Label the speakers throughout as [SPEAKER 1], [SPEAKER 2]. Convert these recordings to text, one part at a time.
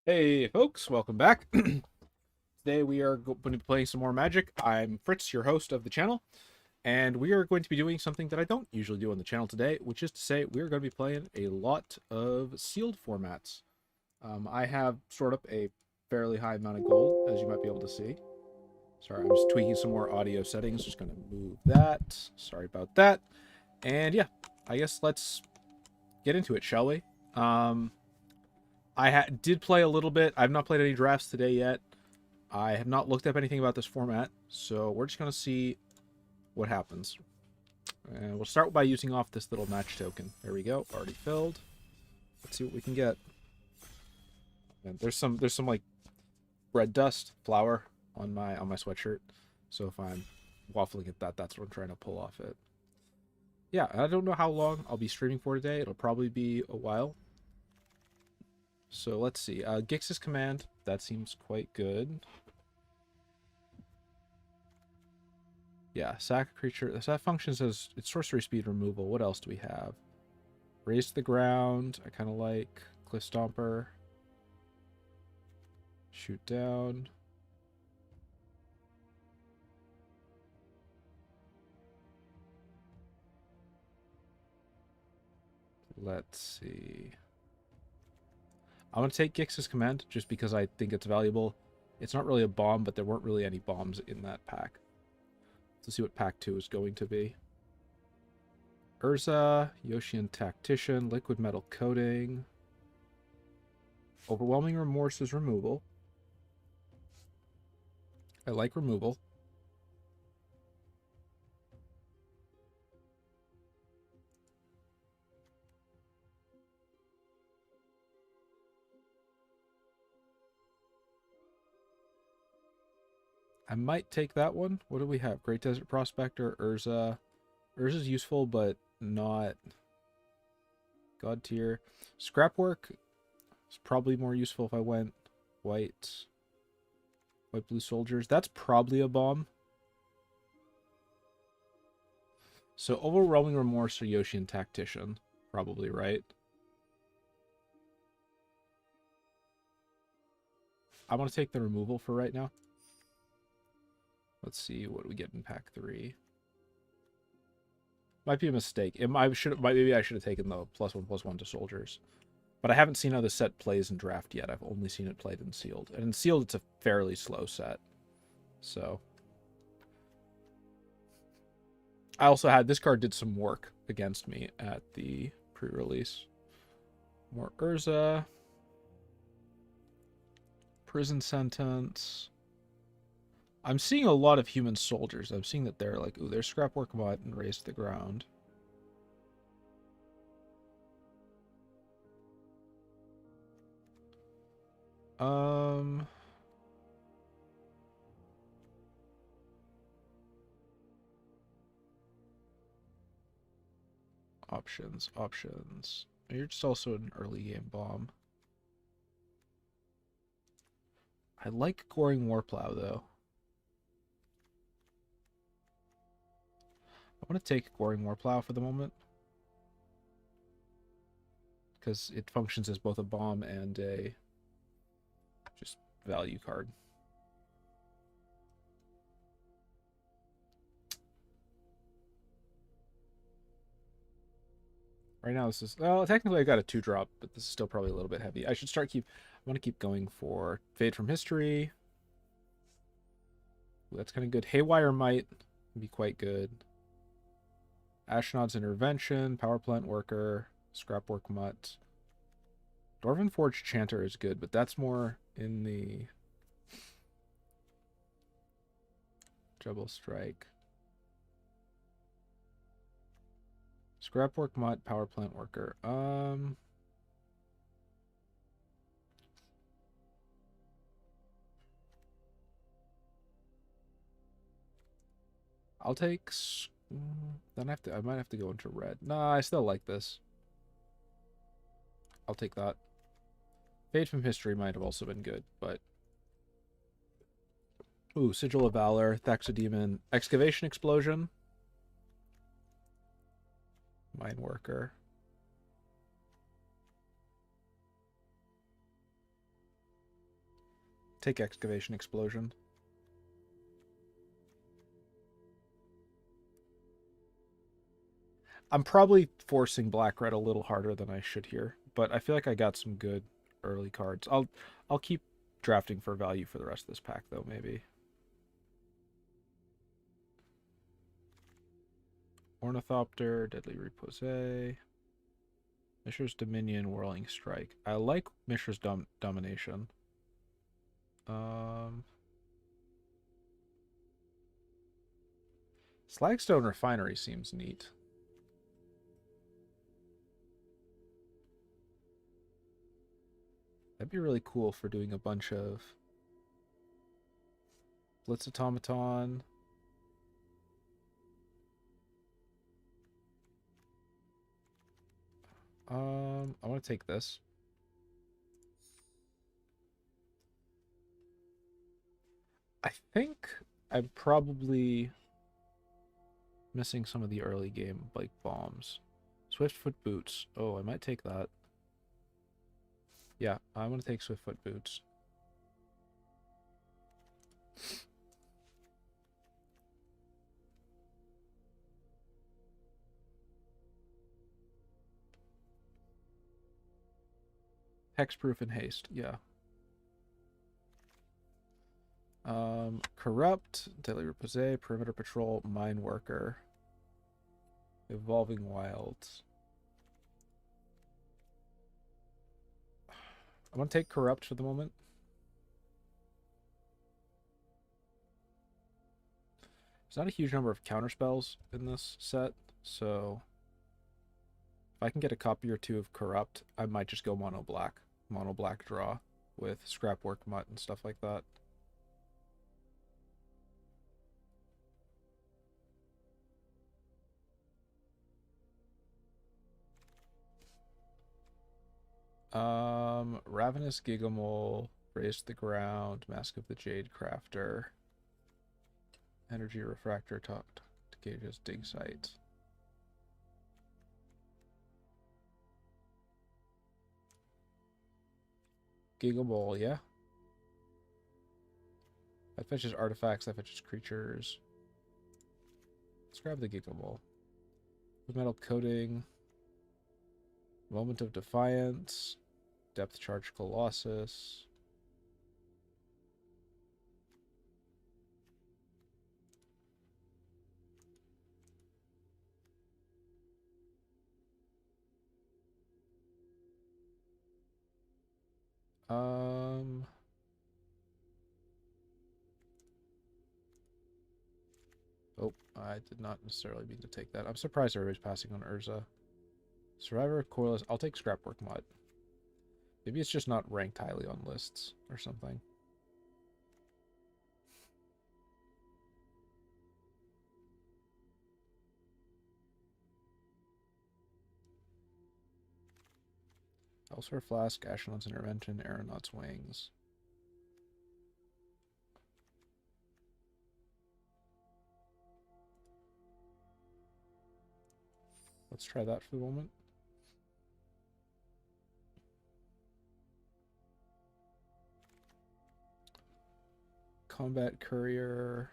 [SPEAKER 1] Hey folks, welcome back. Today we are going to be playing some more Magic. I'm Fritz, your host of the channel, and we are going to be doing something that I don't usually do on the channel today, which is to say we're going to be playing a lot of sealed formats. I have stored up a fairly high amount of gold, as you might be able to see. Sorry, I'm just tweaking some more audio settings. Just going to move that. Sorry about that. And yeah, I guess let's get into it, shall we? Um, did play a little bit. I've not played any drafts today yet. I have not looked up anything about this format, so we're just going to see what happens. And we'll start by using off this little match token. There we go, already filled. Let's see what we can get. And there's some like bread dust, flour on my sweatshirt. So if I'm waffling at that, that's what I'm trying to pull off it. Yeah, I don't know how long I'll be streaming for today. It'll probably be a while. So let's see. Gix's command, that seems quite good. Yeah, sack a creature. That functions as its sorcery speed removal. What else do we have? Raise to the ground. I kind of like Cliff Stomper. Shoot down. Let's see. I'm going to take Gix's command just because I think it's valuable. It's not really a bomb, but there weren't really any bombs in that pack. Let's see what pack 2 is going to be. Urza, Yoshian Tactician, Liquid Metal Coating. Overwhelming Remorse is removal. I like removal. I might take that one. What do we have? Great Desert Prospector, Urza. Urza's useful, but not God tier. Scrapwork is probably more useful if I went white. White blue soldiers. That's probably a bomb. So overwhelming remorse or Yoshian Tactician. Probably, right? I want to take the removal for right now. Let's see what we get in pack 3. Might be a mistake. Maybe I should have taken the +1/+1 to soldiers. But I haven't seen how the set plays in draft yet. I've only seen it played in sealed. And in sealed, it's a fairly slow set. So I also had this card did some work against me at the pre-release. More Urza. Prison sentence. I'm seeing a lot of human soldiers. I'm seeing that they're like, ooh, there's scrapwork mod and raised to the ground. Um options. You're just also an early game bomb. I like Goring Warplow though. I want to take Goring Warplow for the moment. Because it functions as both a bomb and a just value card. Right now this is, well, technically I got a 2-drop, but this is still probably a little bit heavy. I want to keep going for Fade from History. Ooh, that's kind of good. Haywire Might can be quite good. Ashnod's Intervention, Power Plant Worker, Scrapwork Mutt. Dwarven Forge Chanter is good, but that's more in the Double Strike. Scrapwork Mutt, Power Plant Worker. I'll take. Then I might have to go into red. Nah, I still like this. I'll take that. Fade from History might have also been good, but ooh, Sigil of Valor, Thexodemon, Excavation Explosion, Mine Worker. Take Excavation Explosion. I'm probably forcing black-red a little harder than I should here, but I feel like I got some good early cards. I'll keep drafting for value for the rest of this pack, though, maybe. Ornithopter, Deadly Repose, Mishra's Dominion, Whirling Strike. I like Mishra's Domination. Slagstone Refinery seems neat. That'd be really cool for doing a bunch of Blitz Automaton. I want to take this. I think I'm probably missing some of the early game, like bombs. Swiftfoot Boots. Oh, I might take that. Yeah, I'm going to take Swiftfoot Boots. Hexproof and Haste, yeah. Corrupt, Deadly Repose, Perimeter Patrol, Mine Worker, Evolving Wilds. I'm going to take Corrupt for the moment. There's not a huge number of counterspells in this set, so if I can get a copy or two of Corrupt, I might just go mono black draw with Scrapwork Mutt and stuff like that. Ravenous Gigamole, Raise to the Ground, Mask of the Jade Crafter, Energy Refractor, talk to Gage's Dig Site. Gigamole, yeah. That fetches artifacts, that fetches creatures. Let's grab the Gigamole. Metal Coating, Moment of Defiance, Depth Charge Colossus. Oh, I did not necessarily mean to take that. I'm surprised everybody's passing on Urza. Survivor, Corliss. I'll take Scrapwork Mutt. Maybe it's just not ranked highly on lists or something. Elsewhere Flask, Ashnod's Intervention, Aeronaut's Wings. Let's try that for the moment. Combat Courier.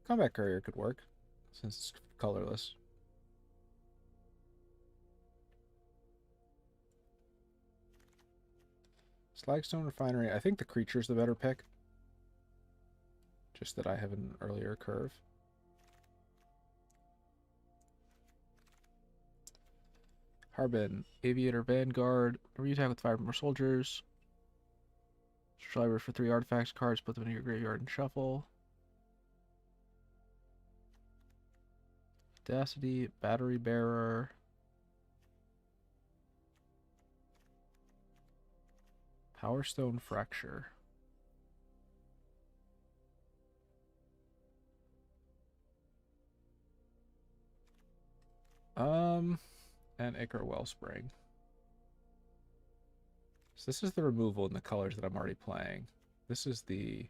[SPEAKER 1] Combat Courier could work, since it's colorless. Slagstone Refinery. I think the creature's the better pick. Just that I have an earlier curve. Harbin. Aviator Vanguard. Whenever you attack with 5 or more soldiers. Survivor for 3 artifacts cards. Put them in your graveyard and shuffle. Audacity. Battery Bearer. Powerstone Fracture. And Ichor Wellspring. So this is the removal in the colors that I'm already playing. This is the...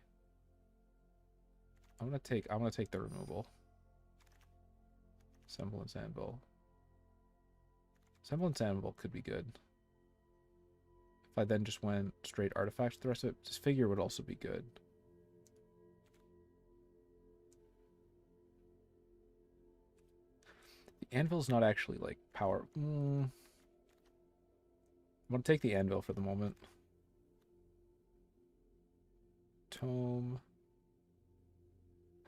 [SPEAKER 1] I'm gonna take the removal. Semblance Anvil. Semblance Anvil could be good. If I then just went straight artifacts, the rest of it, this figure would also be good. The anvil's not actually like power. I'm gonna take the anvil for the moment. Tome.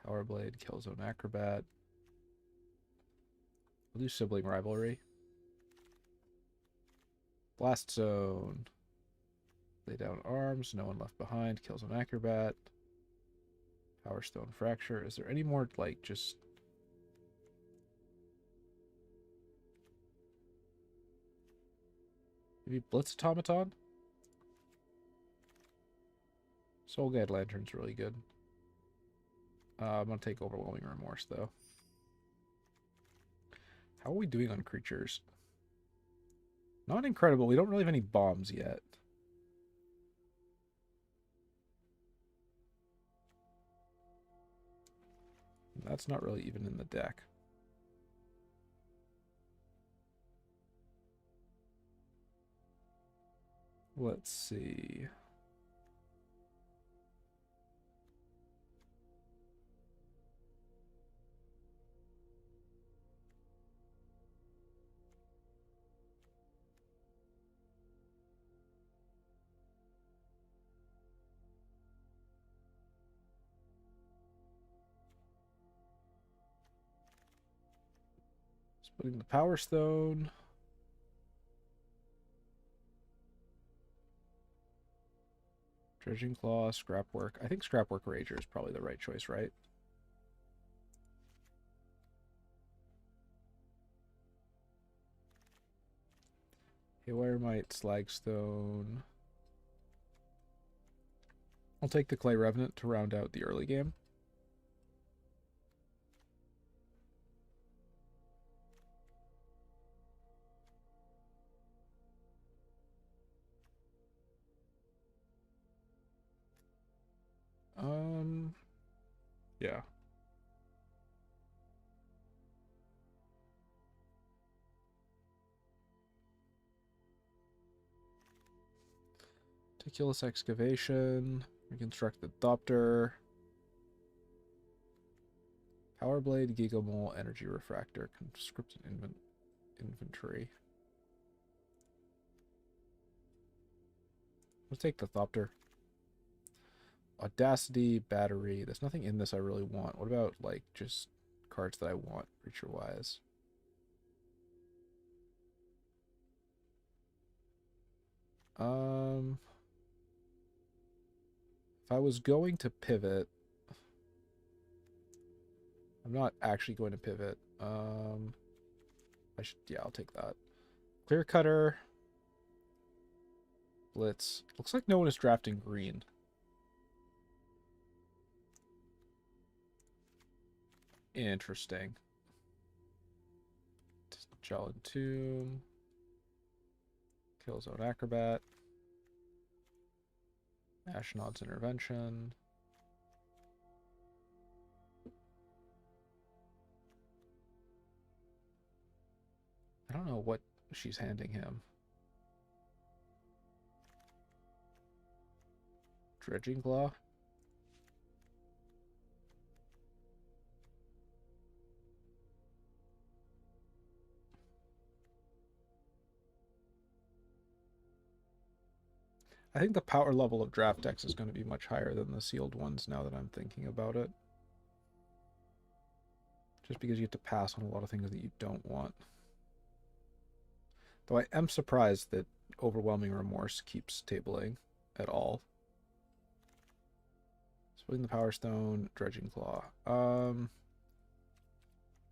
[SPEAKER 1] Power Blade, Killzone Acrobat. We'll do Sibling Rivalry. Blast Zone. Lay down arms, no one left behind. Killzone Acrobat. Power Stone Fracture. Is there any more, like, just... maybe Blitz Automaton? Soul Guide Lantern's really good. I'm going to take Overwhelming Remorse, though. How are we doing on creatures? Not incredible. We don't really have any bombs yet. That's not really even in the deck. Let's see. Putting the Power Stone. Dredging Claw, Scrapwork. I think Scrapwork Rager is probably the right choice, right? Haywire Might, Slagstone. I'll take the Clay Revenant to round out the early game. Yeah. Meticulous Excavation. Reconstruct the Thopter. Power Blade, Gigamole, Energy Refractor, Conscripted Inventory. Let's take the Thopter. Audacity, Battery. There's nothing in this I really want. What about, like, just cards that I want, creature-wise? If I was going to pivot... I'm not actually going to pivot. Yeah, I'll take that. Clear Cutter. Blitz. Looks like no one is drafting green. Interesting. Jolin Tomb. Killzone Acrobat. Ashnod's Intervention. I don't know what she's handing him. Dredging Claw. I think the power level of draft decks is going to be much higher than the sealed ones now that I'm thinking about it. Just because you have to pass on a lot of things that you don't want. Though I am surprised that Overwhelming Remorse keeps tabling at all. Splitting the Power Stone, Dredging Claw.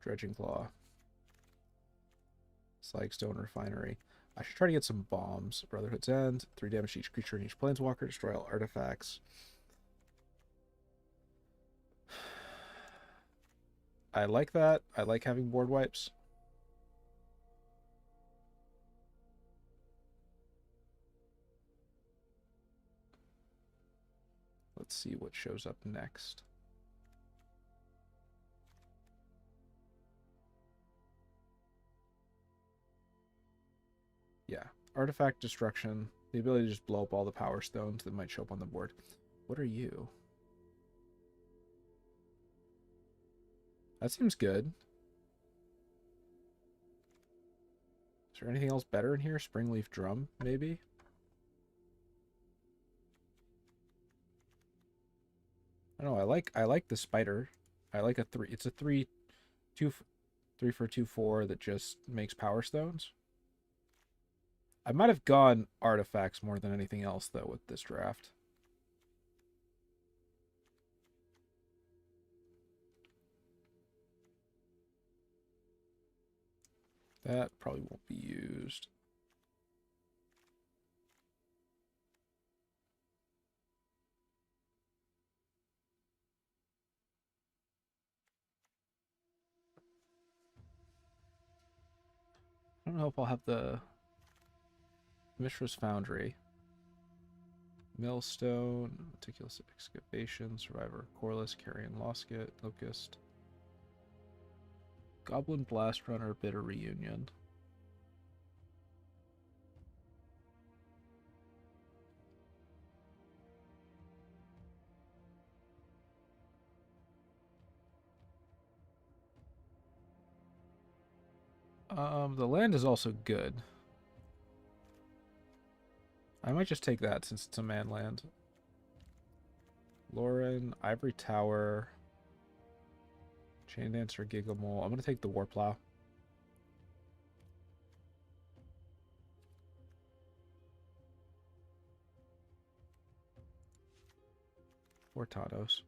[SPEAKER 1] Dredging Claw. Slagstone Refinery. I should try to get some bombs. Brotherhood's End. 3 damage to each creature and each planeswalker. Destroy all artifacts. I like that. I like having board wipes. Let's see what shows up next. Yeah. Artifact Destruction. The ability to just blow up all the power stones that might show up on the board. What are you? That seems good. Is there anything else better in here? Springleaf Drum, maybe? I don't know. I like the spider. I like a 3. It's a 3 for 2/4 that just makes power stones. I might have gone artifacts more than anything else though with this draft. That probably won't be used. I don't know if I'll have the Mishra's Foundry. Millstone, Meticulous Excavation, Survivor, Corliss, Carrion Losket, Locust. Goblin Blast Runner, Bitter Reunion. The land is also good. I might just take that since it's a man land. Lauren, Ivory Tower, Chain Dancer, Gigamole. I'm gonna take the Warplow. Fortados.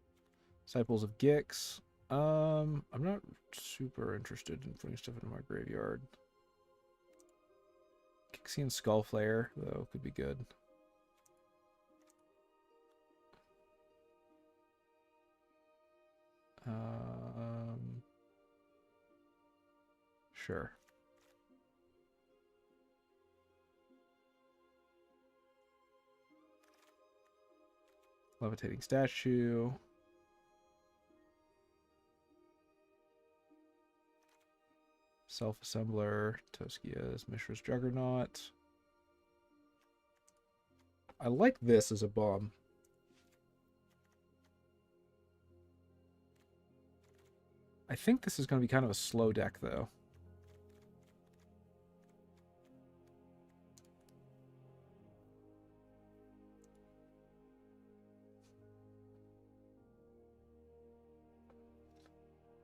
[SPEAKER 1] Disciples of Gix. I'm not super interested in putting stuff into my graveyard. Gixian Skullflayer, though, could be good. Sure. Levitating Statue. Self-Assembler. Toskia's Mishra's Juggernaut. I like this as a bomb. I think this is going to be kind of a slow deck, though.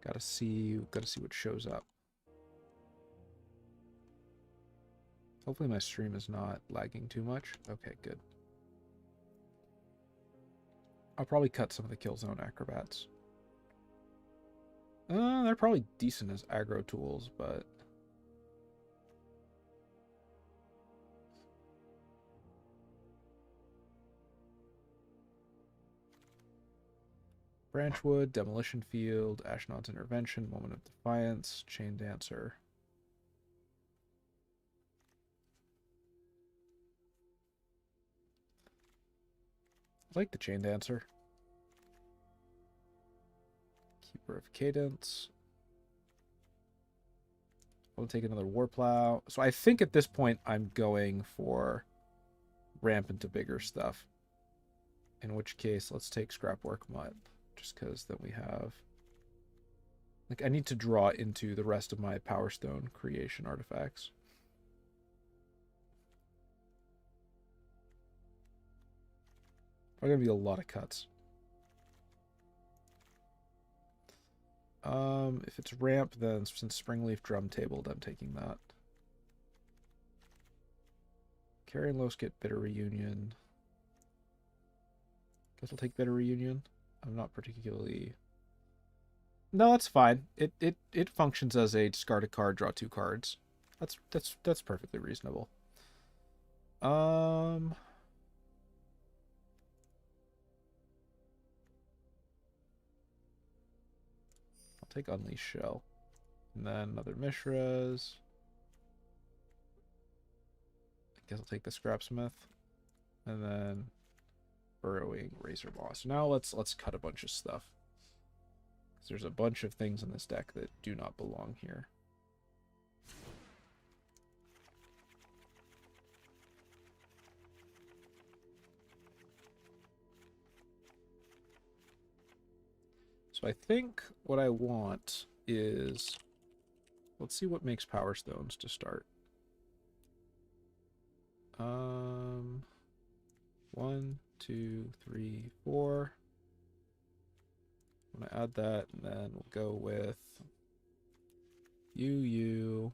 [SPEAKER 1] Gotta see what shows up. Hopefully my stream is not lagging too much. Okay, good. I'll probably cut some of the Killzone Acrobats. They're probably decent as aggro tools, but... Branchwood, Demolition Field, Ashnod's Intervention, Moment of Defiance, Chain Dancer. I like the Chain Dancer. Keeper of Cadence. I'll take another Warplow. So I think at this point I'm going for ramp into bigger stuff. In which case, let's take Scrapwork Mutt. Just because then we have... Like, I need to draw into the rest of my Power Stone creation artifacts. Probably gonna be a lot of cuts. If it's ramp, then since Springleaf Drum tabled, I'm taking that. Carrion Losket, Bitter Reunion. Guess I'll take Bitter Reunion. I'm not particularly... No, that's fine. It functions as a discard a card, draw 2 cards. That's perfectly reasonable. I'll take Unleash Shell. And then another Mishra's. I guess I'll take the Scrapsmith. And then Burrowing Razor Maw. So now let's cut a bunch of stuff. Because there's a bunch of things in this deck that do not belong here. So I think what I want is... Let's see what makes Power Stones to start. 1, 2, 3, 4. I'm gonna add that, and then we'll go with you.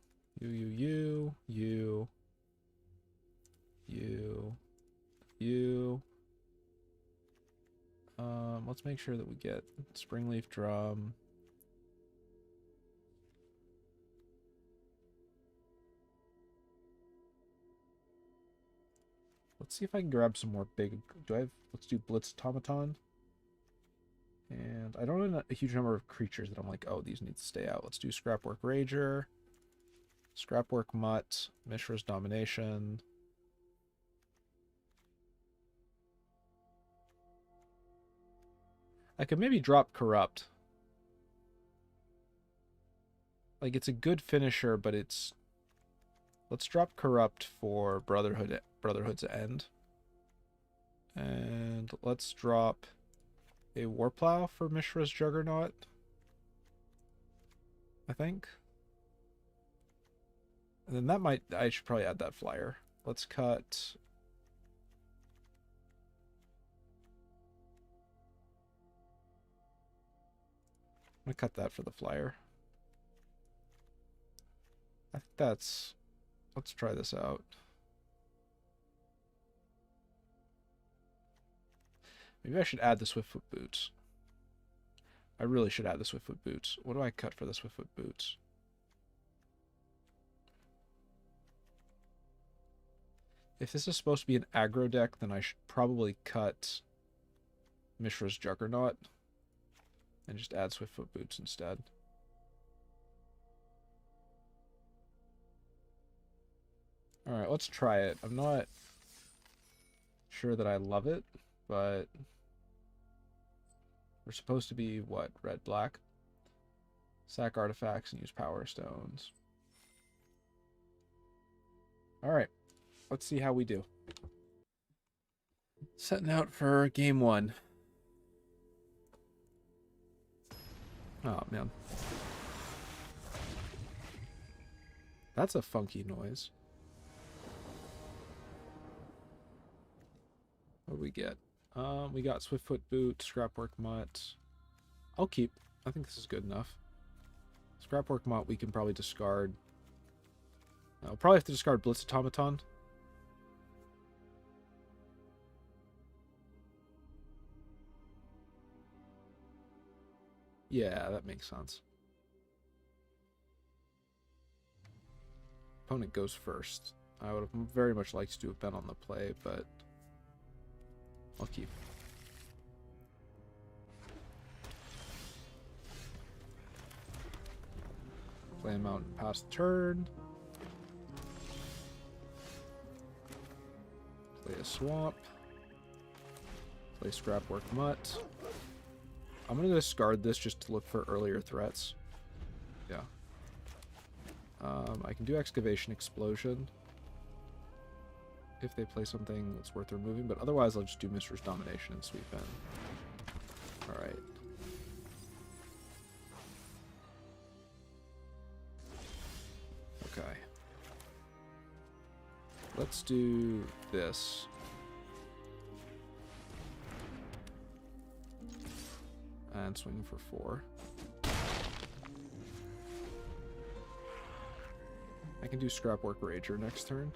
[SPEAKER 1] Let's make sure that we get Springleaf Drum. Let's see if I can grab some more big... Let's do Blitz Automaton. And I don't have a huge number of creatures that I'm like, oh, these need to stay out. Let's do Scrapwork Rager, Scrapwork Mutt, Mishra's Domination. I could maybe drop Corrupt. Like, it's a good finisher, but it's... Let's drop Corrupt for Brotherhood's End. And let's drop a Warplow for Mishra's Juggernaut, I think. And then that might... I should probably add that flyer. Let's cut... I'm gonna cut that for the flyer. I think that's... Let's try this out. Maybe I should add the Swiftfoot Boots. I really should add the Swiftfoot Boots. What do I cut for the Swiftfoot Boots? If this is supposed to be an aggro deck, then I should probably cut Mishra's Juggernaut and just add Swiftfoot Boots instead. Alright, let's try it. I'm not sure that I love it, but we're supposed to be, what, red-black? Sack artifacts and use Power Stones. Alright, let's see how we do. Setting out for game 1. Oh, man. That's a funky noise. What do we get? We got Swiftfoot Boot, Scrapwork Mutt. I'll keep. I think this is good enough. Scrapwork Mutt we can probably discard. I'll probably have to discard Blitz Automaton. Yeah, that makes sense. Opponent goes first. I would have very much liked to have been on the play, but I'll keep. Play him out and pass the turn. Play a swamp. Play Scrapwork Mutt. I'm going to discard this just to look for earlier threats. Yeah. I can do Excavation Explosion if they play something that's worth removing, but otherwise I'll just do Mishra's Domination and sweep in. Alright. Okay. Let's do this. And swing for 4. I can do Scrapwork Rager next turn.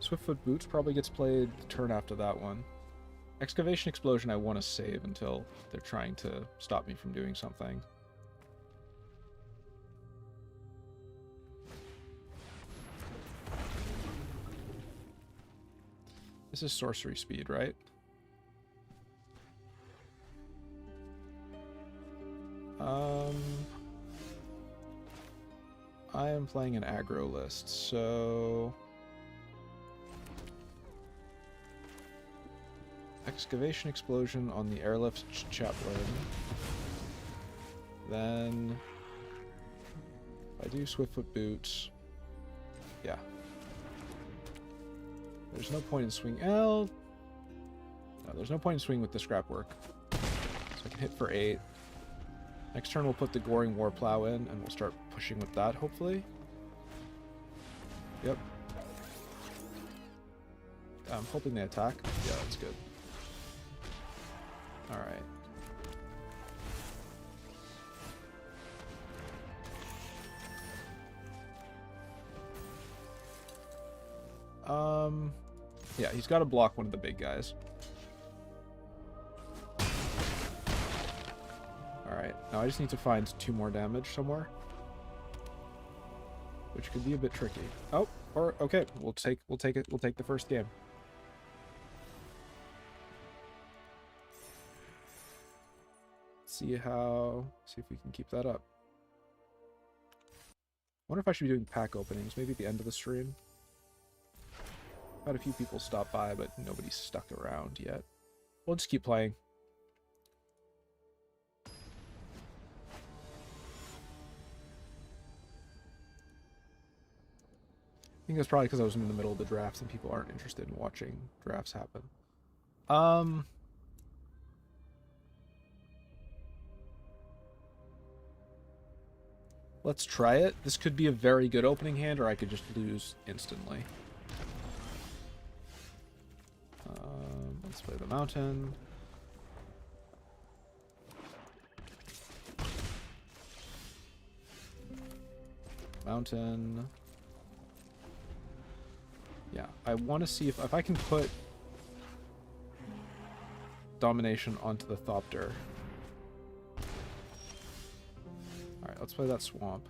[SPEAKER 1] Swiftfoot Boots probably gets played the turn after that one. Excavation Explosion I want to save until they're trying to stop me from doing something. This is sorcery speed, right? I am playing an aggro list, so excavation explosion on the airlift chaplain. Then if I do Swiftfoot boots, yeah. There's no point in swing L. No, there's no point in swing with the scrap work. So I can hit for 8. Next turn we'll put the Goring War Plow in, and we'll start pushing with that, hopefully. Yep. I'm hoping they attack. Yeah, that's good. Alright. Yeah, he's got to block one of the big guys. Alright, now I just need to find 2 more damage somewhere. Which could be a bit tricky. Oh, or okay, we'll take the first game. See if we can keep that up. Wonder if I should be doing pack openings, maybe at the end of the stream. Had a few people stop by, but nobody's stuck around yet. We'll just keep playing. I think that's probably because I was in the middle of the drafts and people aren't interested in watching drafts happen. Let's try it. This could be a very good opening hand, or I could just lose instantly. Let's play the mountain. Mountain. Yeah, I want to see if I can put domination onto the Thopter. Alright, let's play that swamp.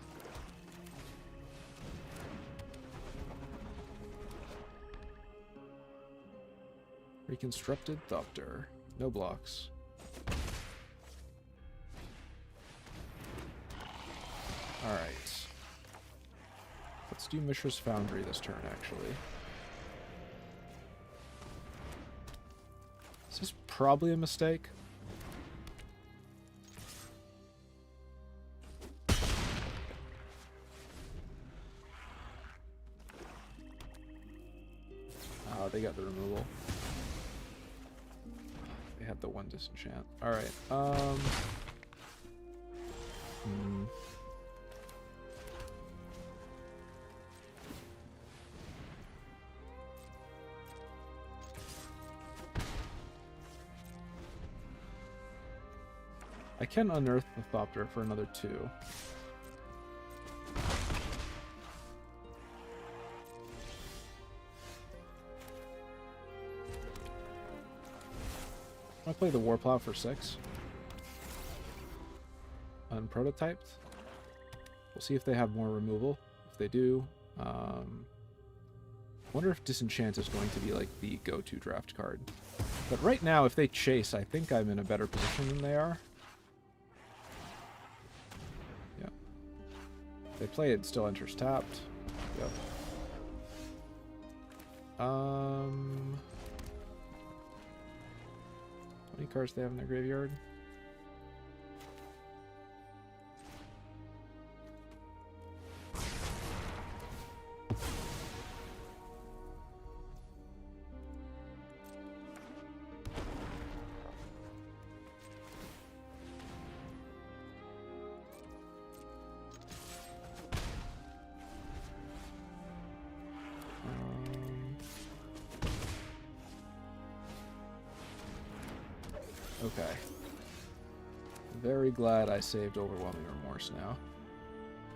[SPEAKER 1] Reconstructed Thopter. No blocks. Alright. Let's do Mishra's Foundry this turn, actually. This is probably a mistake. Oh, they got the removal. They had the 1 disenchant. Alright, I can unearth the Thopter for another 2. I play the Warplow for 6. Unprototyped. We'll see if they have more removal. If they do, wonder if Disenchant is going to be like the go-to draft card. But right now, if they chase, I think I'm in a better position than they are. Yeah. If they play it, still enters tapped. Yep. How many cards do they have in their graveyard? Okay. Very glad I saved Overwhelming Remorse now.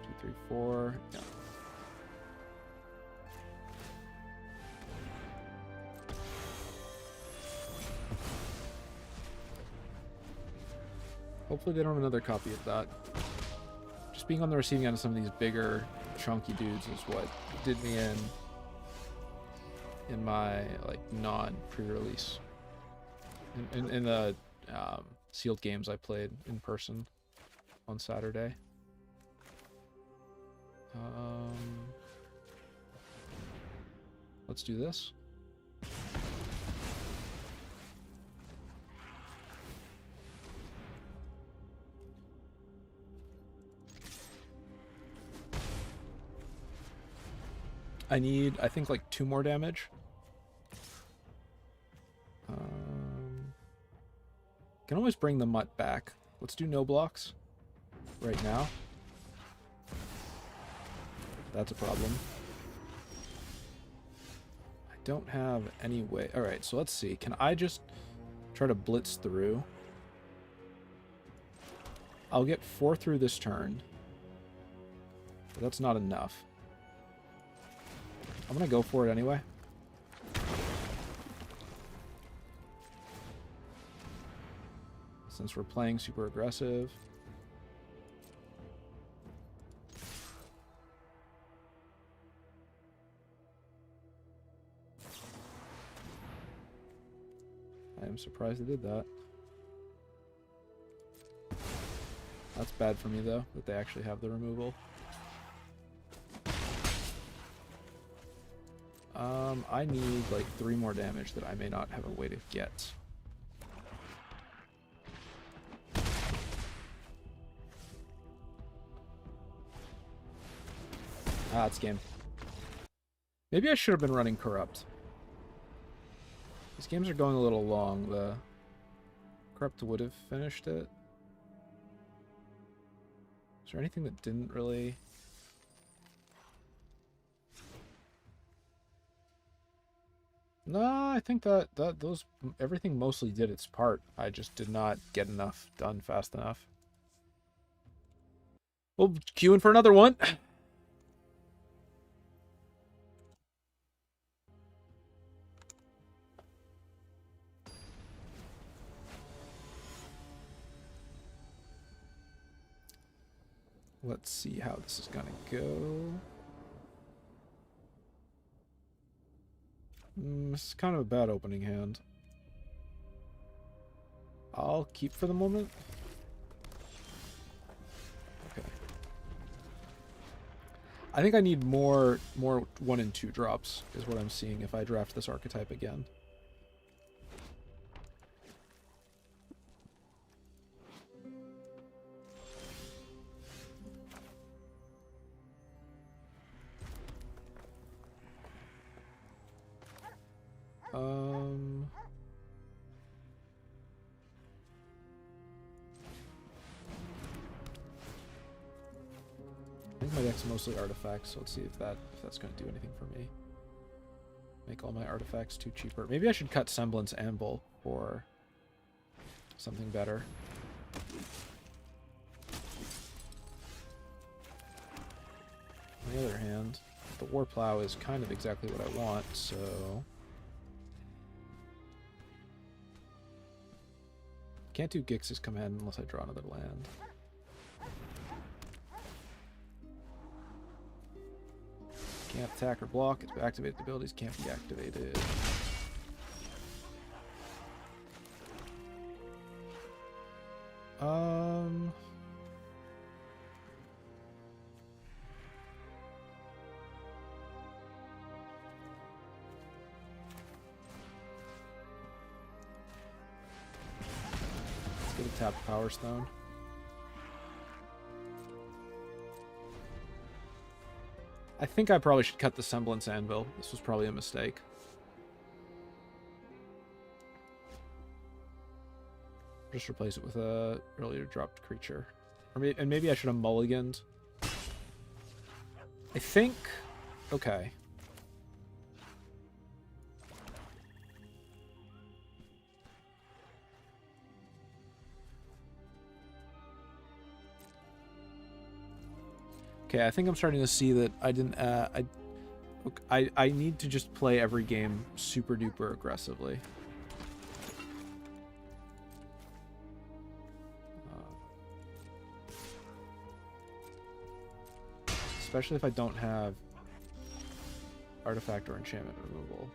[SPEAKER 1] 2, 3, 4. Yeah. Hopefully they don't have another copy of that. Just being on the receiving end of some of these bigger, chunky dudes is what did me in my like non-pre-release. In the sealed games I played in person on Saturday. Let's do this. I need, I think, like 2 more damage. Can always bring the mutt back. Let's do no blocks right now. That's a problem. I don't have any way. All right, so let's see. Can I just try to blitz through? I'll get 4 through this turn. But that's not enough. I'm going to go for it anyway. Since we're playing super aggressive. I am surprised they did that. That's bad for me, though, that they actually have the removal. I need, like, 3 more damage that I may not have a way to get. Ah, it's game. Maybe I should have been running Corrupt. These games are going a little long. The Corrupt would have finished it. Is there anything that didn't really... No, I think that everything mostly did its part. I just did not get enough done fast enough. We'll queue in for another one. Let's see how this is gonna go. This is kind of a bad opening hand. I'll keep for the moment. Okay. I think I need more 1 and 2 drops, is what I'm seeing if I draft this archetype again. I think my deck's mostly artifacts, so let's see if that's going to do anything for me. Make all my artifacts too cheaper. Maybe I should cut Semblance Anvil for something better. On the other hand, the War Plow is kind of exactly what I want, so... Can't do Gix's command unless I draw another land. Can't attack or block. Its activated abilities can't be activated. Let's get a tapped Power Stone. I think I probably should cut the Semblance Anvil. This was probably a mistake. Just replace it with a earlier dropped creature. Or maybe I should have mulliganed. I think... Okay. Okay, I think I'm starting to see that I didn't. I need to just play every game super duper aggressively. Especially if I don't have artifact or enchantment removal.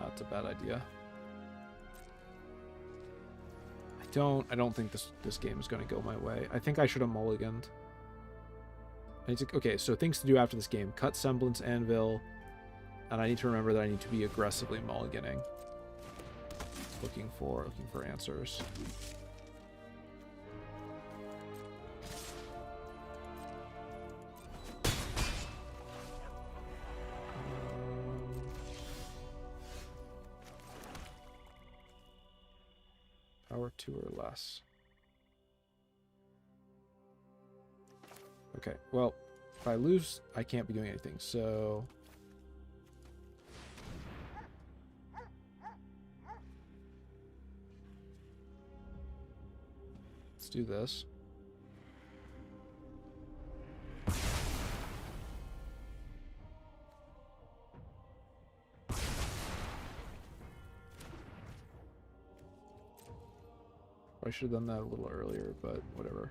[SPEAKER 1] That's a bad idea. I don't think this game is going to go my way. I think I should have mulliganed. Okay, so things to do after this game. Cut Semblance Anvil. And I need to remember that I need to be aggressively mulliganing. Looking for answers. Power 2 or less. Okay, well, if I lose, I can't be doing anything, so... let's do this. I should have done that a little earlier, but whatever.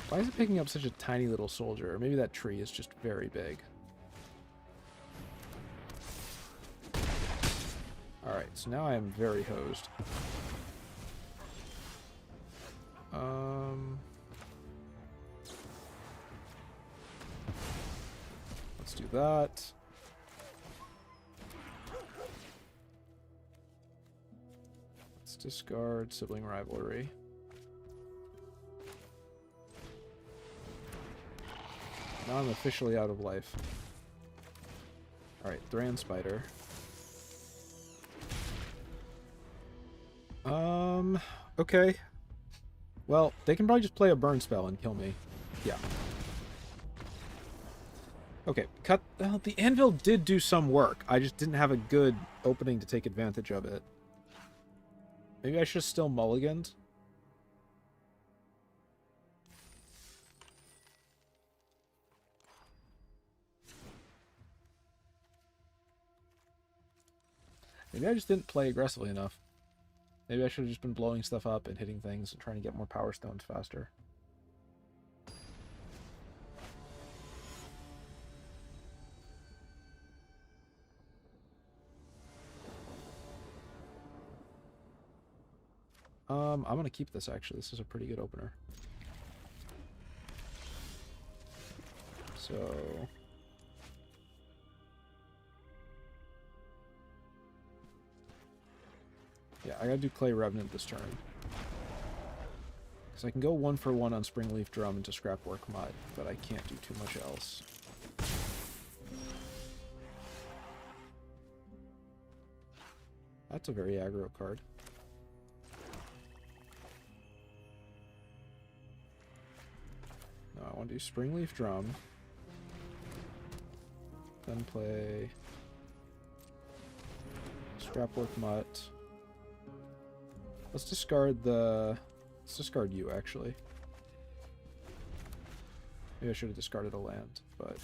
[SPEAKER 1] Why is it picking up such a tiny little soldier? Or maybe that tree is just very big. Alright, so now I am very hosed. Let's do that. Let's discard Sibling Rivalry. Now I'm officially out of life. Alright, Thran Spider. Okay. Well, they can probably just play a burn spell and kill me. Yeah. Okay, cut. Well, the anvil did do some work. I just didn't have a good opening to take advantage of it. Maybe I should have still mulliganed. Maybe I just didn't play aggressively enough. Maybe I should have just been blowing stuff up and hitting things and trying to get more power stones faster. I'm gonna keep this actually. This is a pretty good opener. So... yeah, I gotta do Clay Revenant this turn. Because I can go 1-for-1 on Springleaf Drum into Scrapwork Mutt, but I can't do too much else. That's a very aggro card. No, I want to do Springleaf Drum. Then play Scrapwork Mutt. Let's discard the... let's discard you, actually. Maybe I should have discarded a land, but...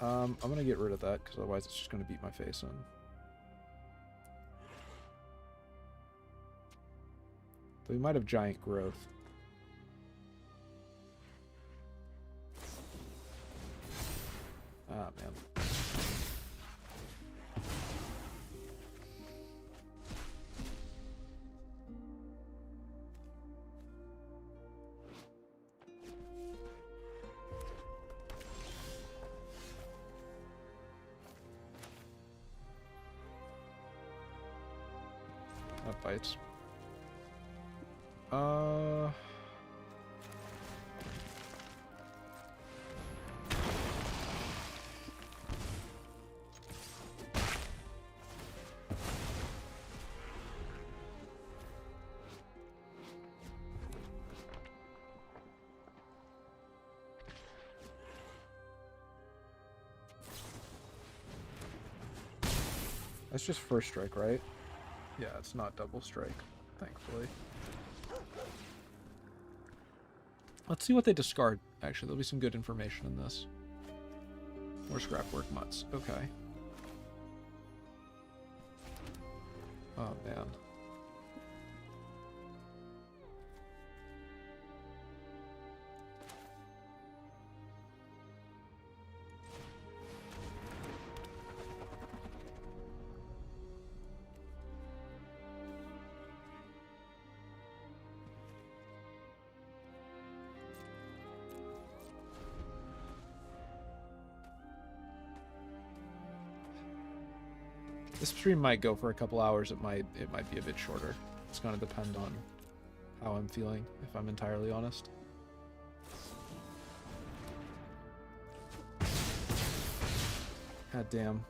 [SPEAKER 1] I'm gonna get rid of that, because otherwise it's just gonna beat my face in. But we might have Giant Growth. Ah, man. That bites. That's just first strike, right? Yeah, it's not double strike, thankfully. Let's see what they discard. Actually, there'll be some good information in this. More Scrapwork Mutts. Okay. Oh, man. This stream might go for a couple hours. It might be a bit shorter. It's going to depend on how I'm feeling, if I'm entirely honest. God damn.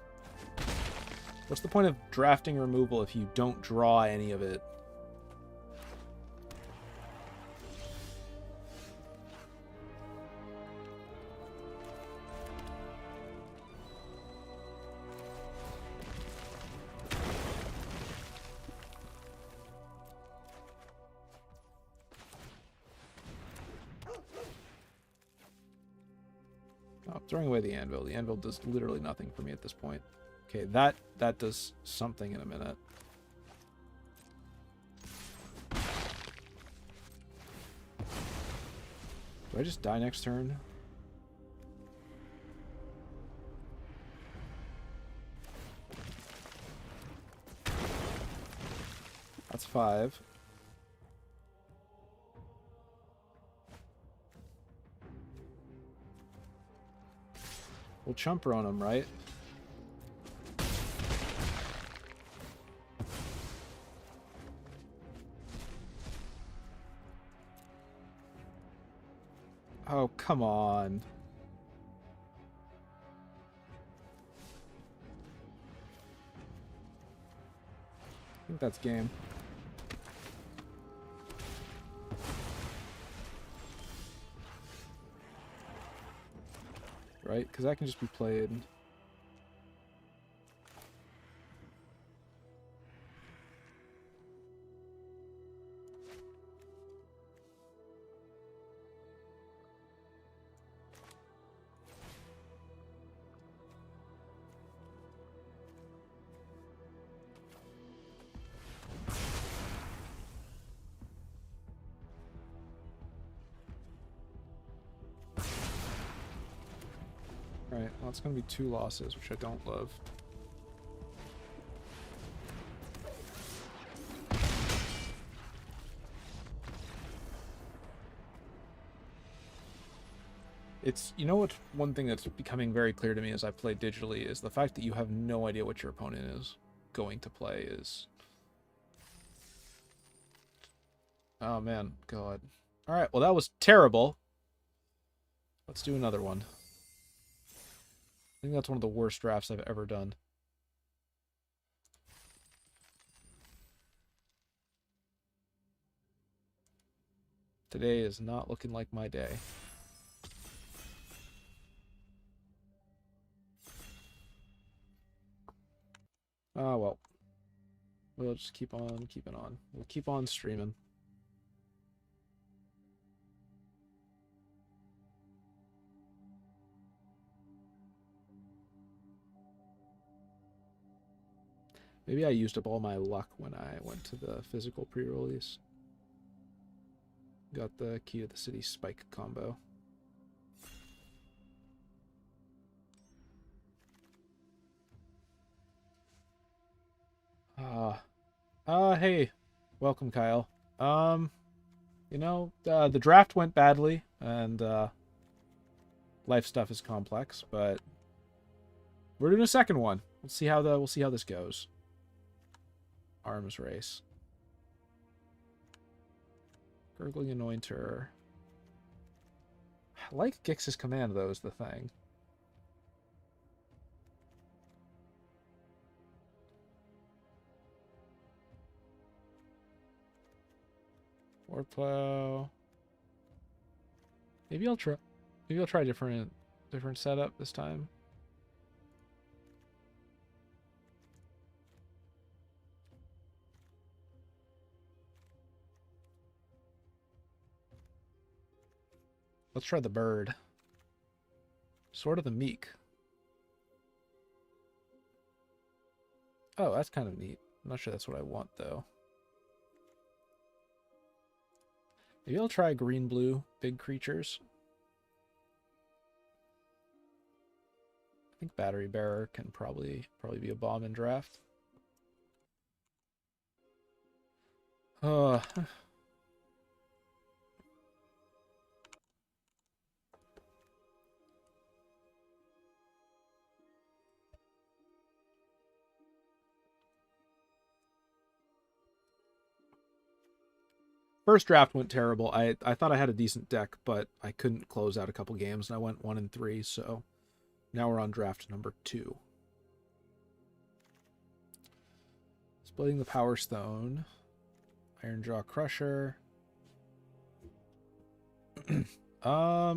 [SPEAKER 1] What's the point of drafting removal if you don't draw any of it? Oh, throwing away the anvil. The anvil does literally nothing for me at this point. Okay, that does something in a minute. Do I just die next turn? That's 5. We'll chumper on him, right? Oh, come on. I think that's game. Right? Because that can just be played. Right, well, it's going to be 2 losses, which I don't love. It's, you know what, one thing that's becoming very clear to me as I play digitally is the fact that you have no idea what your opponent is going to play is... Oh man, God. Alright, well that was terrible. Let's do another one. I think that's one of the worst drafts I've ever done. Today is not looking like my day. Oh well. We'll just keep on keeping on. We'll keep on streaming. Maybe I used up all my luck when I went to the physical pre-release. Got the Key to the City Spike combo. Hey. Welcome, Kyle. You know, the draft went badly, and, life stuff is complex, but we're doing a second one. We'll see how this goes. Arms race. Gurgling Anointer. I like Gix's command, though, is the thing. Warplow. Maybe I'll try a different setup this time. Let's try the bird. Sword of the Meek. Oh, that's kind of neat. I'm not sure that's what I want, though. Maybe I'll try green-blue big creatures. I think Battery Bearer can probably be a bomb in draft. First draft went terrible. I thought I had a decent deck, but I couldn't close out a couple games, and I went 1-3. So now we're on draft number 2. Splitting the Power Stone, Ironjaw Crusher. I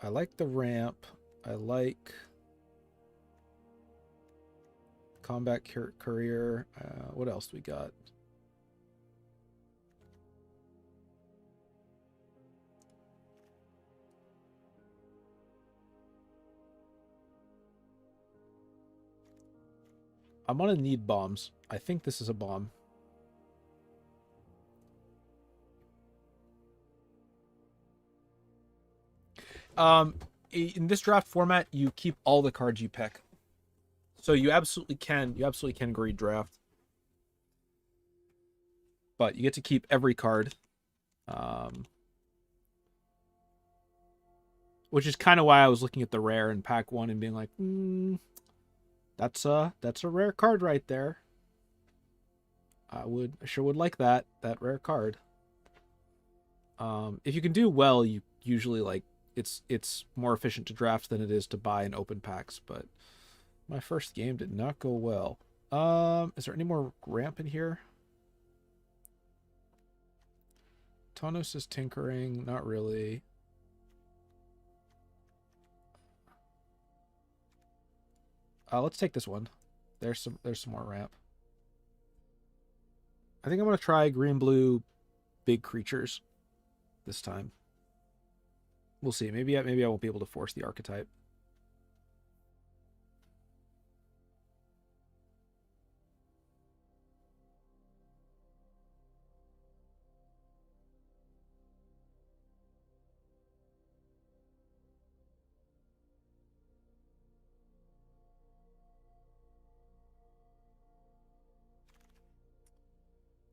[SPEAKER 1] like the ramp. I like Combat Courier. What else do we got? I'm gonna need bombs. I think this is a bomb. In this draft format, you keep all the cards you pick. So you absolutely can greed draft. But you get to keep every card. Which is kind of why I was looking at the rare in pack 1 and being like, that's a rare card right there. I sure would like that rare card. If you can do well, you usually like it's more efficient to draft than it is to buy in open packs, but my first game did not go well. Is there any more ramp in here? Tawnos is tinkering, not really. Let's take this one. There's some more ramp. I think I'm gonna try green blue big creatures this time. We'll see. Maybe I won't be able to force the archetype.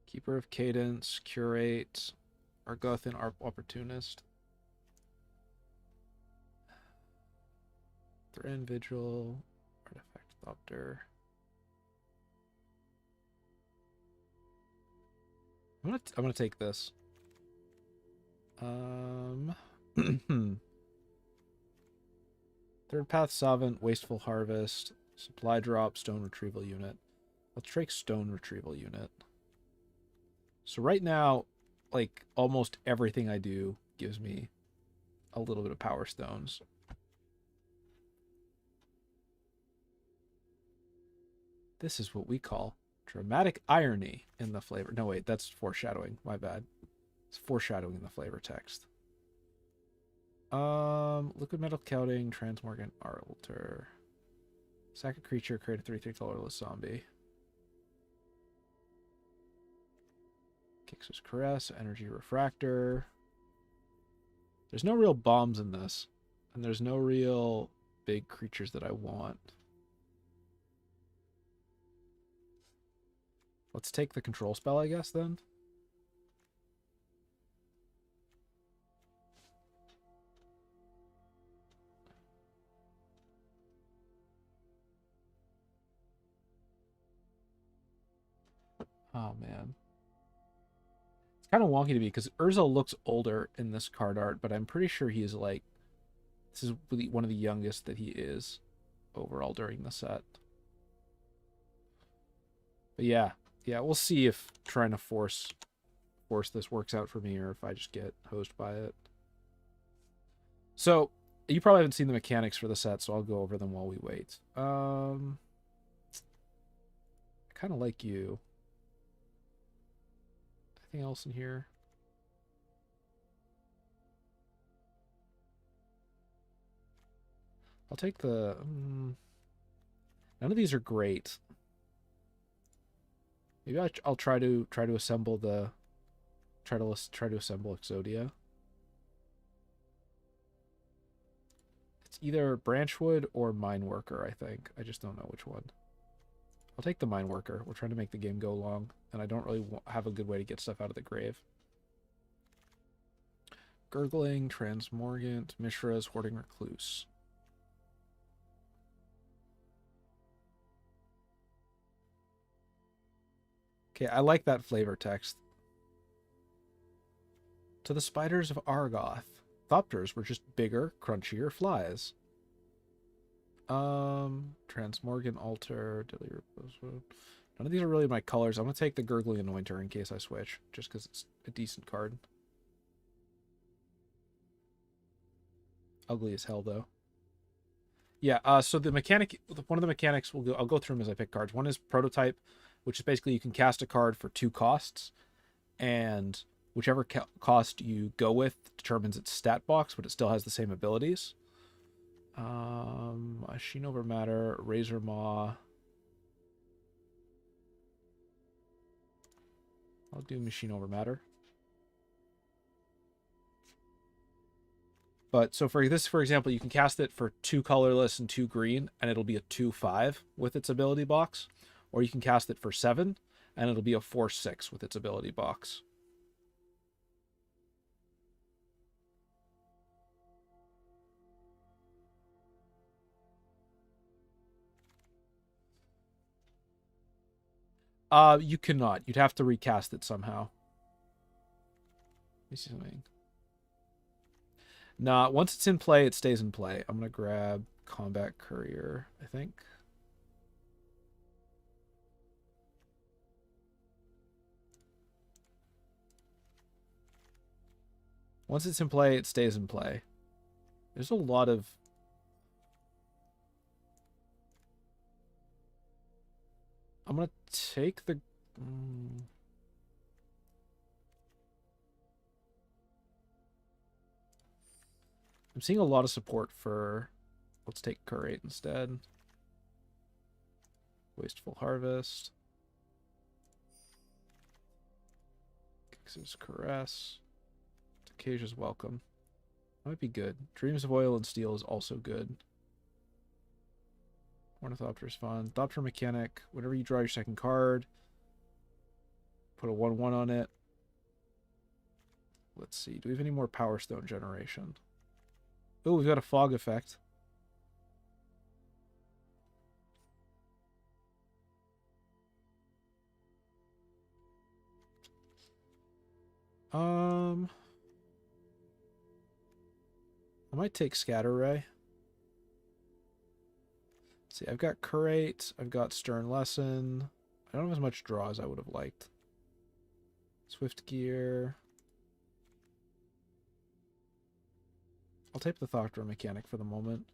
[SPEAKER 1] Keeper of Cadence, Curate, Argothan, Opportunist. Thran Vigil, Artifact Thopter. I'm gonna take this. Third Path Savant, Wasteful Harvest, Supply Drop, Stone Retrieval Unit. Let's take Stone Retrieval Unit. So right now, like, almost everything I do gives me a little bit of Power Stones. This is what we call dramatic irony in the flavor. No, wait, that's foreshadowing. My bad. It's foreshadowing in the flavor text. Liquid Metal Counting, Transmorgant Altar. Sack a creature, create a 3/3 colorless zombie. Kix's Caress, Energy Refractor. There's no real bombs in this. And there's no real big creatures that I want. Let's take the control spell, I guess, then. Oh, man. It's kind of wonky to me because Urza looks older in this card art, but I'm pretty sure he is like... This is one of the youngest that he is overall during the set. But yeah, we'll see if trying to force this works out for me or if I just get hosed by it. So, you probably haven't seen the mechanics for the set, so I'll go over them while we wait. I kind of like you. Anything else in here? I'll take the... none of these are great. Maybe I'll try to assemble the... Try to assemble Exodia. It's either Branchwood or Mineworker, I think. I just don't know which one. I'll take the Mineworker. We're trying to make the game go long, and I don't really have a good way to get stuff out of the grave. Gurgling, Transmorgant, Mishra's, Hoarding Recluse. Okay, I like that flavor text. To the spiders of Argoth. Thopters were just bigger, crunchier flies. Transmorgan Altar, Deadly Repose. None of these are really my colors. I'm going to take the Gurgly Anointer in case I switch, just because it's a decent card. Ugly as hell, though. Yeah, so the mechanic, one of the mechanics, I'll go through them as I pick cards. One is Prototype, which is basically you can cast a card for 2 costs, and whichever cost you go with determines its stat box, but it still has the same abilities. Machine Over Matter, Razor Maw. I'll do Machine Over Matter. But so for this, for example, you can cast it for 2 colorless and 2 green, and it'll be a 2/5 with its ability box. Or you can cast it for 7, and it'll be a 4/6 with its ability box. You cannot. You'd have to recast it somehow. Let me see something. Nah, once it's in play, it stays in play. I'm gonna grab Combat Courier, I think. Once it's in play, it stays in play. There's a lot of... I'm gonna take the... I'm seeing a lot of support for... Let's take Curate instead. Wasteful Harvest. Gix's Caress. Takasia's Welcome. That might be good. Dreams of Oil and Steel is also good. Ornithopter is fun. Thopter Mechanic. Whenever you draw your second card, put a 1/1 on it. Let's see. Do we have any more Power Stone generation? Oh, we've got a Fog effect. I might take Scatter Ray. Let's see, I've got Curate, I've got Stern Lesson. I don't have as much draw as I would have liked. Swift Gear. I'll take the Thopter Mechanic for the moment.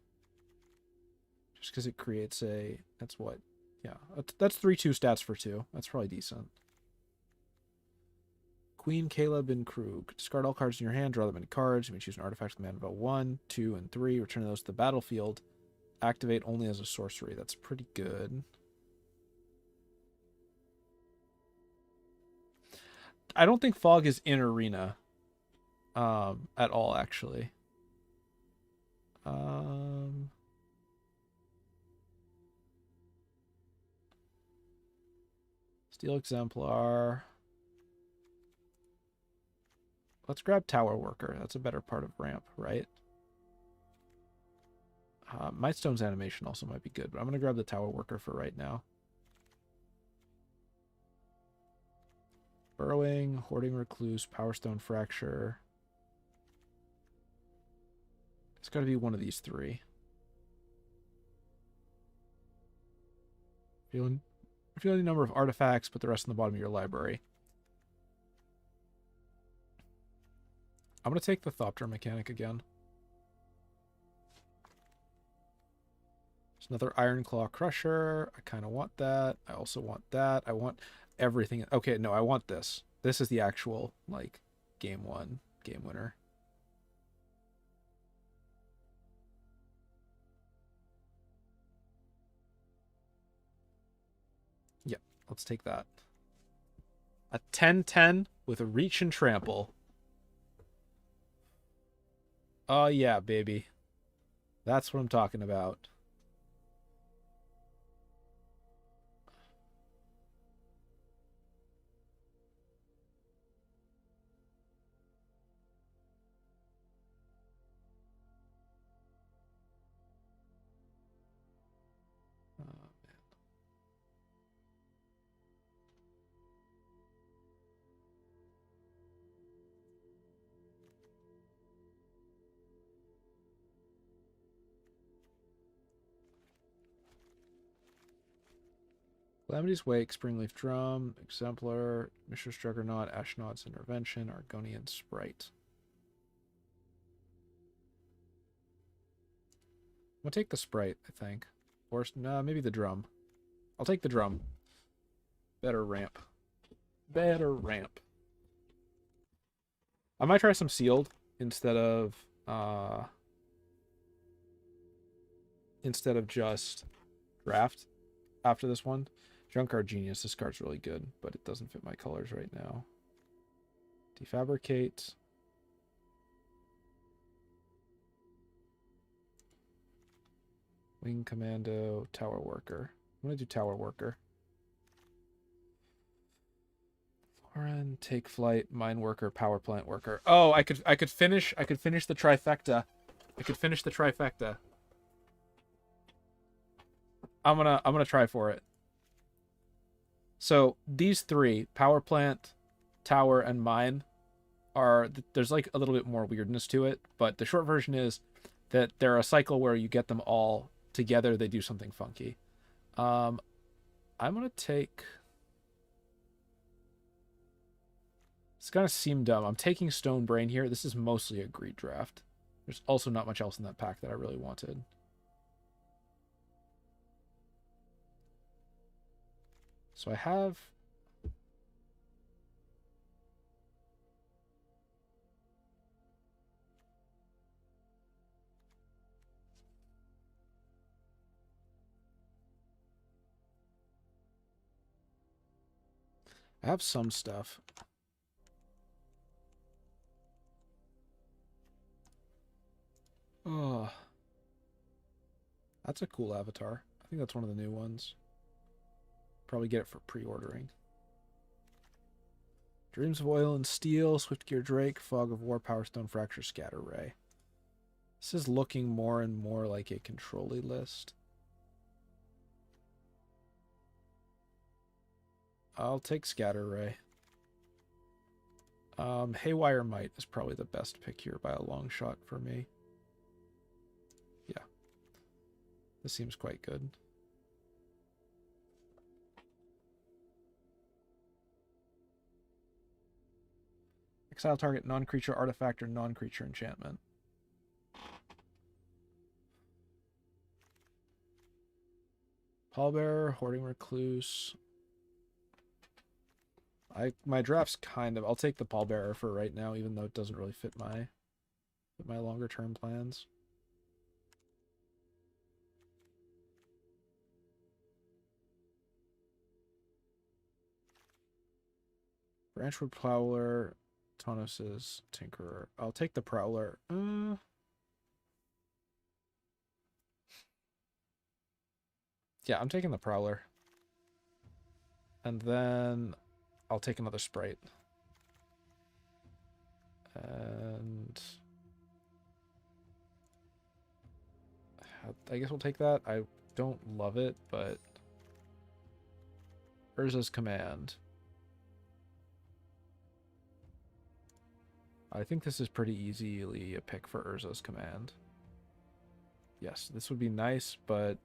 [SPEAKER 1] Just because it creates a... That's what? Yeah, that's 3/2 stats for 2. That's probably decent. Queen Caleb and Krug. Discard all cards in your hand, draw them any cards. You may choose an artifact command about 1, 2, and 3. Return those to the battlefield. Activate only as a sorcery. That's pretty good. I don't think Fog is in Arena at all, actually. Steel Exemplar. Let's grab Tower Worker. That's a better part of ramp, right? Mightstone's animation also might be good, but I'm going to grab the Tower Worker for right now. Burrowing, Hoarding Recluse, Power Stone Fracture. It's got to be one of these 3. Feeling a number of artifacts, put the rest in the bottom of your library. I'm going to take the Thopter Mechanic again. There's another Ironclaw Crusher. I kind of want that. I also want that. I want everything. Okay, no, I want this. This is the actual, like, game 1, game winner. Yep, let's take that. A 10/10 with a Reach and Trample. Oh, yeah, baby. That's what I'm talking about. Oh, man. Calamity's Wake, Springleaf Drum, Exemplar, Mishra's Juggernaut, Ashnod's Intervention, Argonian Sprite. I'm gonna take the Sprite, I think. Or, no, maybe the Drum. I'll take the Drum. Better ramp. Better ramp. I might try some Sealed instead of just Draft after this one. Junkyard Genius, this card's really good, but it doesn't fit my colors right now. Defabricate. Wing Commando, Tower Worker. I'm gonna do Tower Worker. Lauren, Take Flight, Mine Worker, Power Plant Worker. Oh, I could finish the trifecta. I could finish the trifecta. I'm gonna try for it. So these three, Power Plant, Tower, and Mine, there's like a little bit more weirdness to it, but the short version is that they're a cycle where you get them all together, they do something funky. I'm gonna take... It's gonna seem dumb. I'm taking Stone Brain here. This is mostly a greed draft. There's also not much else in that pack that I really wanted. So I have... I have some stuff. Oh, that's a cool avatar. I think that's one of the new ones. Probably get it for pre-ordering. Dreams of Oil and Steel, Swiftgear Drake, Fog of War, Power Stone, Fracture, Scatter Ray. This is looking more and more like a control-y list. I'll take Scatter Ray. Haywire Might is probably the best pick here by a long shot for me. Yeah. This seems quite good. Exile target non-creature artifact or non-creature enchantment. Pallbearer, Hoarding Recluse. My draft's kind of... I'll take the Pallbearer for right now, even though it doesn't really fit my longer term plans. Branchwood Prowler, Tanos's Tinkerer. I'll take the Prowler. Yeah, I'm taking the Prowler. And then I'll take another Sprite. And I guess we'll take that. I don't love it, but Urza's Command. I think this is pretty easily a pick for Urza's Command. Yes, this would be nice, but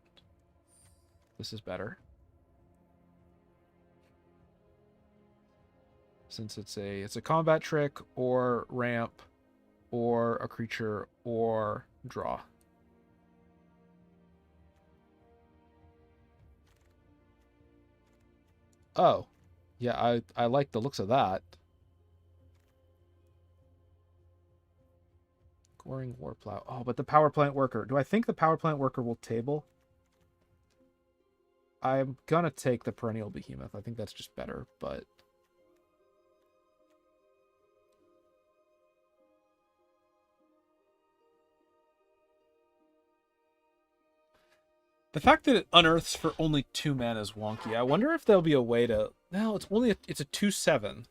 [SPEAKER 1] this is better. Since it's a combat trick or ramp or a creature or draw. Oh. Yeah, I like the looks of that. Goring Warplow. Oh, but the Power Plant Worker. Do I think the Power Plant Worker will table? I'm gonna take the Perennial Behemoth. I think that's just better, but... The fact that it unearths for only 2 mana is wonky. I wonder if there'll be a way to... No, it's only it's a 2/7.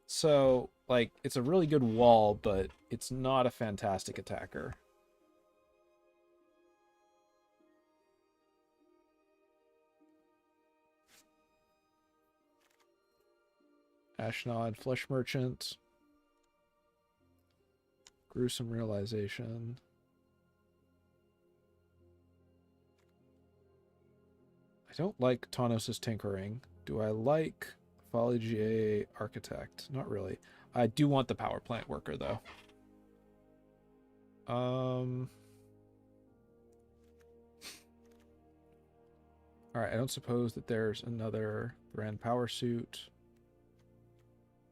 [SPEAKER 1] So, like, it's a really good wall, but it's not a fantastic attacker. Ashnod, Flesh Merchant. Gruesome Realization. I don't like Tanos' Tinkering. Do I like Folly GA Architect? Not really. I do want the power plant worker, though. Alright, I don't suppose that there's another Grand Power Suit.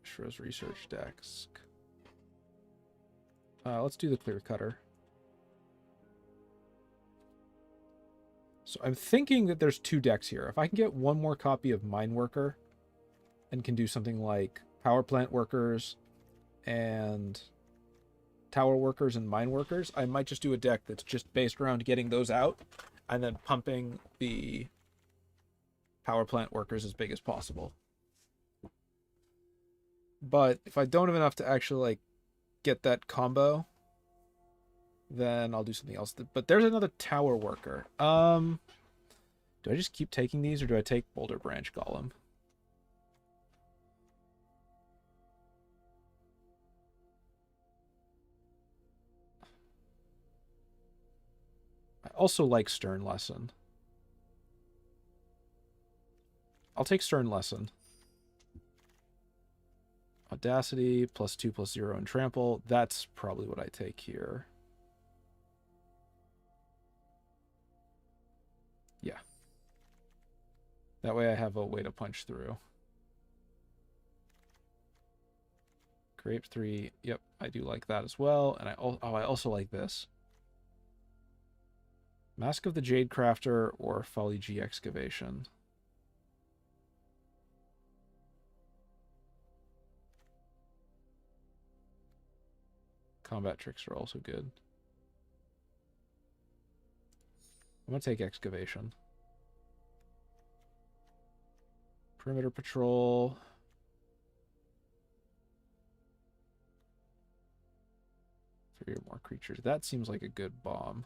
[SPEAKER 1] Shro's Research Desk. Let's do the Clear Cutter. So I'm thinking that there's 2 decks here. If I can get one more copy of Mine Worker and can do something like Power Plant Workers and Tower Workers and Mine Workers, I might just do a deck that's just based around getting those out and then pumping the Power Plant Workers as big as possible. But if I don't have enough to actually like get that combo, then I'll do something else. But there's another Tower Worker. Do I just keep taking these, or do I take Boulder Branch Golem? I also like Stern Lesson. I'll take Stern Lesson. Audacity, +2/+0 and Trample. That's probably what I take here. Yeah. That way I have a way to punch through. Grape 3. Yep, I do like that as well. And I also like this. Mask of the Jade Crafter or Folly G Excavation. Combat Tricks are also good. I'm going to take Excavation. Perimeter Patrol. 3 or more creatures. That seems like a good bomb.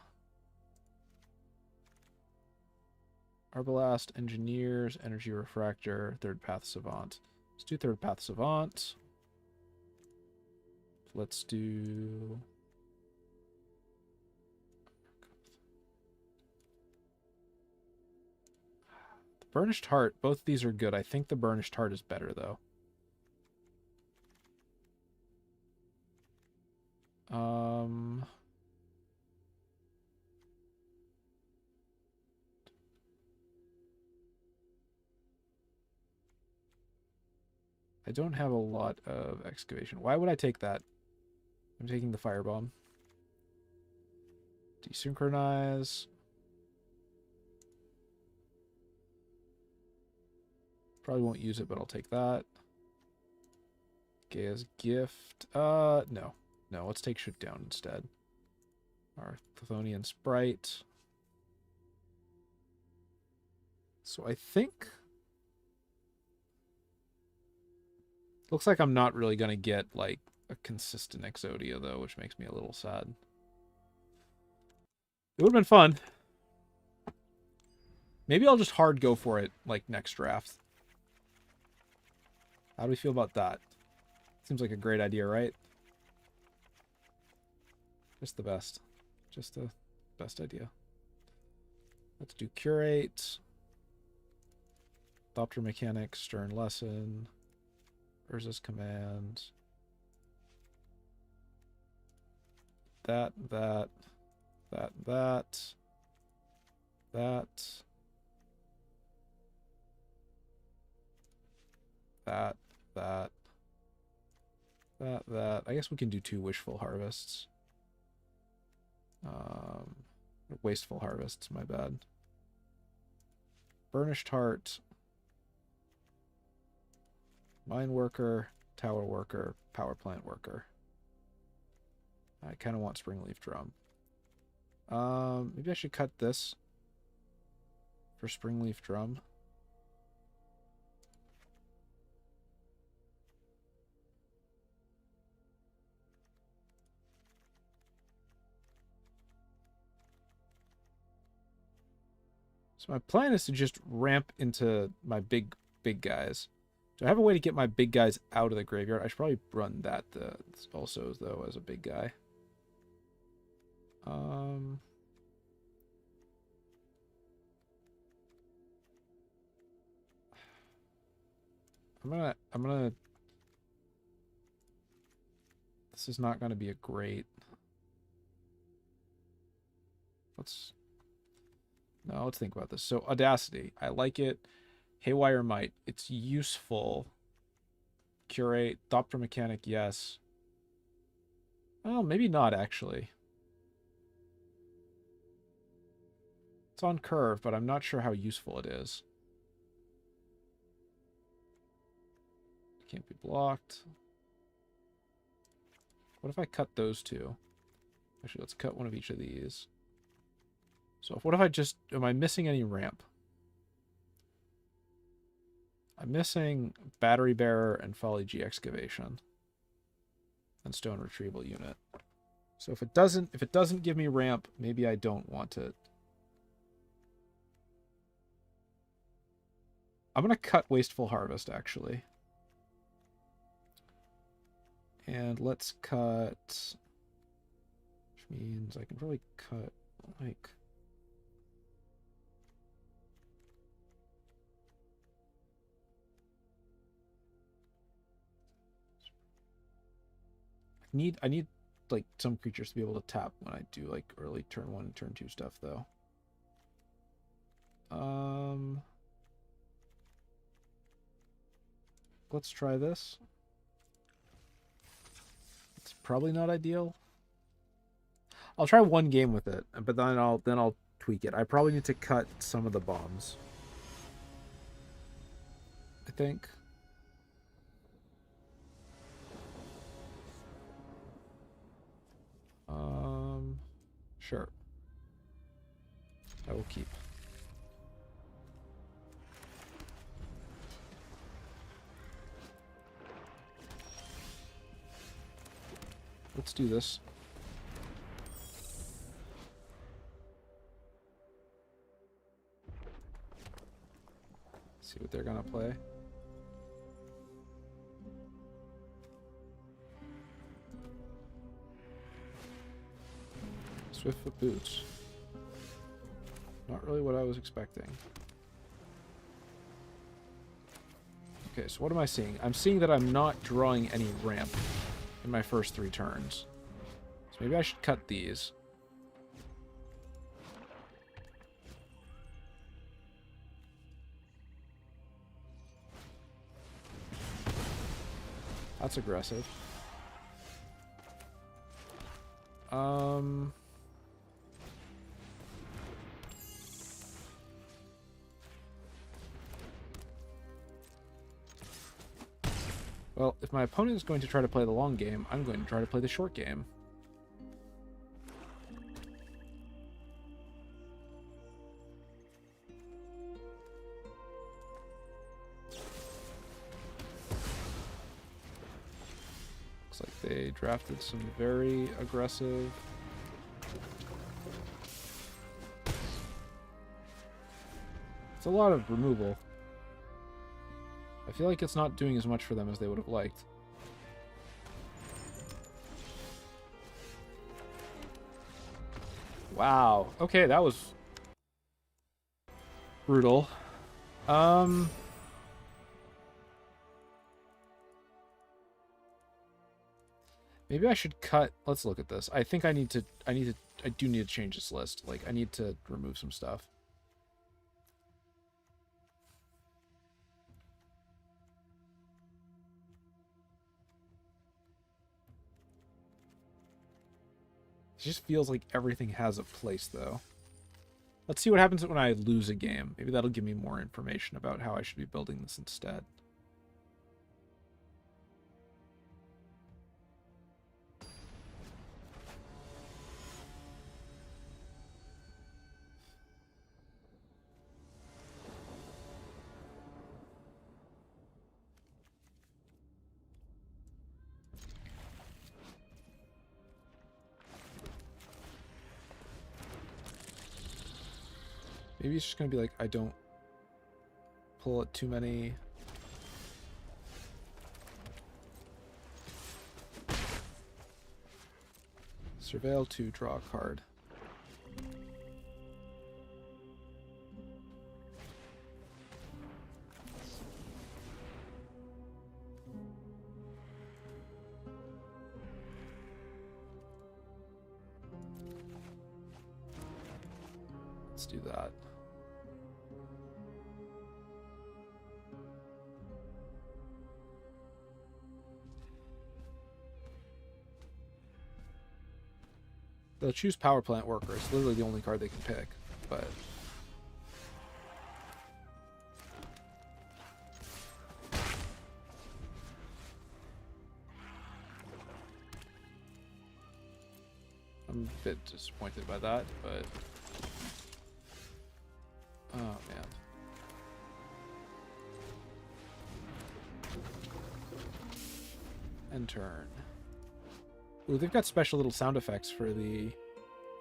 [SPEAKER 1] Arbalast, Engineers, Energy Refractor, Third Path Savant. Let's do Third Path Savant. Let's do... the Burnished Heart. Both of these are good. I think the Burnished Heart is better, though. I don't have a lot of Excavation. Why would I take that? I'm taking the Firebomb. Desynchronize. Probably won't use it, but I'll take that. Gaia's Gift. No. No, let's take Shoot Down instead. Our Chthonian Sprite. So I think... looks like I'm not really going to get, like, a consistent Exodia, though, which makes me a little sad. It would have been fun. Maybe I'll just hard go for it, like, next draft. How do we feel about that? Seems like a great idea, right? Just the best. Just the best idea. Let's do Curate. Thopter Mechanics, Stern Lesson. Urza's Command. That. That. That. I guess we can do 2 Wishful Harvests. Wasteful Harvests, my bad. Burnished Heart. Mine Worker, Tower Worker, Power Plant Worker. I kind of want Springleaf Drum. Maybe I should cut this for Springleaf Drum. So my plan is to just ramp into my big guys. Do I have a way to get my big guys out of the graveyard? I should probably run that also, though, as a big guy. I'm gonna this is not gonna be a great let's think about this. So Audacity, I like it. Haywire Might, it's useful. Curate, Thopter Mechanic, yes. Well, maybe not actually. It's on curve, but I'm not sure how useful it is. Can't be blocked. What if I cut those two? Actually, let's cut one of each of these. So what if I just... Am I missing any ramp? I'm missing Battery Bearer and Folly G Excavation. And Stone Retrieval Unit. So if it doesn't give me ramp, maybe I don't want it. I'm going to cut Wasteful Harvest, actually. And let's cut... Which means I can probably cut, like... I need like some creatures to be able to tap when I do like early turn 1 and turn 2 stuff though. Let's try this. It's probably not ideal. I'll try one game with it, but then I'll tweak it. I probably need to cut some of the bombs, I think. Sure. I will keep. Let's do this. See what they're gonna play. Swiftfoot Boots. Not really what I was expecting. Okay, so what am I seeing? I'm seeing that I'm not drawing any ramp in my first 3 turns. So maybe I should cut these. That's aggressive. Well, if my opponent is going to try to play the long game, I'm going to try to play the short game. Looks like they drafted some very aggressive... It's a lot of removal. I feel like it's not doing as much for them as they would have liked. Wow. Okay, that was brutal. Maybe I should cut. Let's look at this. I think I do need to change this list. Like, I need to remove some stuff. It just feels like everything has a place, though. Let's see what happens when I lose a game. Maybe that'll give me more information about how I should be building this instead. Maybe it's just going to be like, I don't pull at too many. Surveil to draw a card. Let's do that. They'll choose power plant worker. It's literally the only card they can pick, but I'm a bit disappointed by that, but oh man. End turn. Ooh, they've got special little sound effects for the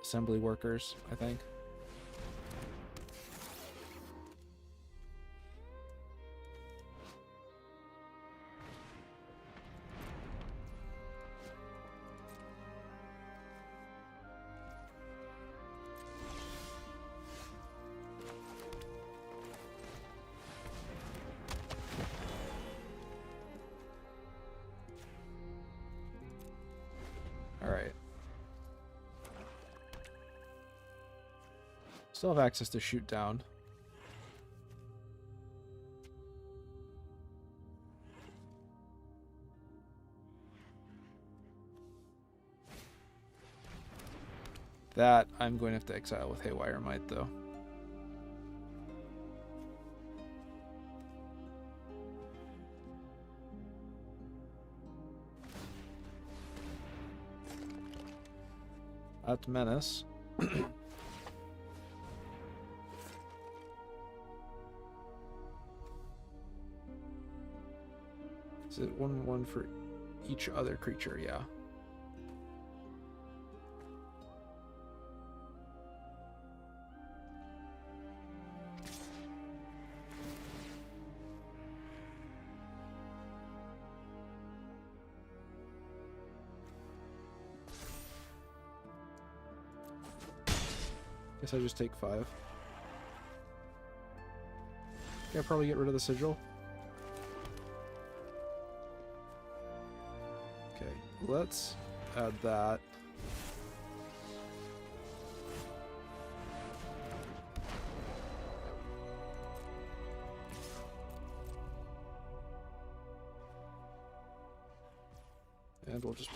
[SPEAKER 1] assembly workers, I think. Alright. Still have access to shoot down. That I'm going to have to exile with Haywire Might, though. At Menace. Is it 1/1 for each other creature? Yeah. Guess I just take 5. Okay, I'll probably get rid of the sigil. Okay, let's add that. And we'll just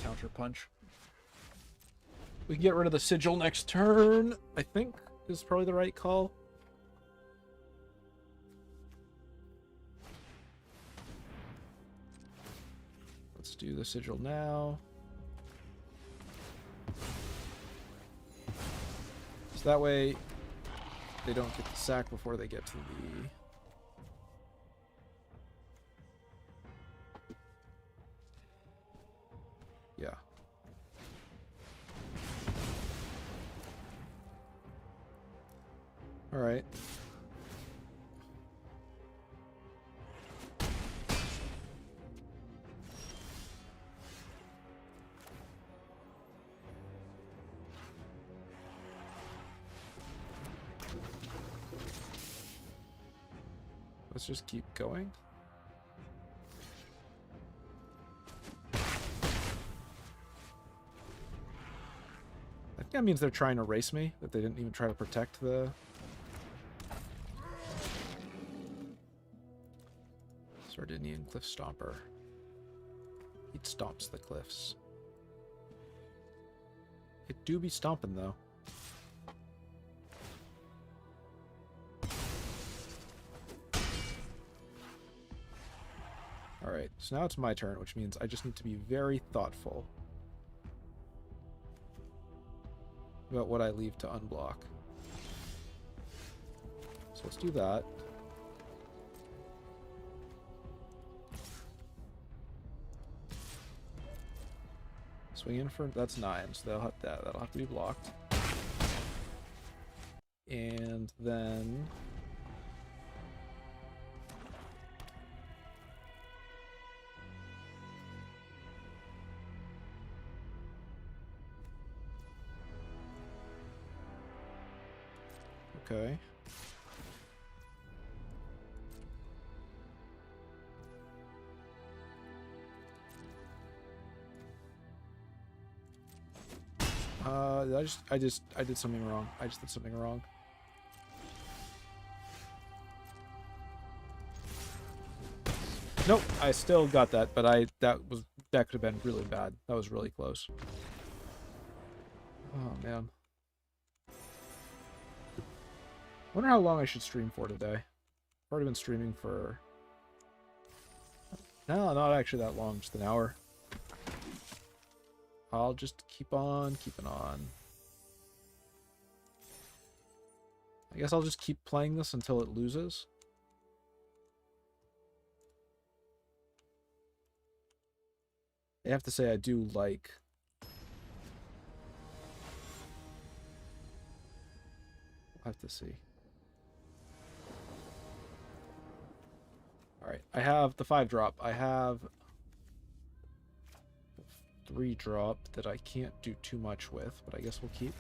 [SPEAKER 1] counter punch. We can get rid of the sigil next turn, I think, is probably the right call. Let's do the sigil now. So that way they don't get the sack before they get to the... Yeah. All right. Let's just keep going. I think that means they're trying to race me, that they didn't even try to protect the... Sardinian Cliff Stomper. He stomps the cliffs. It do be stomping, though. Alright, so now it's my turn, which means I just need to be very thoughtful about what I leave to unblock. So let's do that. Swing in for... that's 9, so that'll have to be blocked. And then... okay. I did something wrong. I just did something wrong. Nope, I still got that, but that could have been really bad. That was really close. Oh man. Wonder how long I should stream for today. I've already been streaming for... No, not actually that long, just an hour. I'll just keep on keeping on. I guess I'll just keep playing this until it loses. I have to say I do like... We'll have to see. Alright, I have the 5-drop. I have 3-drop that I can't do too much with, but I guess we'll keep.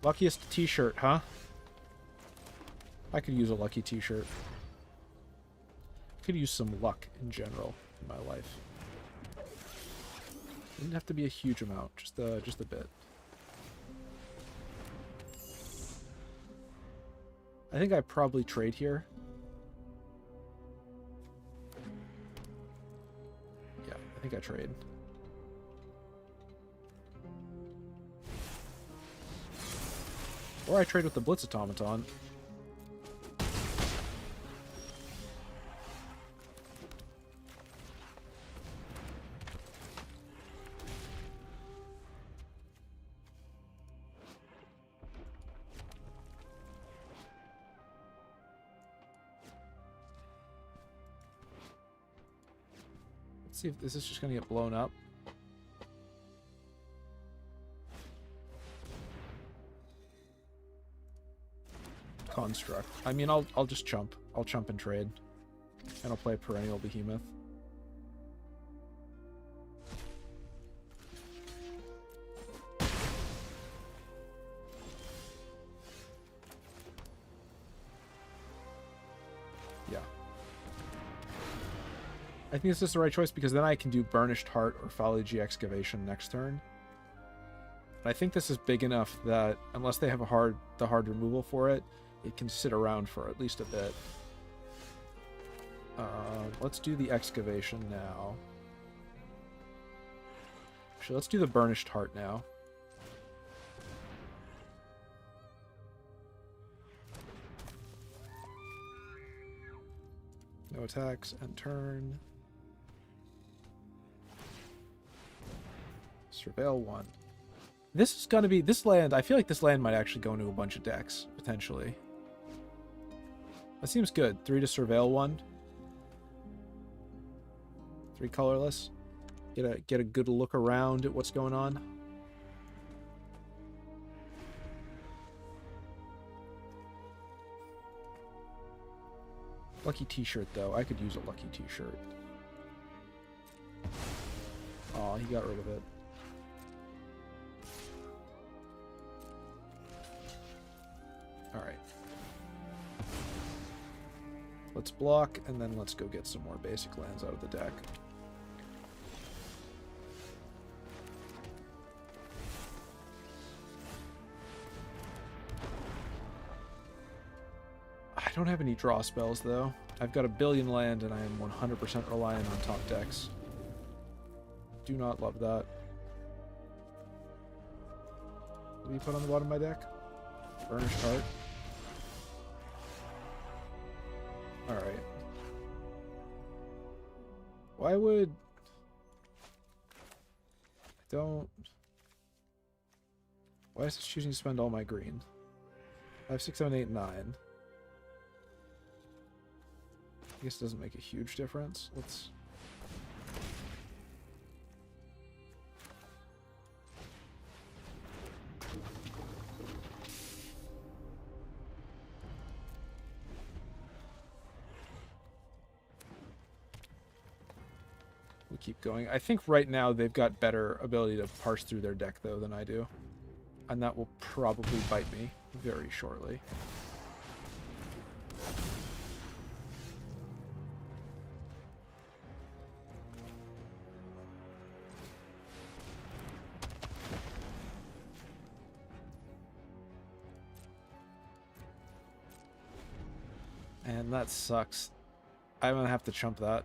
[SPEAKER 1] Luckiest t-shirt, huh? I could use a lucky t-shirt. I could use some luck in general in my life. Didn't have to be a huge amount, just a bit. I think I probably trade here. Yeah, I think I trade. Or I trade with the Blitz Automaton. Let's see if this is just going to get blown up. Construct. I mean, I'll just chump. I'll chump and trade. And I'll play Perennial Behemoth. Yeah. I think this is the right choice because then I can do Burnished Heart or Phallogy Excavation next turn. And I think this is big enough that unless they have the hard removal for it, it can sit around for at least a bit. Let's do the Excavation now. Actually, let's do the Burnished Heart now. No attacks, end turn. Surveil 1. This is gonna be... This land... I feel like this land might actually go into a bunch of decks, potentially. That seems good. 3 to Surveil 1. 3 colorless. Get a good look around at what's going on. Lucky t-shirt, though. I could use a lucky t-shirt. Aw, he got rid of it. Alright. Let's block, and then let's go get some more basic lands out of the deck. I don't have any draw spells, though. I've got a billion land, and I am 100% reliant on top decks. Do not love that. What do you put on the bottom of my deck? Burnished Heart. Alright. Why would... I don't... Why is this choosing to spend all my green? 5, 6, 7, 8, 9. I guess it doesn't make a huge difference. Let's... We'll keep going. I think right now they've got better ability to parse through their deck, though, than I do. And that will probably bite me very shortly. And that sucks. I'm gonna have to chump that.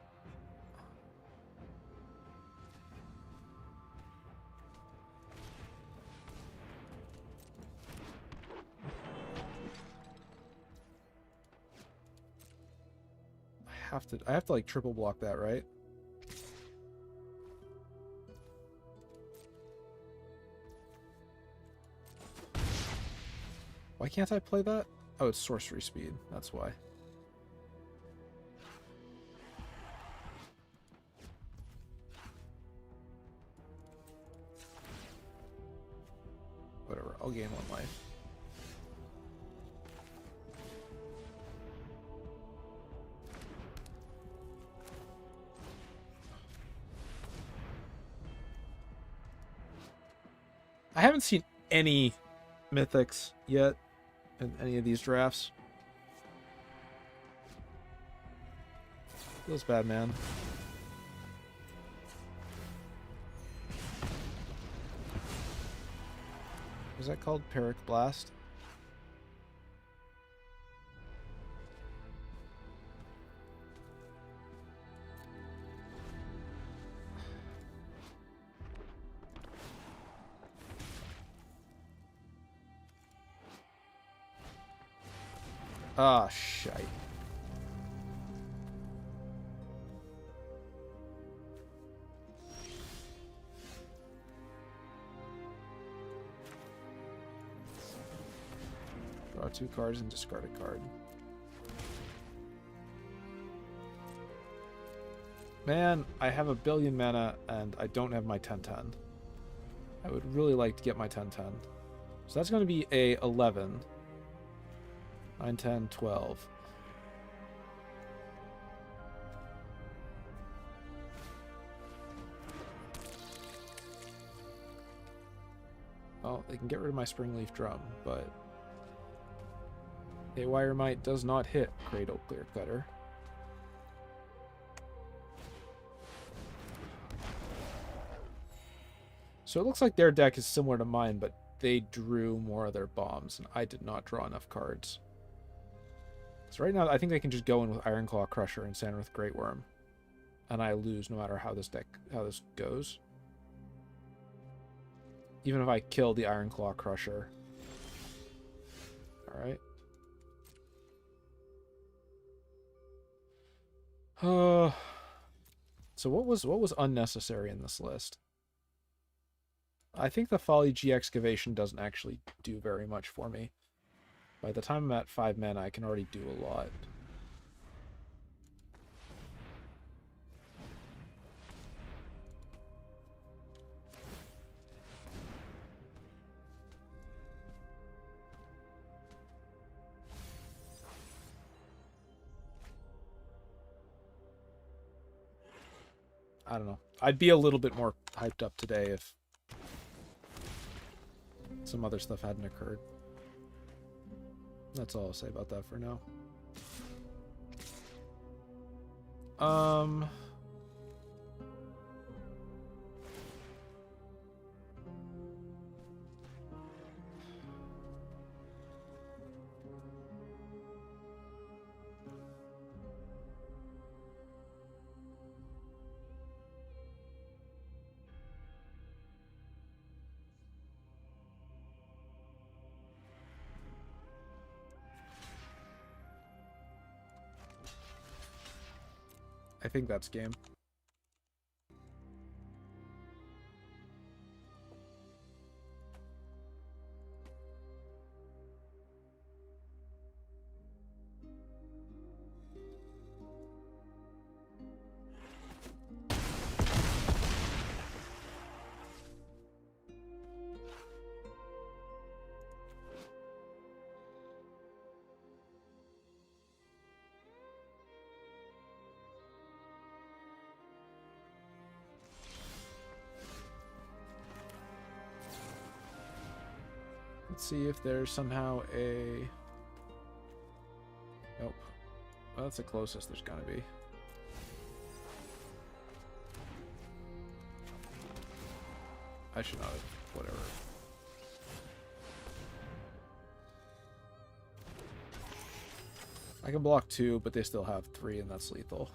[SPEAKER 1] I have to like triple block that, right? Why can't I play that? Oh, it's sorcery speed. That's why. Whatever, I'll gain 1 life. I haven't seen any mythics yet in any of these drafts. Feels bad, man. Was that called Peric Blast? Ah, shite. Draw 2 cards and discard a card. Man, I have a billion mana and I don't have my 10/10. I would really like to get my 10/10. So that's going to be a 11. 9, 10, 12. Well, they can get rid of my Springleaf Drum, but Haywire Might does not hit Cradle Clearcutter. So it looks like their deck is similar to mine, but they drew more of their bombs, and I did not draw enough cards. So right now, I think they can just go in with Ironclaw Crusher and Sandereth Great Worm, and I lose no matter how this goes. Even if I kill the Ironclaw Crusher. All right. So what was unnecessary in this list? I think the Folly G Excavation doesn't actually do very much for me. By the time I'm at 5 mana, I can already do a lot. I don't know. I'd be a little bit more hyped up today if some other stuff hadn't occurred. That's all I'll say about that for now. I think that's game. Let's see if there's somehow a... Nope. Well, that's the closest there's gonna be. I should not have... Whatever. I can block 2, but they still have 3, and that's lethal.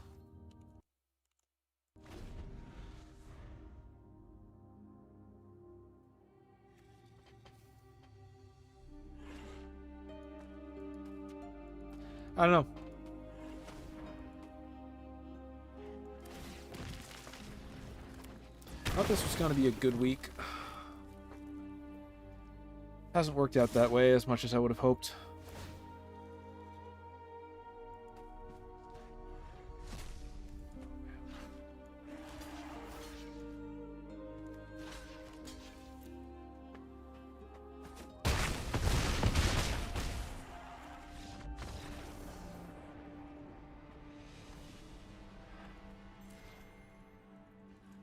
[SPEAKER 1] I don't know. I thought this was going to be a good week. Hasn't worked out that way as much as I would have hoped.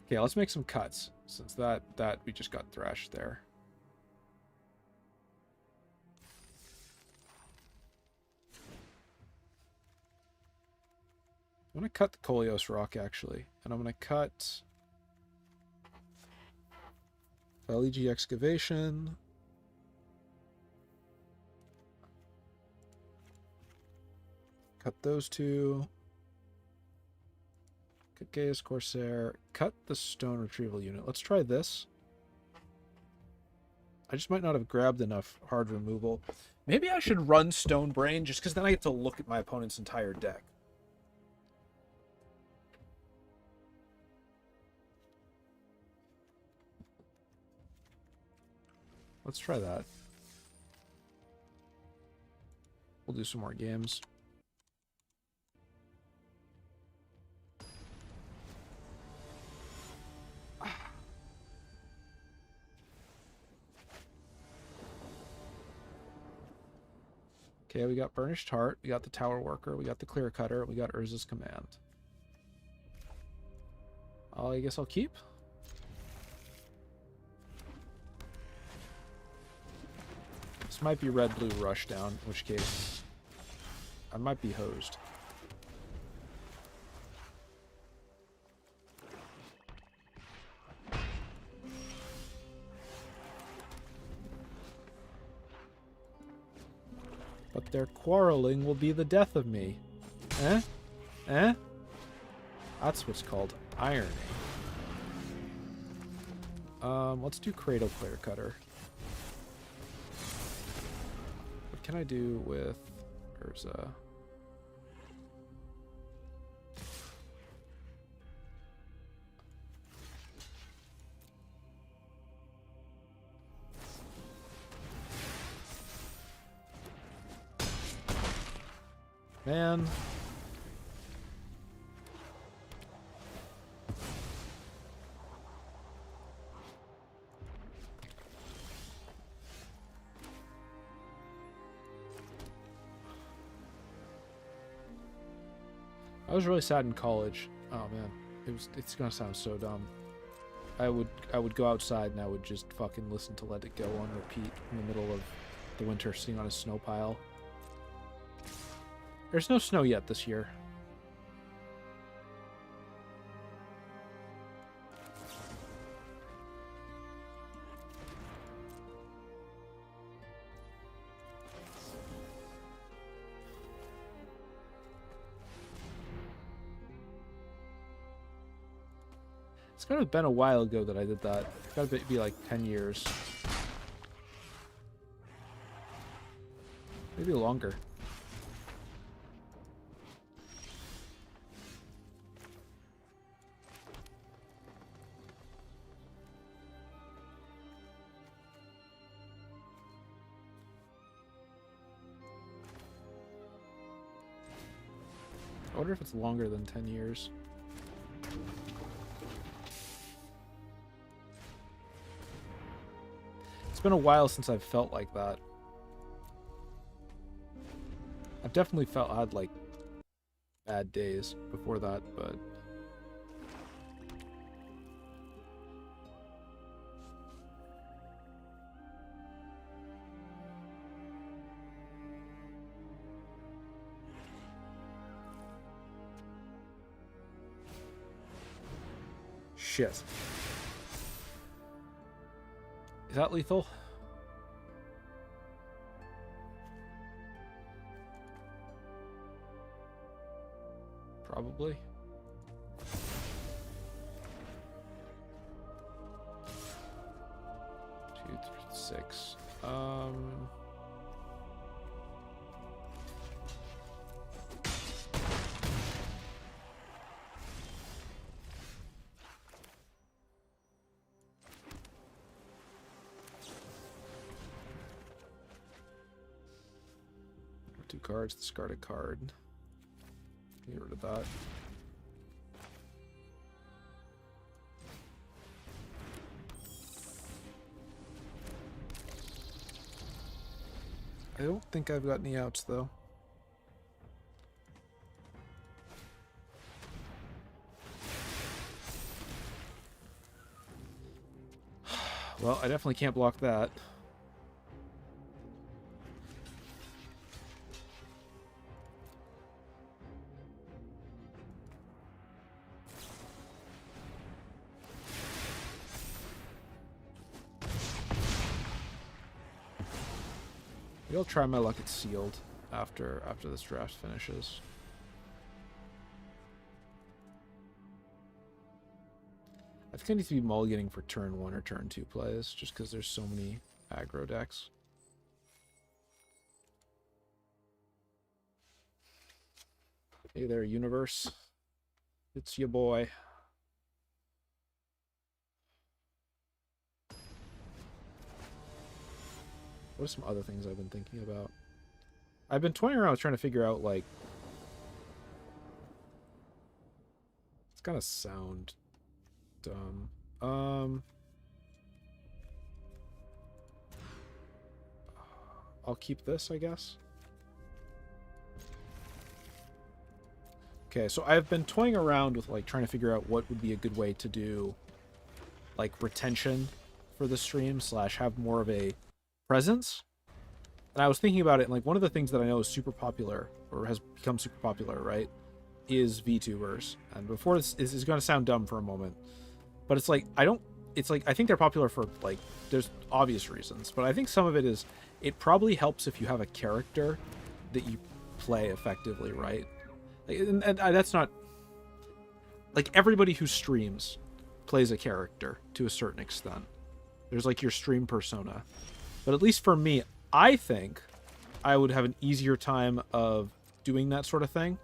[SPEAKER 1] Okay, let's make some cuts, since that we just got thrashed there. I'm going to cut the Koleos Rock, actually. And I'm going to cut LEG Excavation. Cut those 2. Cut Gaius Corsair. Cut the Stone Retrieval Unit. Let's try this. I just might not have grabbed enough hard removal. Maybe I should run Stone Brain, just because then I get to look at my opponent's entire deck. Let's try that. We'll do some more games. Okay, we got Burnished Heart, we got the Tower Worker, we got the Clear Cutter, we got Urza's Command. I guess I'll keep. This might be red-blue Rushdown, in which case I might be hosed. But their quarreling will be the death of me. Eh? Eh? That's what's called irony. Let's do Cradle Clear Cutter. What can I do with Urza? Man. I was really sad in college. Oh man, it's gonna sound so dumb. I would go outside and I would just fucking listen to Let It Go on repeat in the middle of the winter, sitting on a snow pile. There's no snow yet this year. It's gotta have been a while ago that I did that. It's gotta be like 10 years. Maybe longer. I wonder if it's longer than 10 years. It's been a while since I've felt like that. I've definitely had like bad days before that, but shit. Is that lethal? Probably. Two, three, six. Two cards, discard a card. Get rid of that. I don't think I've got any outs, though. Well, I definitely can't block that. Maybe I'll try my luck at sealed after this draft finishes. I think I need to be mulliganing for turn 1 or turn 2 plays, just because there's so many aggro decks. Hey there, universe. It's your boy. What are some other things I've been thinking about? I've been toying around trying to figure out, like... It's gonna sound dumb. I'll keep this, I guess. Okay, so I've been toying around with, like, trying to figure out what would be a good way to do, like, retention for the stream, slash have more of a presence. And I was thinking about it, and like one of the things that I know is super popular, or has become super popular, right, is VTubers. And before this is going to sound dumb for a moment, but it's like I think they're popular for, like, there's obvious reasons, but I think some of it is it probably helps if you have a character that you play effectively, right? Like, and that's not like everybody who streams plays a character to a certain extent. There's like your stream persona. But at least for me, I think I would have an easier time of doing that sort of thing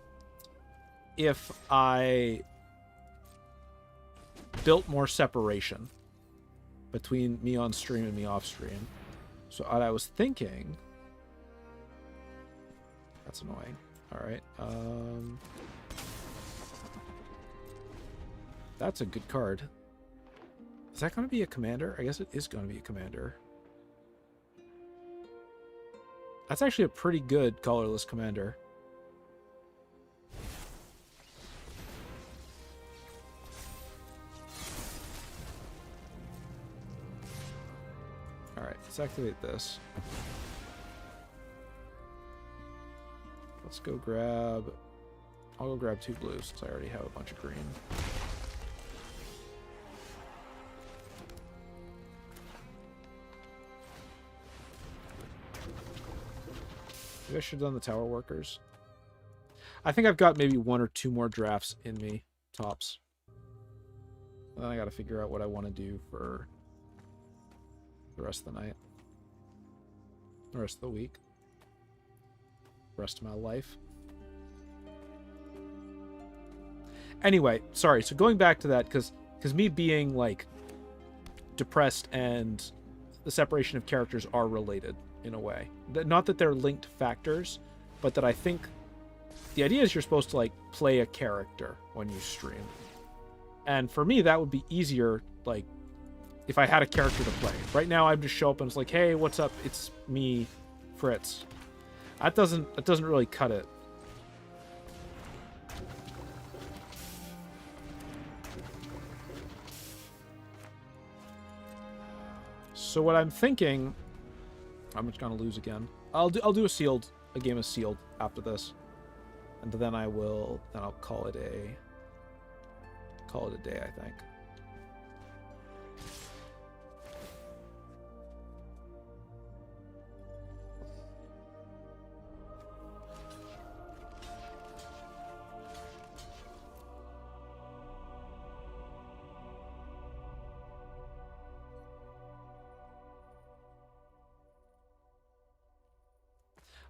[SPEAKER 1] if I built more separation between me on stream and me off stream. So what I was thinking... That's annoying. Alright. That's a good card. Is that going to be a commander? I guess it is going to be a commander. That's actually a pretty good colorless commander. Alright, let's activate this. Let's go grab... I'll go grab 2 blues since I already have a bunch of green. Maybe I should have done the tower workers. I think I've got maybe 1 or 2 more drafts in me, tops. And then I gotta figure out what I want to do for the rest of the night. The rest of the week. The rest of my life. Anyway, sorry, so going back to that, because me being, like, depressed and the separation of characters are related in a way. Not that they're linked factors, but that I think the idea is you're supposed to, like, play a character when you stream. And for me, that would be easier, like, if I had a character to play. Right now, I just show up and it's like, hey, what's up? It's me, Fritz. That doesn't really cut it. So what I'm thinking, I'm just gonna lose again. I'll do a game of sealed after this, and then I'll call it a day, I think.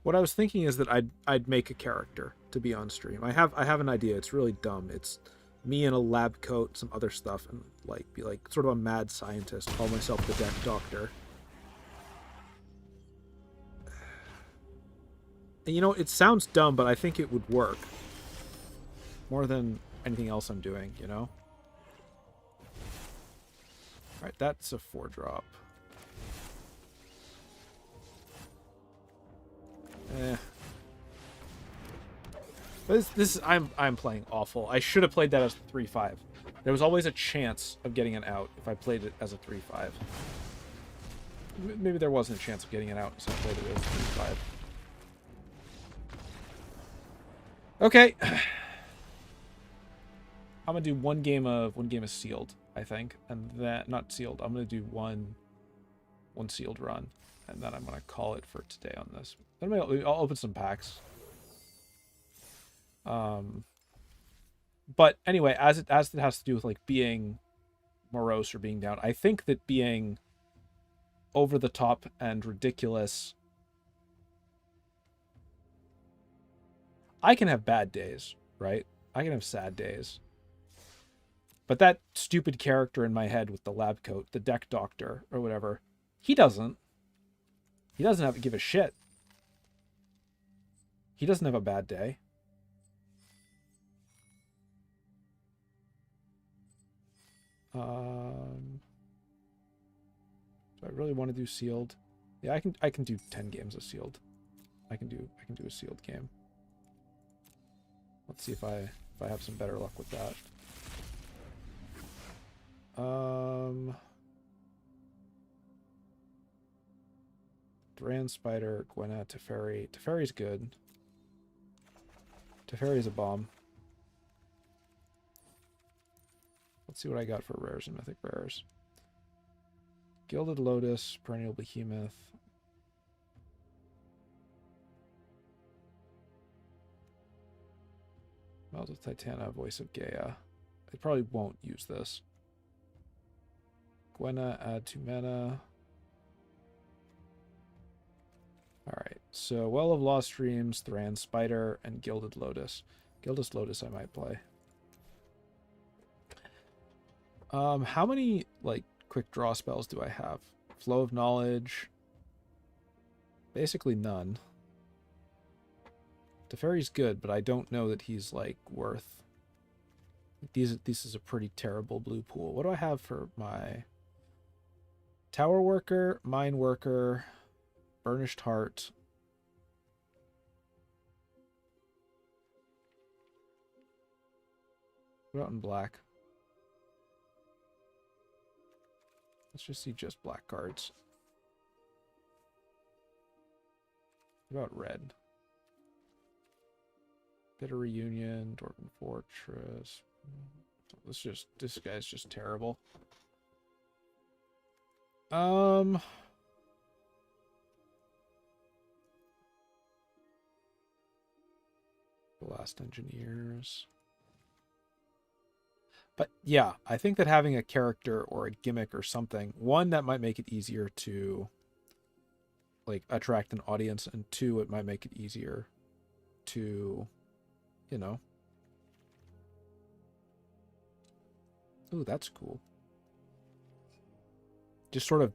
[SPEAKER 1] What I was thinking is that I'd make a character to be on stream. I have an idea. It's really dumb. It's me in a lab coat, some other stuff, and like be like sort of a mad scientist. Call myself the Deck Doctor. And you know, it sounds dumb, but I think it would work more than anything else I'm doing. You know. All right, that's a 4-drop. But this I'm playing awful. I should have played that as 3-5. There was always a chance of getting an out if I played it as a 3-5. Maybe there wasn't a chance of getting an out so I played it as 3-5. Okay. I'm gonna do one game of sealed, I think, and that not sealed. I'm gonna do one sealed run, and then I'm gonna call it for today on this. Then I'll open some packs. But anyway, as it has to do with like being morose or being down, I think that being over the top and ridiculous, I can have bad days, right? I can have sad days. But that stupid character in my head with the lab coat, the Deck Doctor or whatever, he doesn't have to give a shit. He doesn't have a bad day. Do I really want to do sealed? Yeah, I can do 10 games of sealed. I can do a sealed game. Let's see if I have some better luck with that. Duran Spider, Gwenna, Teferi. Teferi's good. Teferi's a bomb. Let's see what I got for rares and mythic rares. Gilded Lotus, Perennial Behemoth. Melted Titana, Voice of Gaia. I probably won't use this. Gwenna, add 2 mana. Alright, so Well of Lost Dreams, Thran Spider, and Gilded Lotus. Gilded Lotus I might play. How many, like, quick draw spells do I have? Flow of Knowledge. Basically none. Teferi's good, but I don't know that he's, like, worth... This is a pretty terrible blue pool. What do I have for my... Tower Worker, Mine Worker, Burnished Heart. What about in black? Let's just see just black cards. What about red? Bitter Reunion, Dwarven Fortress. This guy's just terrible. The Last Engineers. But yeah, I think that having a character or a gimmick or something, one, that might make it easier to like attract an audience, and two, it might make it easier to, you know. Ooh, that's cool. Just sort of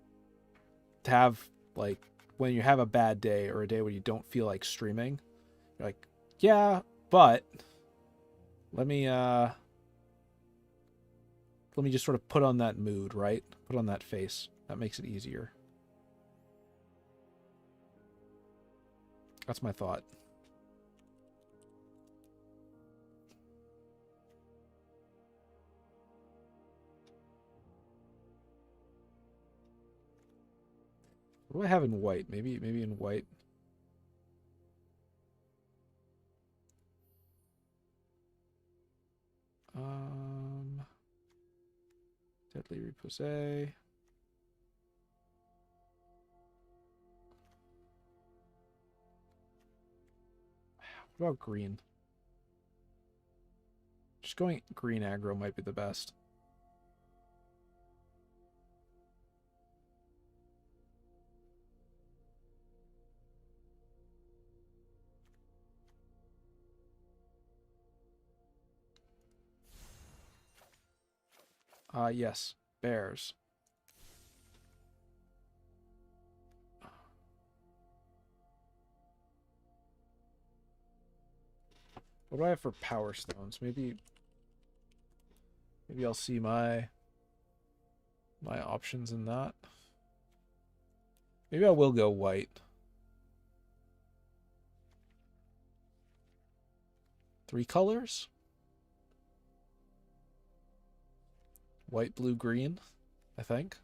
[SPEAKER 1] have, like, when you have a bad day or a day when you don't feel like streaming, you're like, yeah, but let me just sort of put on that mood, right? Put on that face. That makes it easier. That's my thought. What do I have in white? Maybe in white. Deadly Repose. What about green? Just going green aggro might be the best. Yes. Bears. What do I have for power stones? Maybe I'll see my options in that. Maybe I will go white. 3 colors? White, blue, green, I think.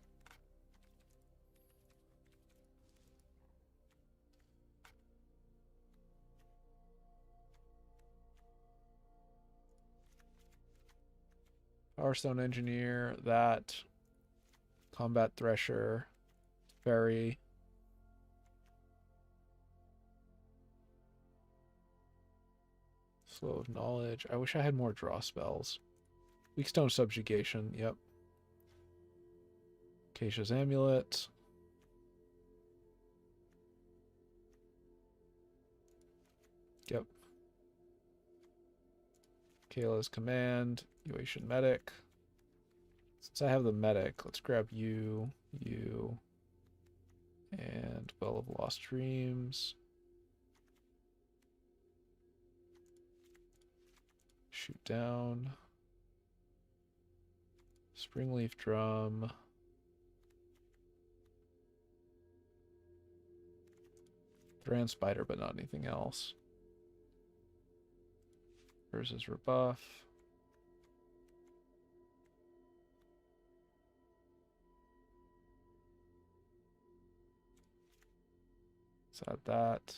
[SPEAKER 1] Power Stone Engineer, that. Combat Thresher, Fairy. Flow of Knowledge. I wish I had more draw spells. Weakstone Subjugation, yep. Acacia's Amulet. Yep. Kayla's Command. Euatian Medic. Since I have the Medic, let's grab you, and Well of Lost Dreams. Shoot down. Springleaf Drum. Thran Spider, but not anything else. Hers is rebuff. Let's add that.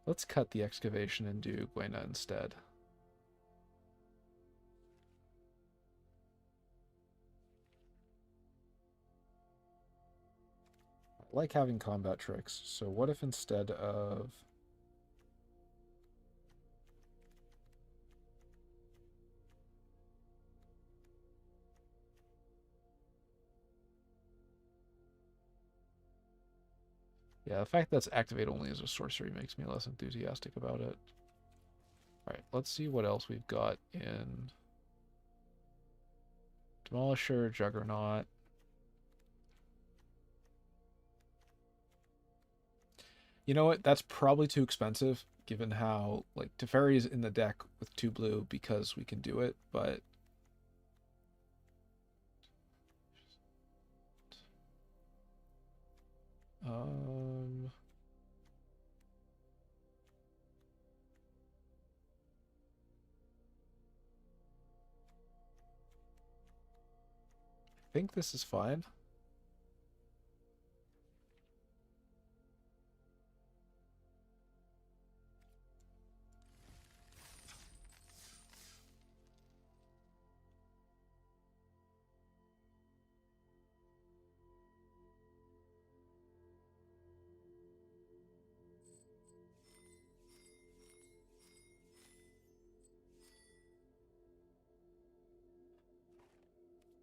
[SPEAKER 1] Let's cut the excavation and do Gwena instead. I like having combat tricks, so what if instead of... Yeah, the fact that's activate only as a sorcery makes me less enthusiastic about it. Alright, let's see what else we've got in Demolisher, Juggernaut. You know what? That's probably too expensive, given how, like, Teferi's in the deck with 2 blue because we can do it, but... I think this is fine.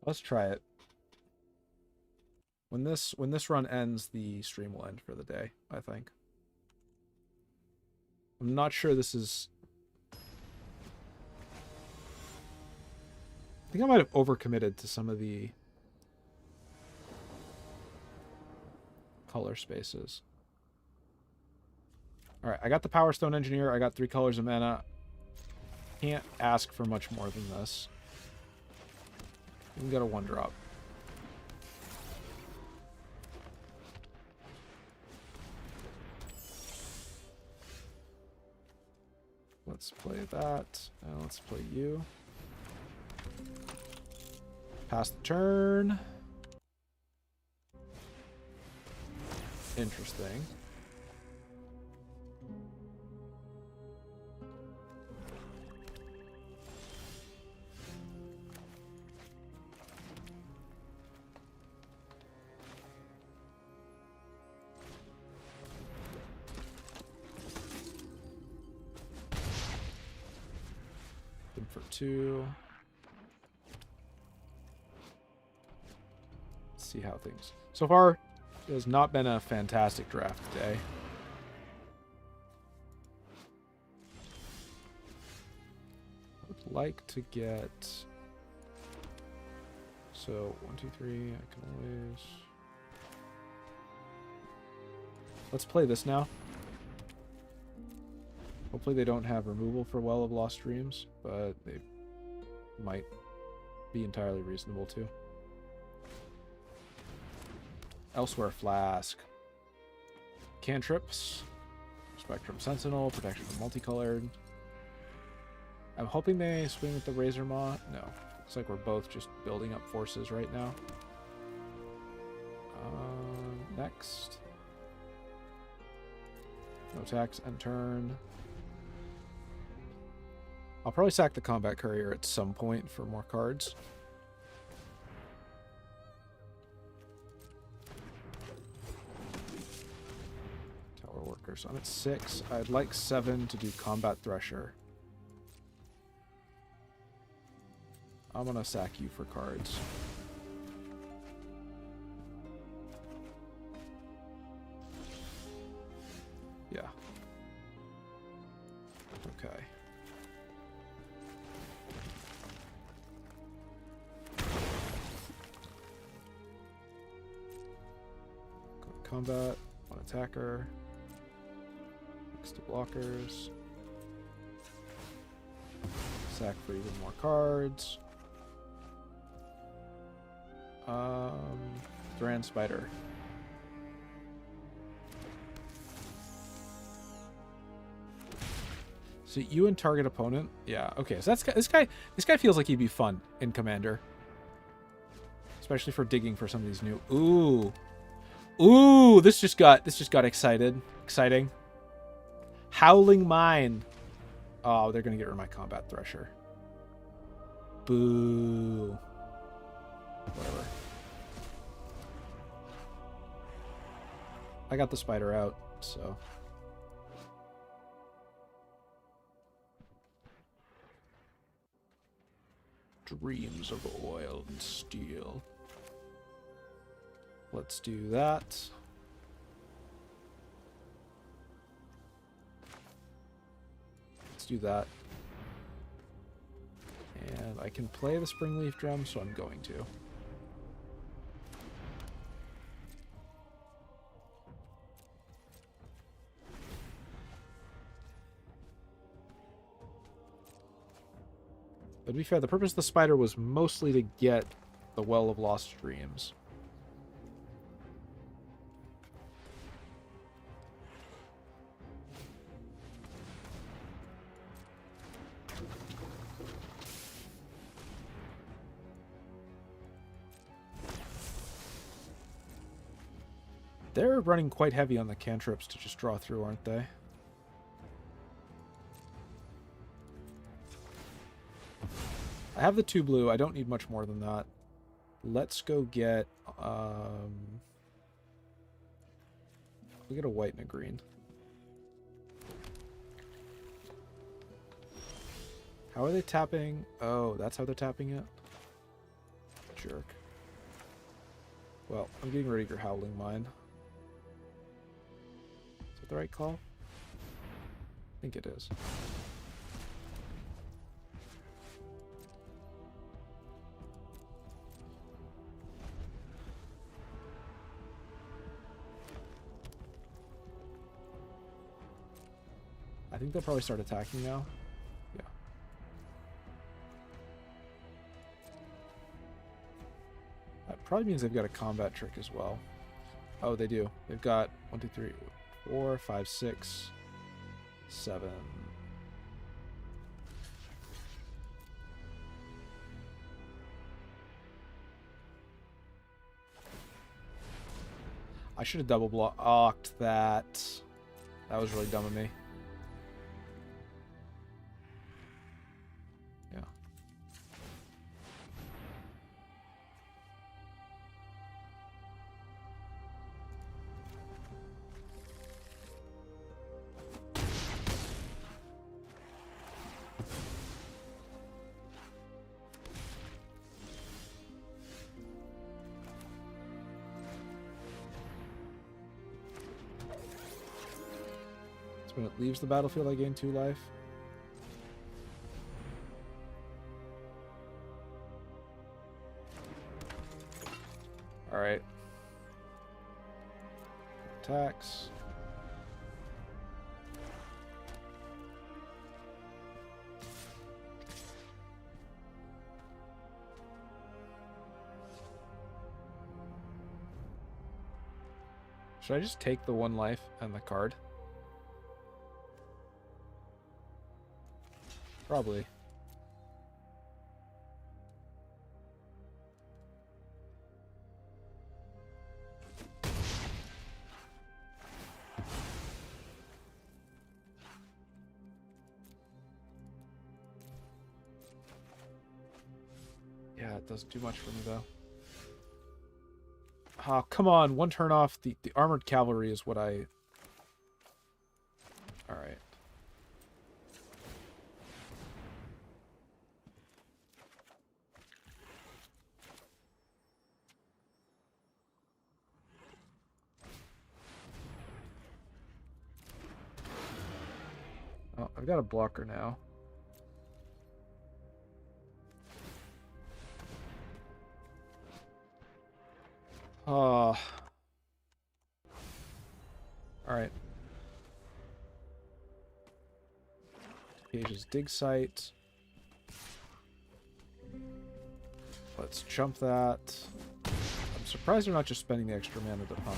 [SPEAKER 1] Let's try it. When this run ends, the stream will end for the day, I think. I'm not sure this is... I think I might have overcommitted to some of the color spaces. Alright, I got the Power Stone Engineer. I got 3 colors of mana. Can't ask for much more than this. We can get a 1-drop. Let's play that. And let's play you. Pass the turn. Interesting. For 2. Let's see how things... So far, It has not been a fantastic draft day. I would like to get... So, 1, 2, 3, I can always... Let's play this now. Hopefully they don't have removal for Well of Lost Dreams, but they might be entirely reasonable too. Elsewhere Flask. Cantrips. Spectrum Sentinel, Protection from Multicolored. I'm hoping they swing with the Razor Maw. No. Looks like we're both just building up forces right now. Next. No attacks, end turn. I'll probably sack the Combat Courier at some point for more cards. Tower Workers. I'm at 6. I'd like 7 to do Combat Thresher. I'm gonna sack you for cards. Yeah. Okay. Combat, 1 attacker, next to blockers, sack for even more cards. Duran Spider. So you and target opponent, yeah. Okay, so that's this guy feels like he'd be fun in Commander, especially for digging for some of these new. Ooh, this just got exciting. Howling Mine. Oh, they're gonna get rid of my Combat Thresher. Boo. Whatever. I got the spider out, so. Dreams of oil and steel. Let's do that. Let's do that. And I can play the Springleaf Drum, so I'm going to. But to be fair, the purpose of the spider was mostly to get the Well of Lost Dreams. They're running quite heavy on the cantrips to just draw through, aren't they? I have the 2 blue. I don't need much more than that. Let's go get... we get a white and a green. How are they tapping? Oh, that's how they're tapping it? Jerk. Well, I'm getting rid of your Howling Mine. Is that the right call? I think it is. I think they'll probably start attacking now. Yeah. That probably means they've got a combat trick as well. Oh, they do. They've got 1, 2, 3, 4, 5, 6, 7. I should have double blocked that. That was really dumb of me. Yeah. when it leaves the battlefield, I gain 2 life. Alright. Attacks. Should I just take the 1 life and the card? Probably. Yeah, it doesn't do much for me though. Oh, come on. 1 turn off. The armored cavalry is what I... Alright. Oh, I've got a blocker now. Oh. Alright. Page's dig site. Let's jump that. I'm surprised they're not just spending the extra mana to pump.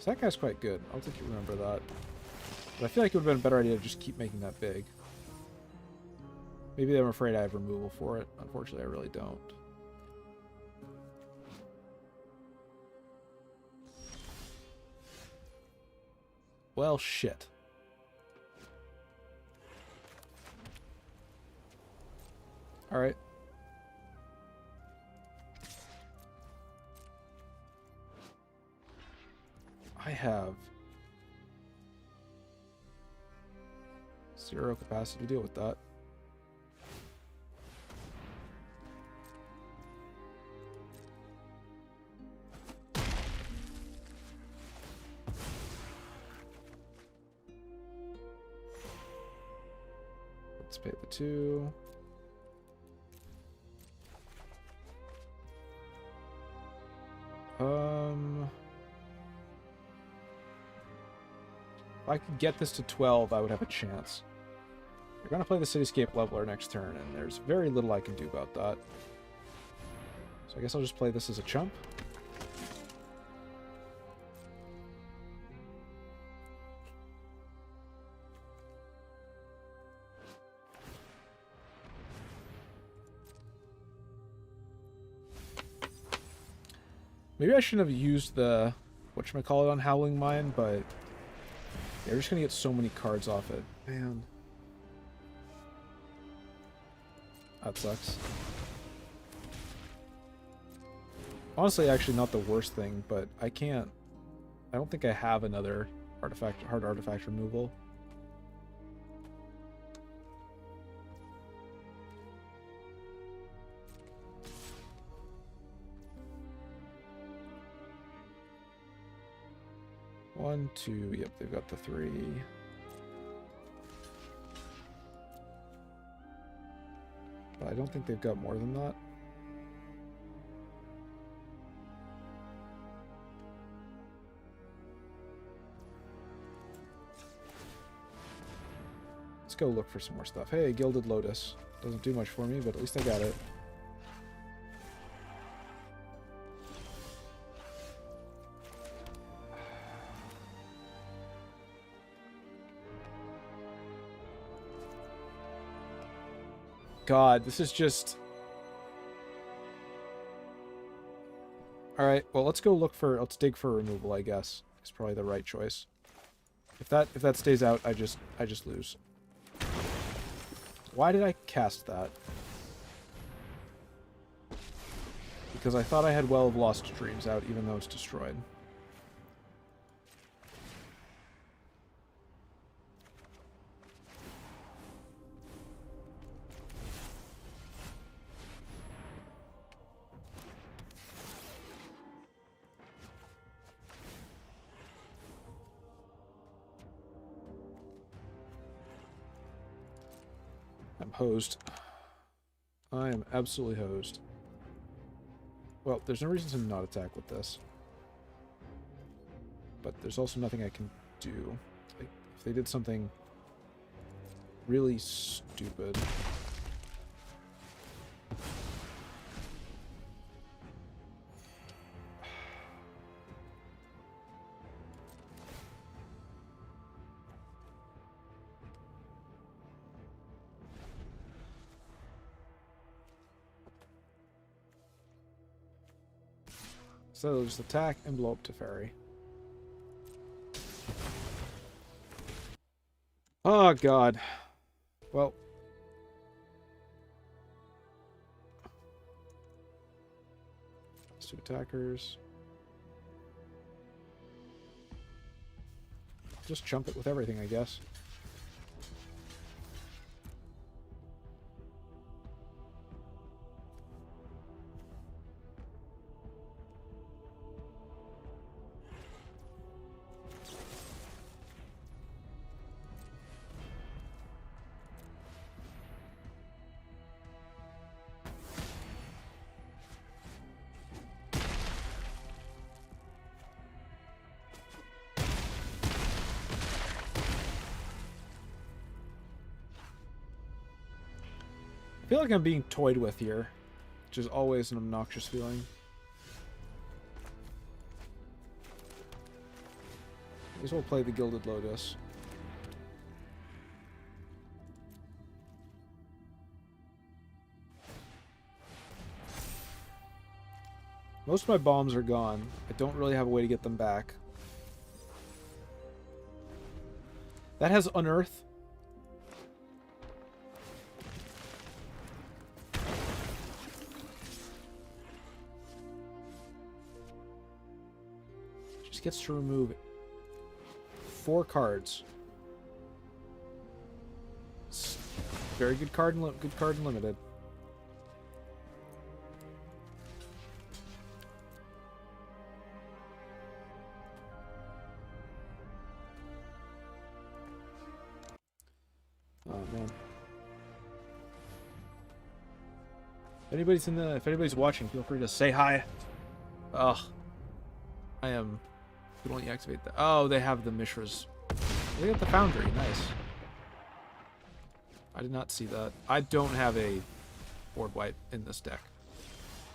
[SPEAKER 1] So that guy's quite good. I'll take you remember that. But I feel like it would have been a better idea to just keep making that big. Maybe I'm afraid I have removal for it. Unfortunately, I really don't. Well, shit. Alright. I have 0 capacity to deal with that. Let's pay the 2. If I could get this to 12, I would have a chance. They're going to play the Cityscape Leveler next turn, and there's very little I can do about that. So I guess I'll just play this as a chump. Maybe I shouldn't have used the whatchamacallit on Howling Mine, but they're just going to get so many cards off it. Man. That sucks. Honestly, actually not the worst thing, but I don't think I have another hard artifact removal. One, 2, yep, they've got the 3. But I don't think they've got more than that. Let's go look for some more stuff. Hey, Gilded Lotus. Doesn't do much for me, but at least I got it. God, this is just... Alright, well, let's dig for removal, I guess. It's probably the right choice. If that stays out, I just lose. Why did I cast that? Because I thought I had Well of Lost Dreams out, even though it's destroyed. I'm hosed. I am absolutely hosed. Well, there's no reason to not attack with this. But there's also nothing I can do. Like, if they did something really stupid... So they'll just attack and blow up Teferi. Oh, God. Well. Let's do attackers. Just chump it with everything, I guess. I feel like I'm being toyed with here, which is always an obnoxious feeling. I guess we'll play the Gilded Lotus. Most of my bombs are gone. I don't really have a way to get them back. That has Unearth. Just gets to remove 4 cards. Very good card and limited. Oh man. If anybody's watching, feel free to say hi. Ugh. I am. Could only activate that. Oh, they have the Mishras. They got the Foundry. Nice. I did not see that. I don't have a board wipe in this deck,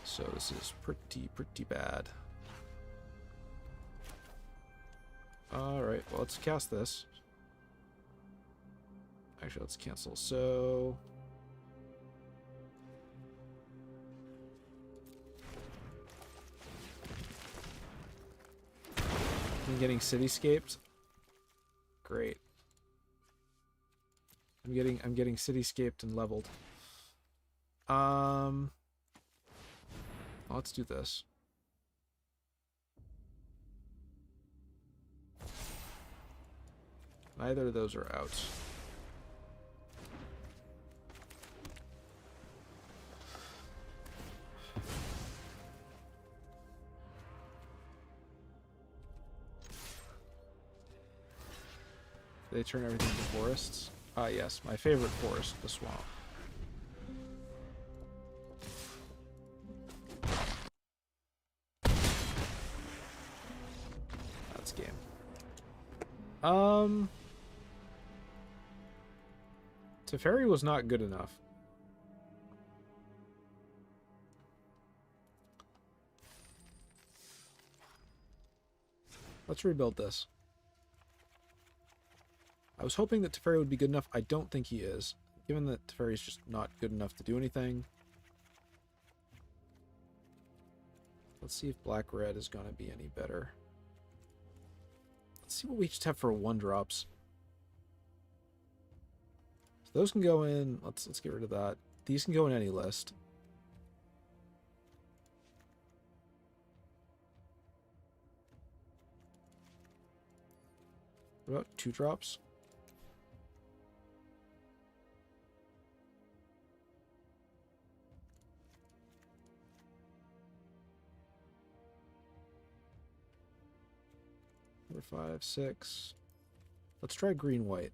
[SPEAKER 1] so this is pretty bad. All right. Well, let's cast this. Actually, let's cancel. So. I'm getting cityscaped. Great. I'm getting cityscaped and leveled. Let's do this. Neither of those are out. They turn everything to forests. Ah, yes, my favorite forest, the swamp. That's game. Teferi was not good enough. Let's rebuild this. I was hoping that Teferi would be good enough. I don't think he is. Given that Teferi is just not good enough to do anything. Let's see if Black-Red is going to be any better. Let's see what we just have for 1-drops. So those can go in. Let's get rid of that. These can go in any list. What about 2-drops? Number 5, 6. Let's try green-white.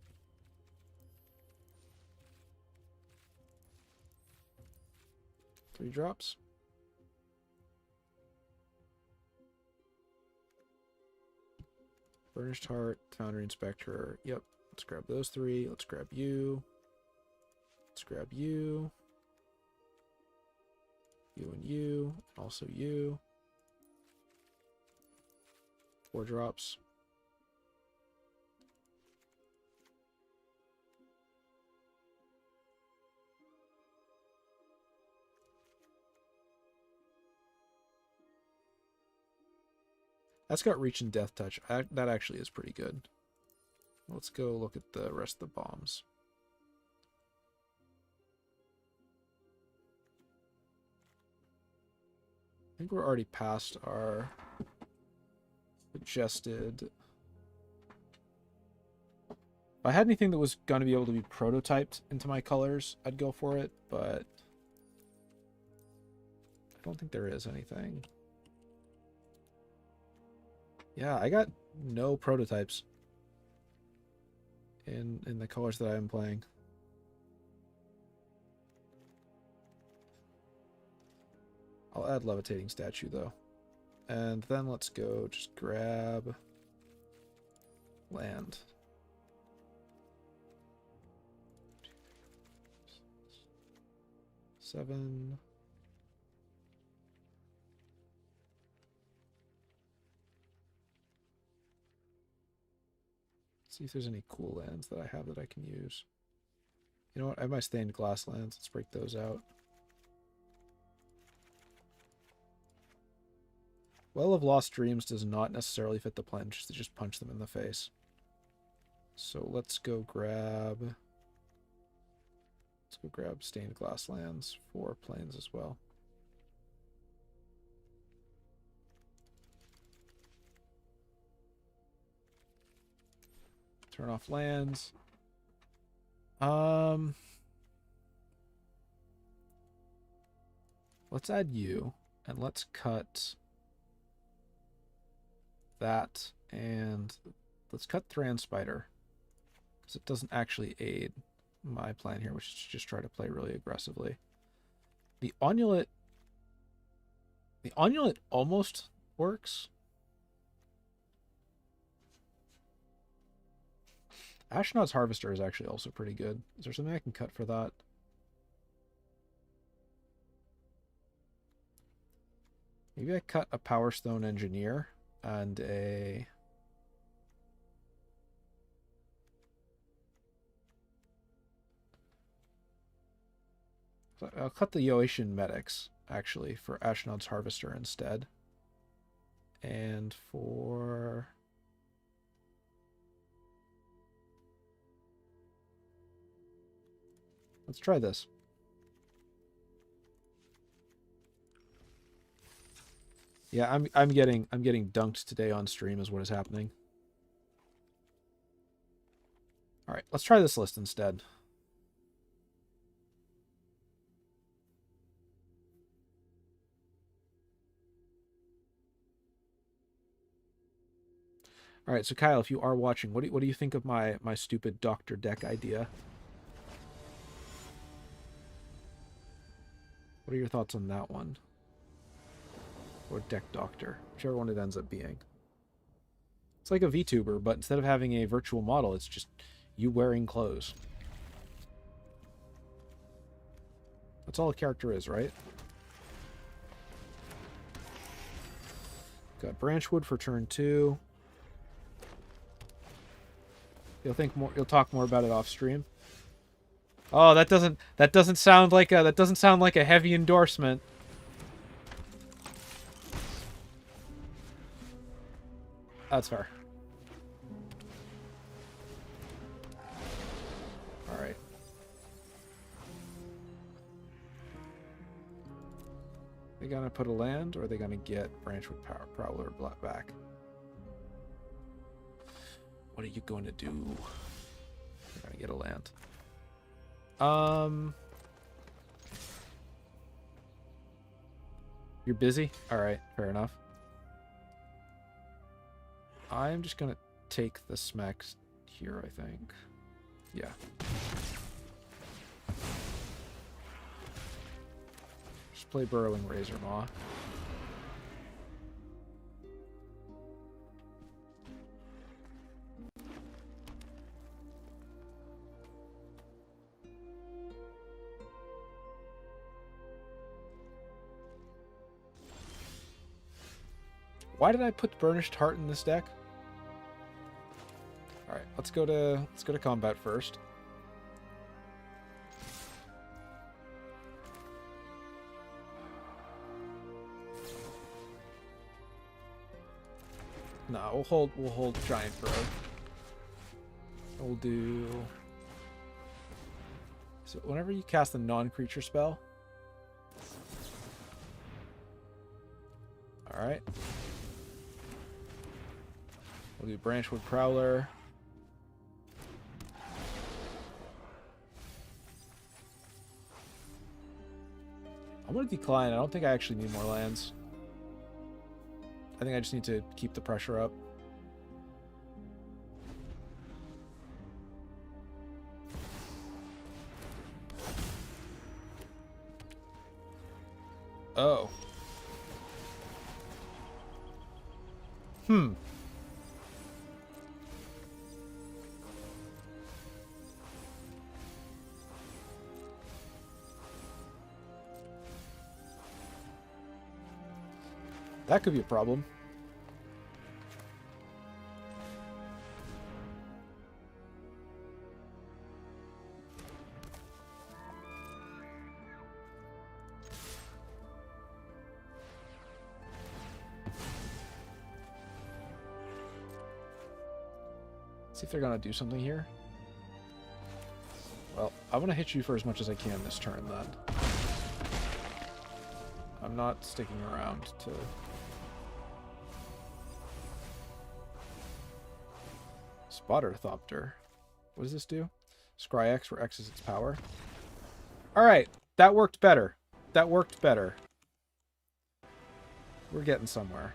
[SPEAKER 1] 3 drops. Burnished Heart, Foundry Inspector. Yep. Let's grab those 3. Let's grab you. Let's grab you. You and you. Also you. 4 drops. That's got Reach and Death Touch. That actually is pretty good. Let's go look at the rest of the bombs. I think we're already past our suggested. If I had anything that was going to be able to be prototyped into my colors, I'd go for it, but I don't think there is anything. Yeah, I got no prototypes in the colors that I am playing. I'll add Levitating Statue, though. And then let's go just grab land. Seven. See if there's any cool lands that I have that I can use. You know what? I have my stained glass lands. Let's break those out. Well of Lost Dreams does not necessarily fit the plan, just to just punch them in the face. So let's go grab stained glass lands for plains as well. Turn off lands. Let's add you, and let's cut that, and let's cut Thran Spider, because it doesn't actually aid my plan here, which is to just try to play really aggressively. The Onulet almost works. Ashnod's Harvester is actually also pretty good. Is there something I can cut for that? Maybe I cut a Power Stone Engineer and a... I'll cut the Yoetian Medics, actually, for Ashnod's Harvester instead. And for... let's try this. Yeah, I'm getting dunked today on stream is what is happening. All right, let's try this list instead. All right, so Kyle, if you are watching, what do you think of my stupid Doctor deck idea? What are your thoughts on that one? Or Deck Doctor, whichever one it ends up being. It's like a VTuber, but instead of having a virtual model, it's just you wearing clothes. That's all a character is, right? Got Branchwood for turn 2. You'll talk more about it off stream. Oh, that doesn't sound like a heavy endorsement. That's fair. All right. They gonna put a land, or are they gonna get Branchwood Prowler back? What are you going to do? You're gonna get a land. You're busy? Alright, fair enough. I'm just gonna take the smacks here, I think. Yeah. Just play Burrowing Razor Maw. Why did I put Burnished Heart in this deck? All right, let's go to combat first. No, we'll hold Giant Growth. We'll do. So whenever you cast a non-creature spell. All right. We'll do Branchwood Prowler. I'm going to decline. I don't think I actually need more lands. I think I just need to keep the pressure up. Oh. That could be a problem. See if they're gonna do something here. Well, I'm gonna hit you for as much as I can this turn then. I'm not sticking around to... Spotterthopter. What does this do? Scry X, where X is its power. Alright, that worked better. That worked better. We're getting somewhere.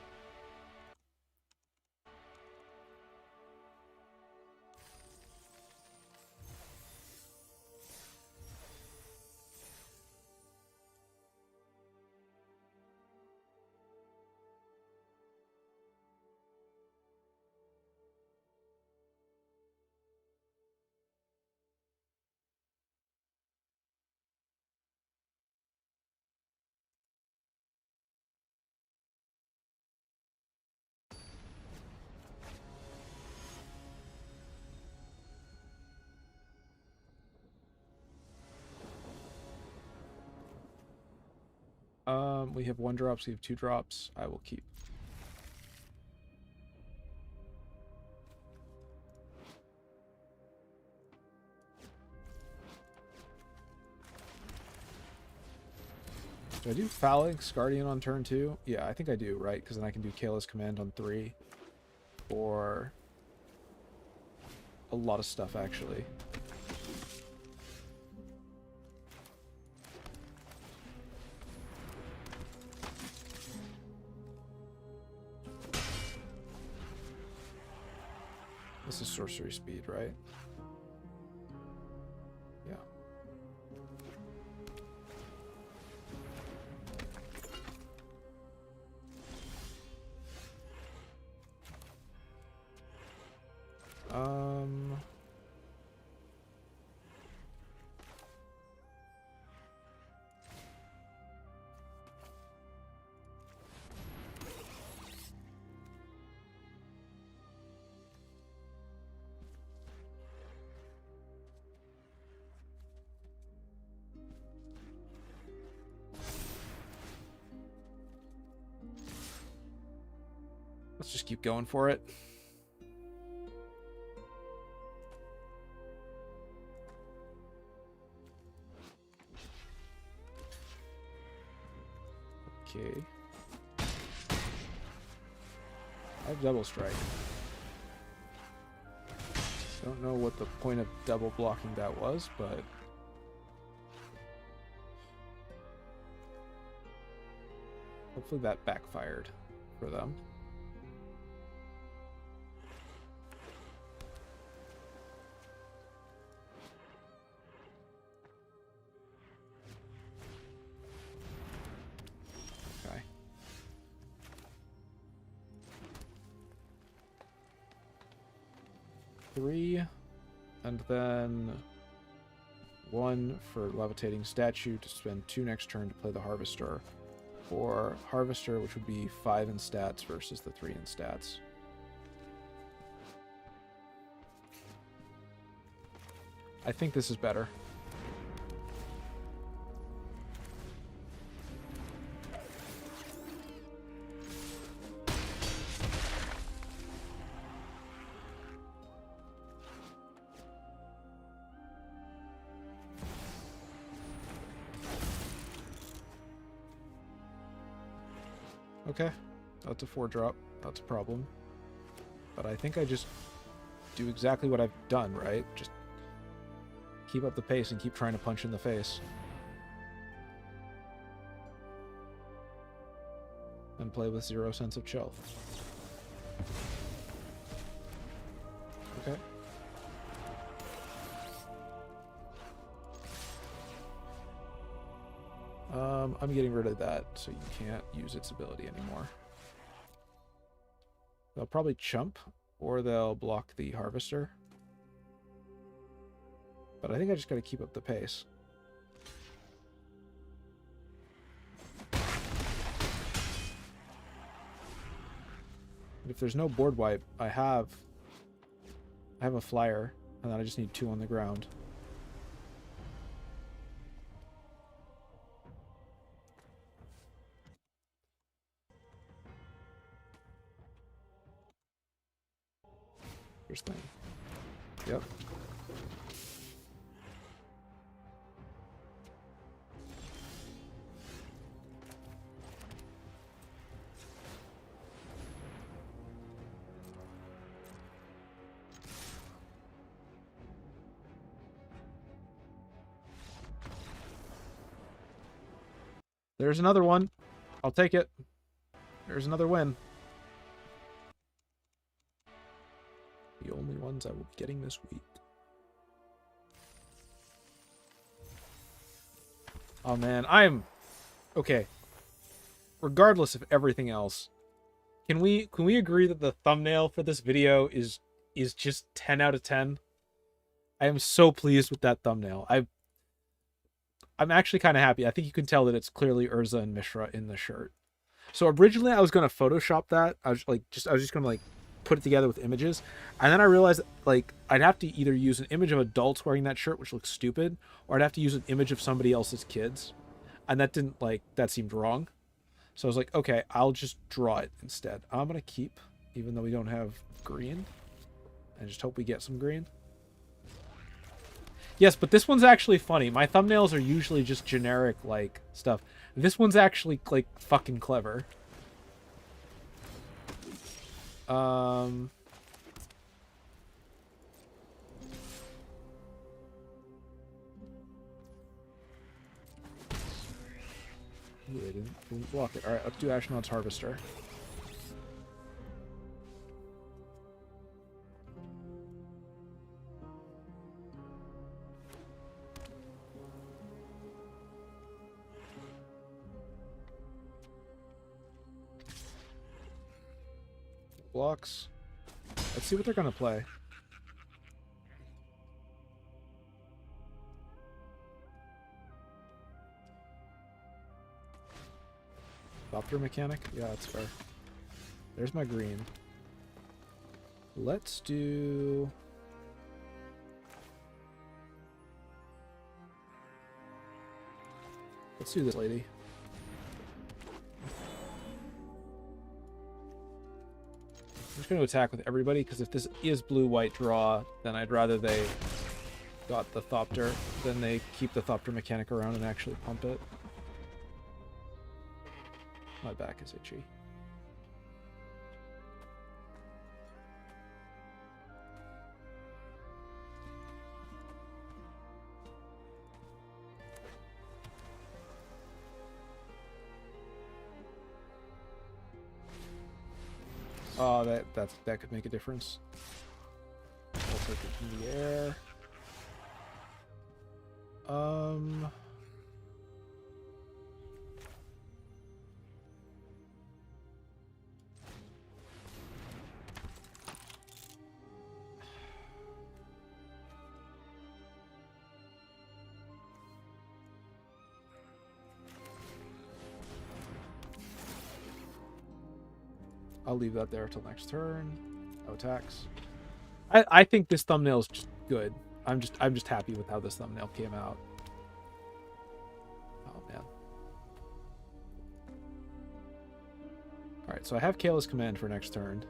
[SPEAKER 1] We have 1 drops, we have 2 drops. I will keep. Do I do Phalanx Guardian on turn 2? Yeah, I think I do, right? Because then I can do Kayla's Command on 3. Or a lot of stuff, actually. This is sorcery speed, right? Yeah. Let's just keep going for it. Okay. I have double strike. Don't know what the point of double blocking that was, but hopefully that backfired for them. 3, and then 1 for Levitating Statue to spend 2 next turn to play the Harvester. For Harvester, which would be 5 in stats versus the 3 in stats. I think this is better. Okay, that's a 4-drop. That's a problem. But I think I just do exactly what I've done, right? Just keep up the pace and keep trying to punch in the face. And play with 0 sense of chill. Okay. I'm getting rid of that, so you can't use its ability anymore. They'll probably chump, or they'll block the Harvester. But I think I just gotta keep up the pace. If there's no board wipe, I have a flyer, and then I just need 2 on the ground. First thing. Yep. There's another one. I'll take it. There's another win. The only ones I will be getting this week. Oh man, okay. Regardless of everything else, can we agree that the thumbnail for this video is just 10 out of 10? I am so pleased with that thumbnail. I'm actually kind of happy. I think you can tell that it's clearly Urza and Mishra in the shirt. So originally I was going to Photoshop that. I was just going to like put it together with images. And then I realized like I'd have to either use an image of adults wearing that shirt, which looks stupid, or I'd have to use an image of somebody else's kids. And that seemed wrong. So I was like, okay, I'll just draw it instead. I'm going to keep, even though we don't have green. I just hope we get some green. Yes, but this one's actually funny. My thumbnails are usually just generic, like, stuff. This one's actually, like, fucking clever. Ooh, I didn't block it. Alright, let's do Ashnod's Harvester. Blocks. Let's see what they're gonna play. Thopter Mechanic? Yeah, that's fair. There's my green. Let's do... Let's do this lady. I'm just going to attack with everybody, because if this is blue-white draw, then I'd rather they got the Thopter than they keep the Thopter Mechanic around and actually pump it. My back is itchy. Oh, that could make a difference. I'll take it in the air. I'll leave that there till next turn. No attacks. I think this thumbnail is just good. I'm just happy with how this thumbnail came out. Oh man. Alright, so I have Kayla's command for next turn.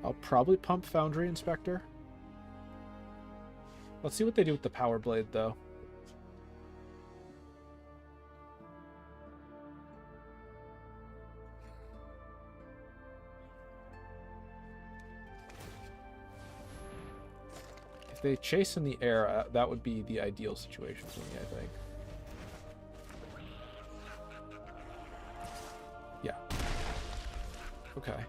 [SPEAKER 1] I'll probably pump Foundry Inspector. Let's see what they do with the Power Blade, though. If they chase in the air, that would be the ideal situation for me, I think. Yeah. Okay.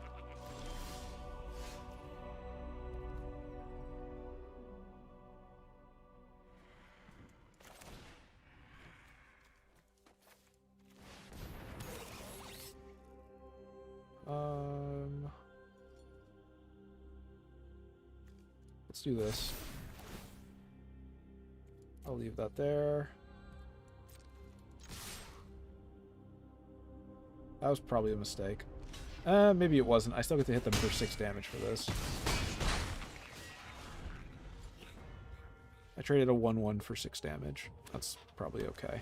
[SPEAKER 1] Let's do this. I'll leave that there. That was probably a mistake. Maybe it wasn't. I still get to hit them for 6 damage for this. I traded a 1/1 for 6 damage. That's probably okay.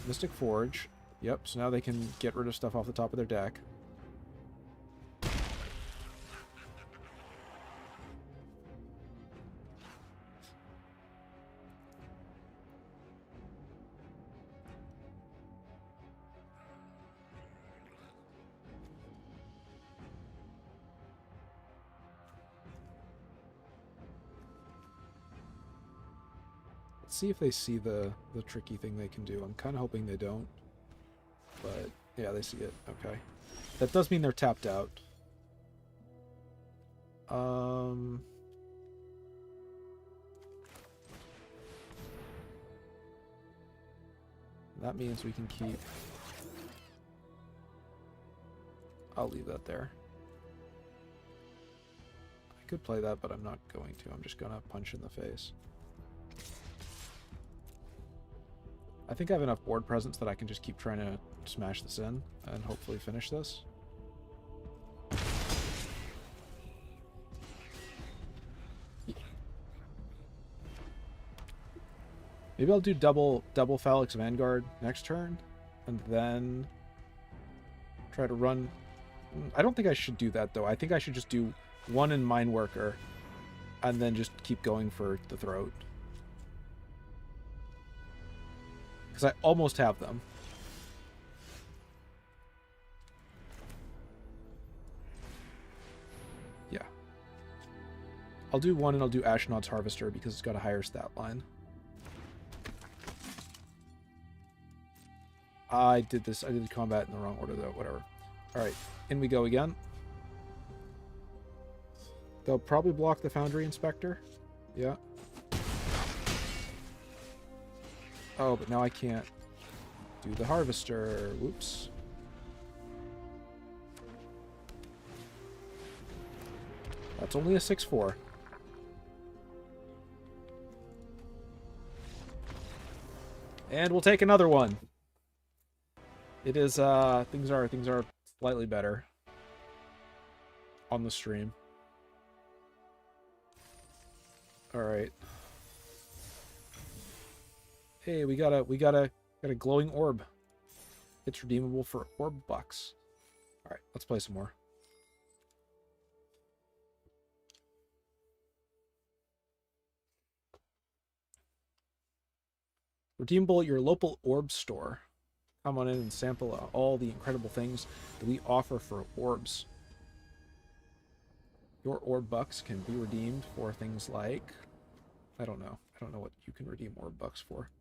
[SPEAKER 1] Mystic Forge. Yep, so now they can get rid of stuff off the top of their deck. See if they see the tricky thing they can do. I'm kind of hoping they don't. But, yeah, they see it. Okay. That does mean they're tapped out. That means we can keep... I'll leave that there. I could play that, but I'm not going to. I'm just going to punch in the face. I think I have enough board presence that I can just keep trying to smash this in and hopefully finish this. Maybe I'll do double Phalanx Vanguard next turn and then try to run. I don't think I should do that though. I think I should just do 1 in Mine Worker and then just keep going for the Throat. Because I almost have them. Yeah. I'll do 1 and I'll do Ashnod's Harvester because it's got a higher stat line. I did the combat in the wrong order though, whatever. Alright, in we go again. They'll probably block the Foundry Inspector. Yeah. Oh, but now I can't do the Harvester. Whoops. That's only a 6/4. And we'll take another one. It is things are slightly better on the stream. All right. Hey, we got a glowing orb. It's redeemable for orb bucks. All right, let's play some more. Redeemable at your local orb store. Come on in and sample all the incredible things that we offer for orbs. Your orb bucks can be redeemed for things like... I don't know what you can redeem orb bucks for.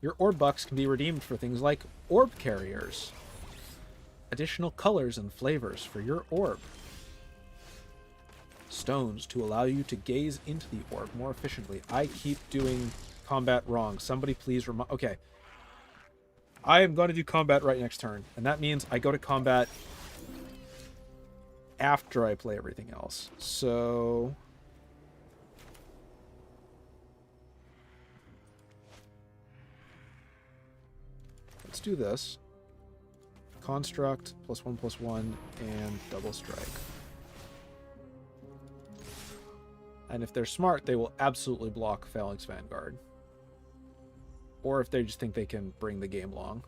[SPEAKER 1] Your orb bucks can be redeemed for things like orb carriers. Additional colors and flavors for your orb. Stones to allow you to gaze into the orb more efficiently. I keep doing combat wrong. Somebody please remind... Okay. I am going to do combat right next turn. And that means I go to combat after I play everything else. So... Let's do this. Construct, +1/+1, and double strike. And if they're smart, they will absolutely block Phalanx Vanguard. Or if they just think they can bring the game along.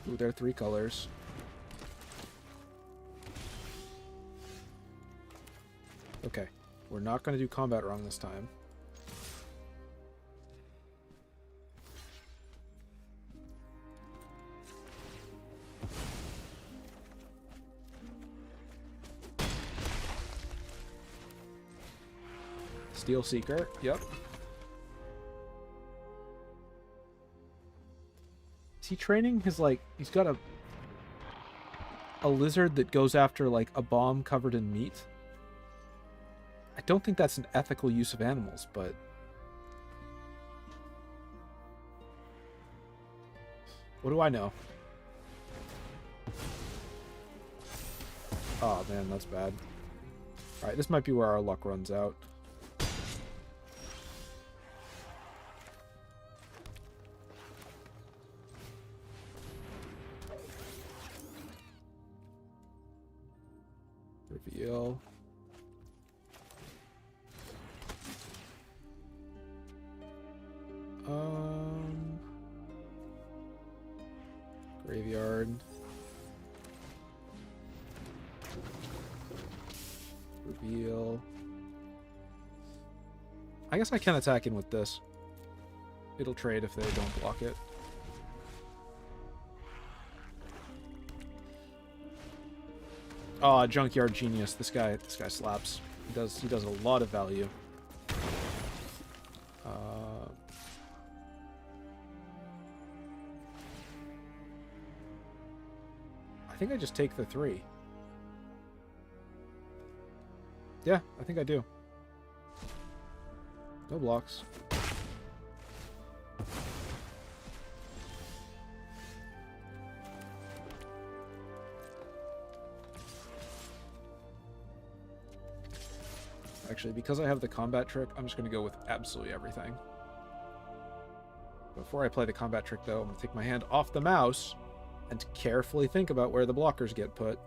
[SPEAKER 1] Ooh, they're 3 colors. Okay, we're not going to do combat wrong this time. Steel Seeker, yep. Is he training his, like, he's got a lizard that goes after, like, a bomb covered in meat? I don't think that's an ethical use of animals, but... What do I know? Oh, man, that's bad. Alright, this might be where our luck runs out. Reveal. Graveyard. Reveal. I guess I can attack in with this. It'll trade if they don't block it. Oh, Junkyard Genius. This guy slaps. He does a lot of value. I think I just take the 3. Yeah, I think I do. No blocks. Actually, because I have the combat trick, I'm just going to go with absolutely everything. Before I play the combat trick, though, I'm going to take my hand off the mouse and carefully think about where the blockers get put.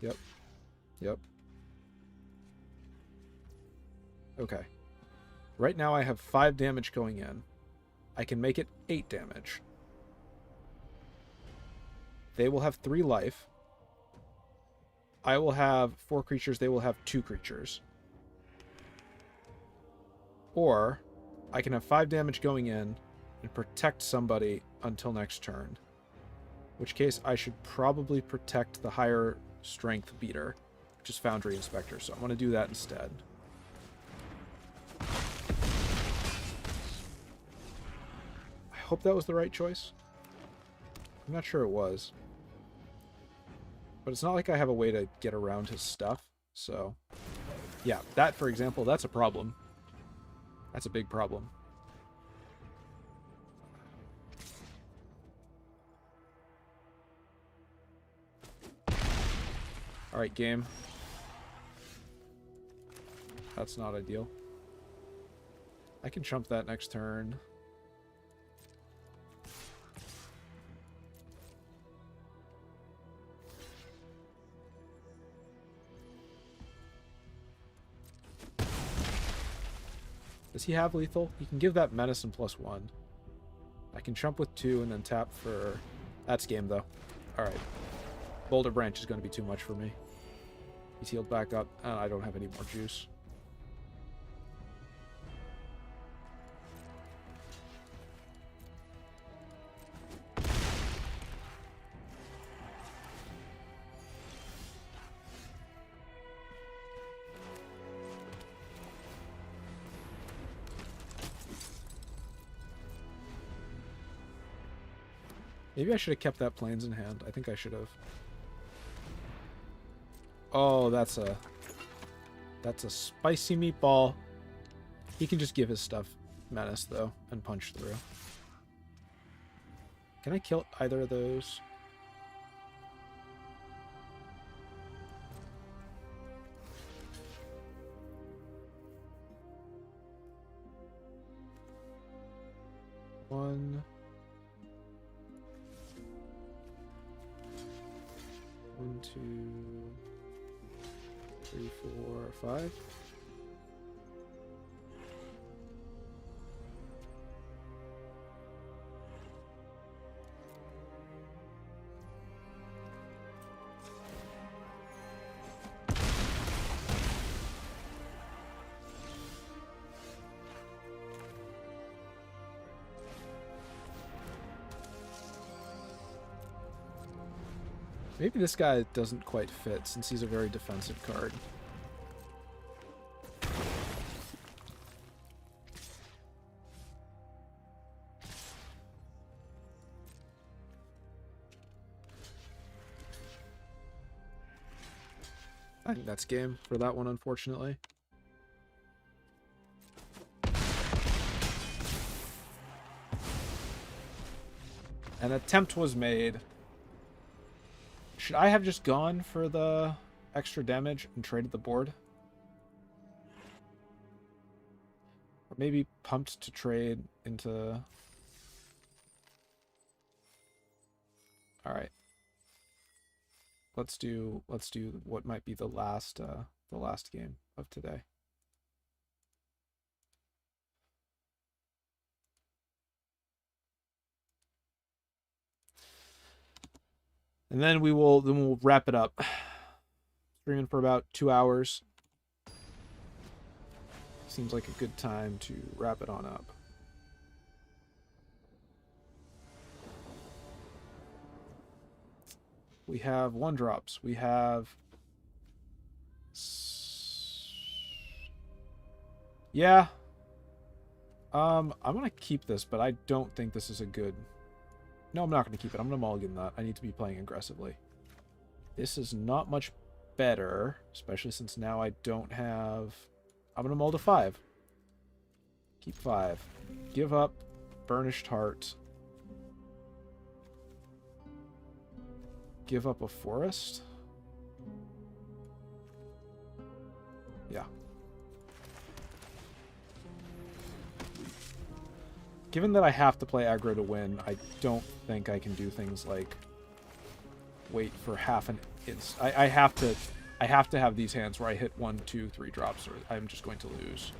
[SPEAKER 1] Yep. Yep. Okay. Right now I have 5 damage going in. I can make it 8 damage. They will have 3 life. I will have 4 creatures, they will have 2 creatures. Or, I can have 5 damage going in and protect somebody until next turn. In which case, I should probably protect the higher strength beater, which is Foundry Inspector, so I'm going to do that instead. I hope that was the right choice. I'm not sure it was. But it's not like I have a way to get around his stuff, so... Yeah, that, for example, that's a problem. That's a big problem. Alright, game. That's not ideal. I can chump that next turn. Does he have lethal? He can give that medicine +1. I can chump with 2 and then tap for... That's game, though. Alright. Boulder Branch is going to be too much for me. He's healed back up. I don't have any more juice. Maybe I should have kept that Plains in hand. I think I should have. Oh, that's a spicy meatball. He can just give his stuff menace, though, and punch through. Can I kill either of those? One, 2, 3, 4, 5. Maybe this guy doesn't quite fit since he's a very defensive card. I think that's game for that one, unfortunately. An attempt was made. Should I have just gone for the extra damage and traded the board? Or maybe pumped to trade into... Alright. Let's do what might be the last game of today. And then we'll wrap it up. Streaming for about 2 hours. Seems like a good time to wrap it on up. We have 1-drops. We have... Yeah. I'm gonna keep this, but I don't think this is a good... No, I'm not going to keep it. I'm going to mulligan that. I need to be playing aggressively. This is not much better, especially since now I don't have... I'm going to mull to 5. Keep 5. Give up Burnished Heart. Give up a forest. Yeah. Given that I have to play aggro to win, I don't think I can do things like wait for half an inst. I have to have these hands where I hit 1, 2, 3 drops, or I'm just going to lose.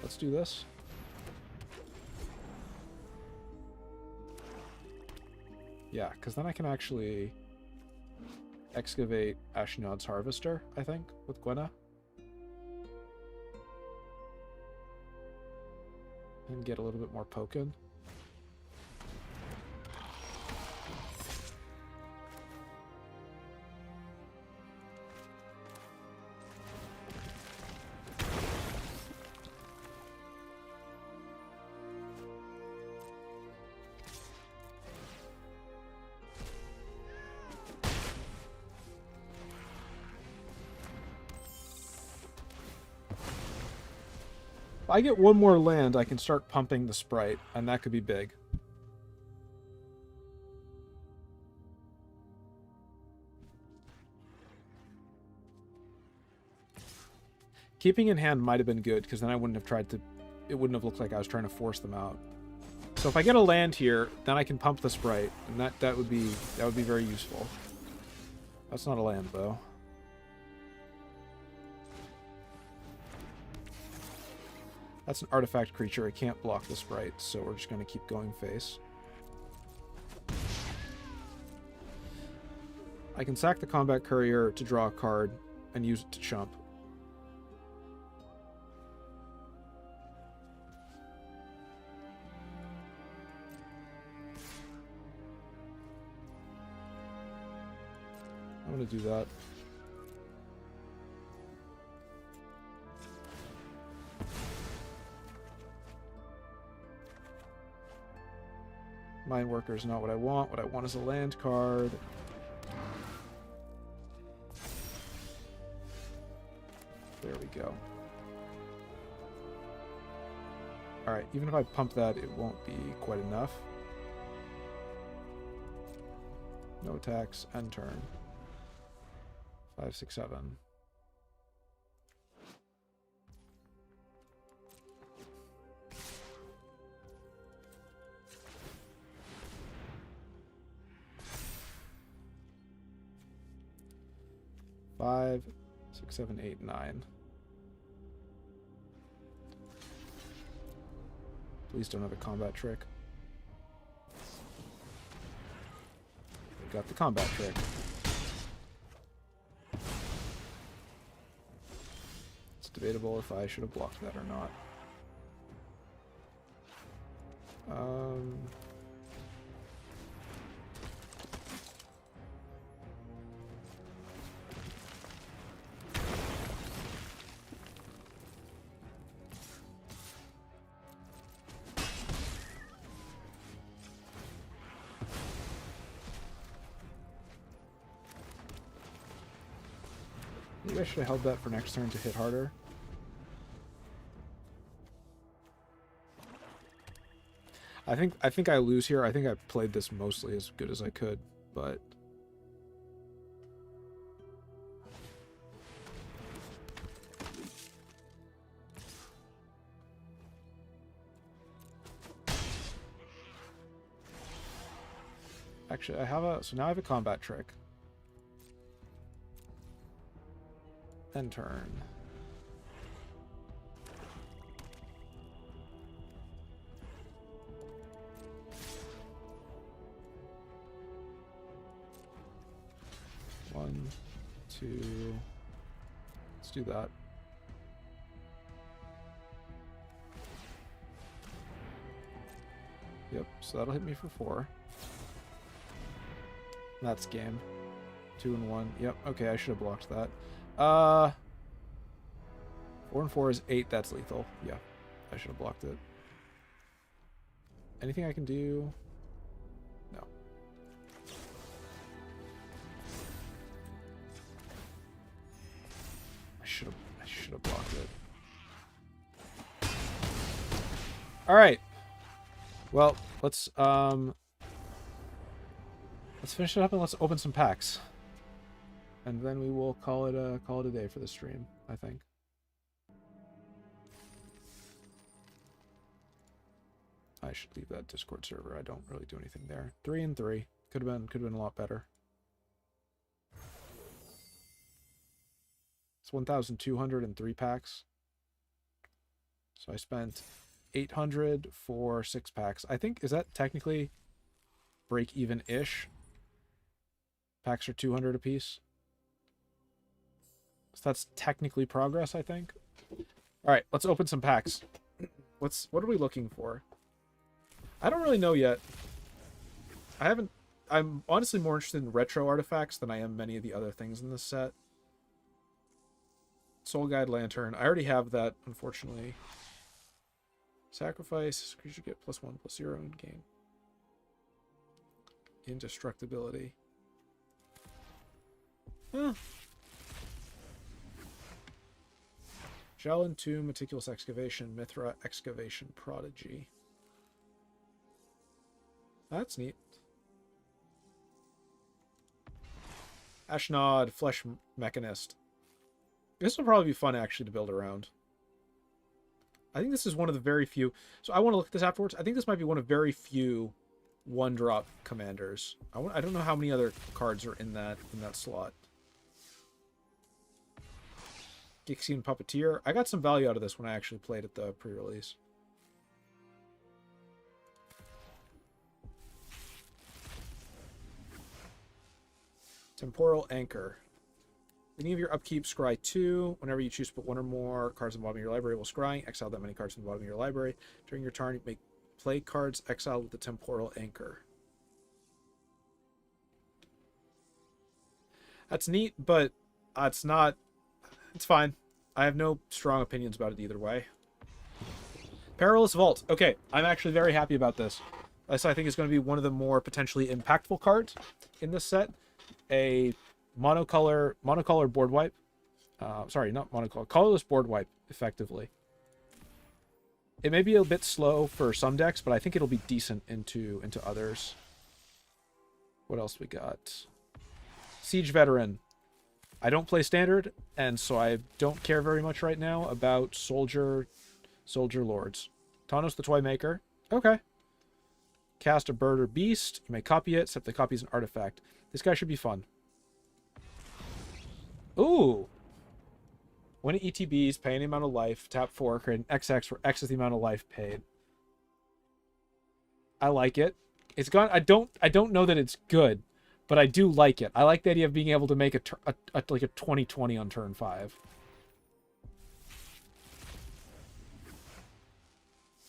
[SPEAKER 1] Let's do this. Yeah, because then I can actually excavate Ashnod's Harvester, I think, with Gwenna. And get a little bit more poken. If I get one more land, I can start pumping the Sprite, and that could be big. Keeping in hand might have been good, because then I wouldn't have tried to... It wouldn't have looked like I was trying to force them out. So if I get a land here, then I can pump the Sprite, and that would be very useful. That's not a land, though. That's an artifact creature. I can't block the Sprite, so we're just going to keep going face. I can sack the Combat Courier to draw a card and use it to chump. I'm going to do that. Mine Worker is not what I want. What I want is a land card. There we go. Alright, even if I pump that, it won't be quite enough. No attacks, end turn. 5, 6, 7. Five, 6, 7, 8, 9. Please don't have a combat trick. We got the combat trick. It's debatable if I should have blocked that or not. Maybe I should have held that for next turn to hit harder. I think I lose here. I think I played this mostly as good as I could, but actually I have a, so now I have a combat trick. End turn. One, two. Let's do that. Yep, so that'll hit me for 4. That's game. 2 and 1. Yep, okay, I should have blocked that. 4 and 4 is 8. That's lethal. Yeah, I should have blocked it. Anything I can do? No. I should have blocked it. All right. Well, let's finish it up and let's open some packs. And then we will call it a day for the stream, I think. I should leave that Discord server. I don't really do anything there. 3 and 3. Could have been a lot better. It's 1,203 packs. So I spent 800 for 6 packs. I think, is that technically break even-ish? Packs are 200 apiece. So that's technically progress, I think. All right, let's open some packs. What are we looking for? I don't really know yet. I'm honestly more interested in retro artifacts than I am many of the other things in this set. Soul Guide Lantern. I already have that, unfortunately. Sacrifice. Creature get +1/+0 in game. Indestructibility. Huh. Jellin Tomb, Meticulous Excavation, Mithra Excavation Prodigy. That's neat. Ashnod, Flesh Mechanist. This will probably be fun, actually, to build around. I think this is one of the very few... So I want to look at this afterwards. I think this might be one of very few one-drop commanders. I don't know how many other cards are in that slot. Gixian Puppeteer. I got some value out of this when I actually played at the pre-release. Temporal Anchor. Beginning of your upkeep, scry 2. Whenever you choose to put 1 or more cards in the bottom of your library while scrying, exile that many cards from the bottom of your library. During your turn, you may play cards exiled with the Temporal Anchor. That's neat, but it's not... It's fine. I have no strong opinions about it either way. Perilous Vault. Okay, I'm actually very happy about this. This, I think, is going to be one of the more potentially impactful cards in this set. A monocolor board wipe. Sorry, not monocolor. Colorless board wipe, effectively. It may be a bit slow for some decks, but I think it'll be decent into others. What else we got? Siege Veteran. I don't play Standard, and so I don't care very much right now about Soldier Lords. Tawnos the Toymaker. Okay. Cast a bird or beast. You may copy it, except the copy is an artifact. This guy should be fun. Ooh. When it ETBs, pay any amount of life, tap 4, create an XX where X is the amount of life paid. I like it. It's gone. I don't know that it's good, but I do like it. I like the idea of being able to make like a 20/20 on turn 5.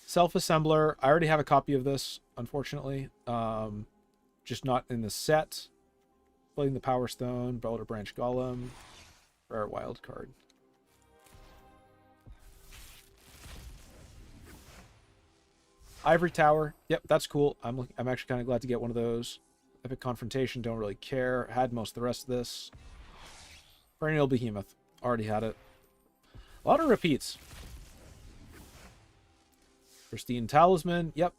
[SPEAKER 1] Self-assembler. I already have a copy of this, unfortunately. Just not in the set. Floating the Power Stone, Boulder Branch Golem, rare wild card. Ivory Tower. Yep, that's cool. I'm actually kind of glad to get one of those. Epic Confrontation, don't really care. Had most of the rest of this. Perennial Behemoth. Already had it. A lot of repeats. Pristine Talisman. Yep.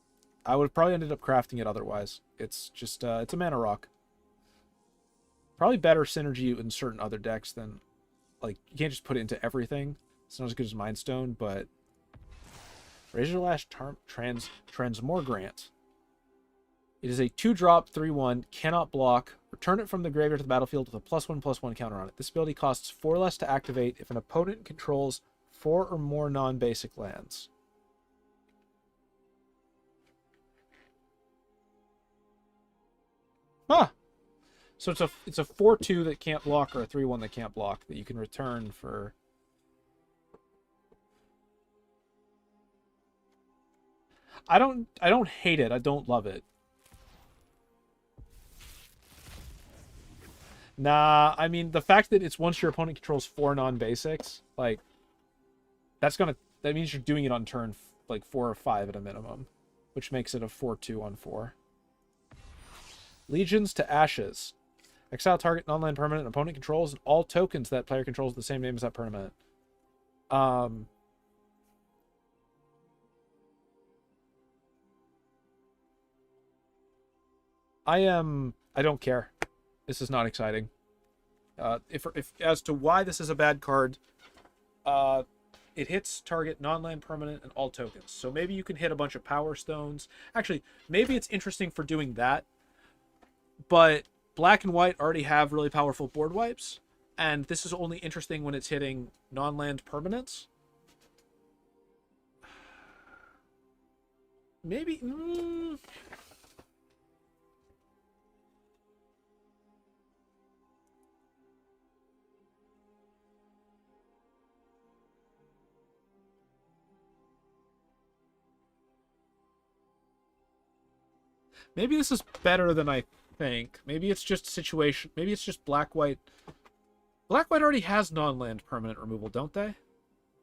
[SPEAKER 1] I would have probably ended up crafting it otherwise. It's just, it's a mana rock. Probably better synergy in certain other decks than, like, you can't just put it into everything. It's not as good as Mind Stone, but Razorlash Transmogrant. It is a 2-drop, 3/1, cannot block. Return it from the graveyard to the battlefield with a +1/+1 counter on it. This ability costs 4 less to activate if an opponent controls 4 or more non-basic lands. Huh. So it's a 4/2 that can't block or a 3/1 that can't block that you can return for. I don't hate it. I don't love it. Nah, I mean the fact that it's once your opponent controls 4 non-basics, like that means you're doing it on turn like 4 or 5 at a minimum, which makes it a 4/2 on 4. Legions to Ashes. Exile target non-land permanent opponent controls and all tokens that player controls the same name as that permanent. I don't care. This is not exciting. If as to why this is a bad card, it hits target non-land permanent and all tokens. So maybe you can hit a bunch of Power Stones. Actually, maybe it's interesting for doing that. But black and white already have really powerful board wipes, and this is only interesting when it's hitting non-land permanents. Maybe. Maybe this is better than I think. Maybe it's just situation. Maybe it's just black-white. Black-white already has non-land permanent removal, don't they?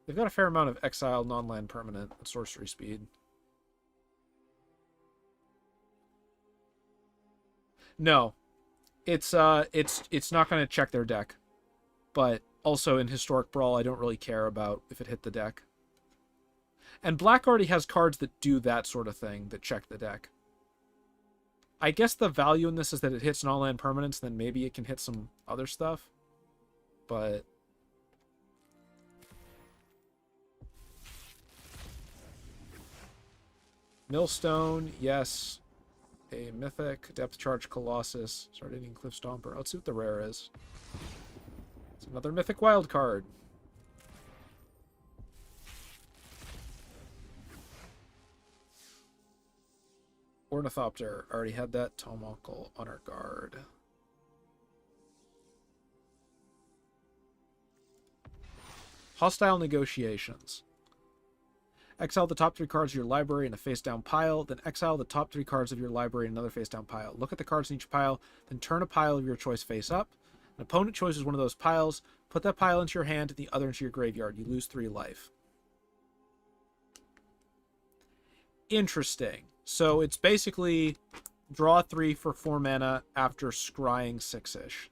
[SPEAKER 1] They've got a fair amount of exile non-land permanent and sorcery speed. No, it's not going to check their deck. But also in Historic Brawl, I don't really care about if it hit the deck. And black already has cards that do that sort of thing, that check the deck. I guess the value in this is that it hits non-land permanents, then maybe it can hit some other stuff. But Millstone, yes. A Mythic, Depth Charge Colossus, Sardinian Cliff Stomper. Let's see what the rare is. It's another Mythic wild card. Ornithopter. Already had that. Tomonkal, Honor Guard. Hostile Negotiations. Exile the top 3 cards of your library in a face-down pile, then exile the top 3 cards of your library in another face-down pile. Look at the cards in each pile, then turn a pile of your choice face up. An opponent chooses one of those piles. Put that pile into your hand and the other into your graveyard. You lose 3 life. Interesting. So it's basically draw 3 for 4 mana after scrying 6-ish.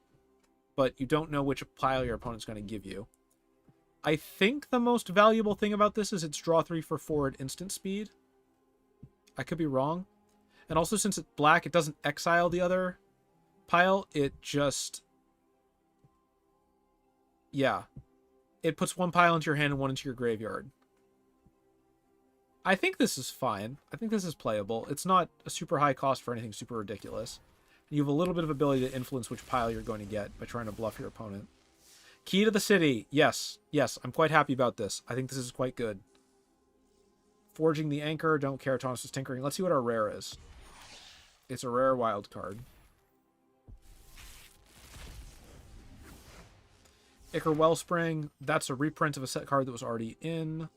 [SPEAKER 1] But you don't know which pile your opponent's going to give you. I think the most valuable thing about this is it's draw 3 for 4 at instant speed. I could be wrong. And also, since it's black, it doesn't exile the other pile. It just... yeah. It puts 1 pile into your hand and 1 into your graveyard. I think this is fine. I think this is playable. It's not a super high cost for anything super ridiculous. You have a little bit of ability to influence which pile you're going to get by trying to bluff your opponent. Key to the City. Yes. Yes, I'm quite happy about this. I think this is quite good. Forging the Anchor. Don't care. Tawnos' Tinkering. Let's see what our rare is. It's a rare wild card. Ichor Wellspring. That's a reprint of a set card that was already in.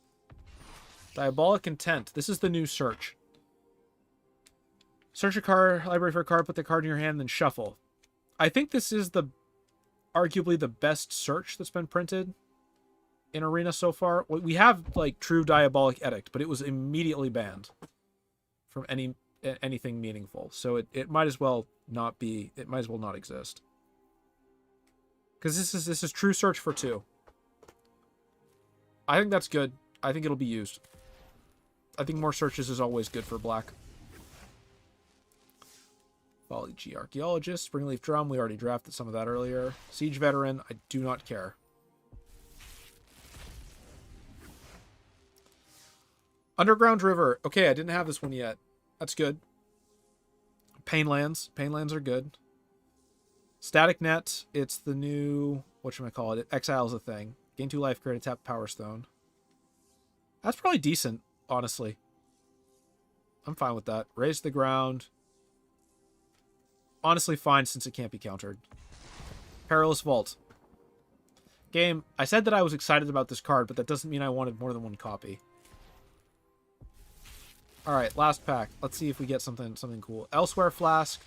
[SPEAKER 1] Diabolic Intent. This is the new search. Search a card, library for a card, put the card in your hand, then shuffle. I think this is arguably the best search that's been printed in Arena so far. We have like true Diabolic Edict, but it was immediately banned from anything meaningful. So it might as well not be. It might as well not exist. Because this is true search for 2. I think that's good. I think it'll be used. I think more searches is always good for black. Folly G Archaeologist, Springleaf Drum, we already drafted some of that earlier. Siege Veteran, I do not care. Underground River, okay, I didn't have this one yet. That's good. Painlands, Painlands are good. Static Net, it's the new, whatchamacallit, Exile's a thing. Gain 2 life, create a tap Power Stone. That's probably decent, honestly. I'm fine with that. Raise the Ground. Honestly fine since it can't be countered. Perilous Vault. Game, I said that I was excited about this card, but that doesn't mean I wanted more than 1 copy. Alright, last pack. Let's see if we get something cool. Elsewhere Flask.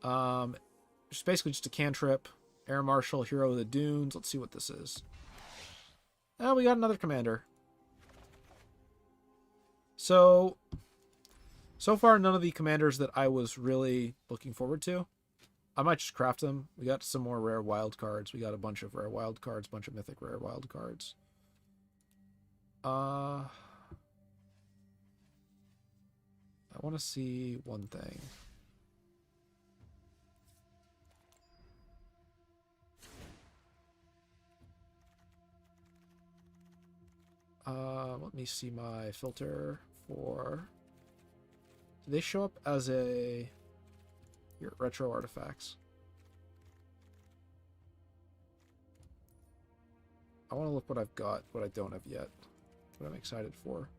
[SPEAKER 1] Just basically just a cantrip. Air Marshal, Hero of the Dunes. Let's see what this is. Oh, we got another commander. So far, none of the commanders that I was really looking forward to. I might just craft them. We got some more rare wild cards. We got a bunch of rare wild cards, bunch of mythic rare wild cards. I want to see one thing. Let me see my filter for... Do they show up as a... Here, retro artifacts. I want to look what I've got, what I don't have yet. What I'm excited for.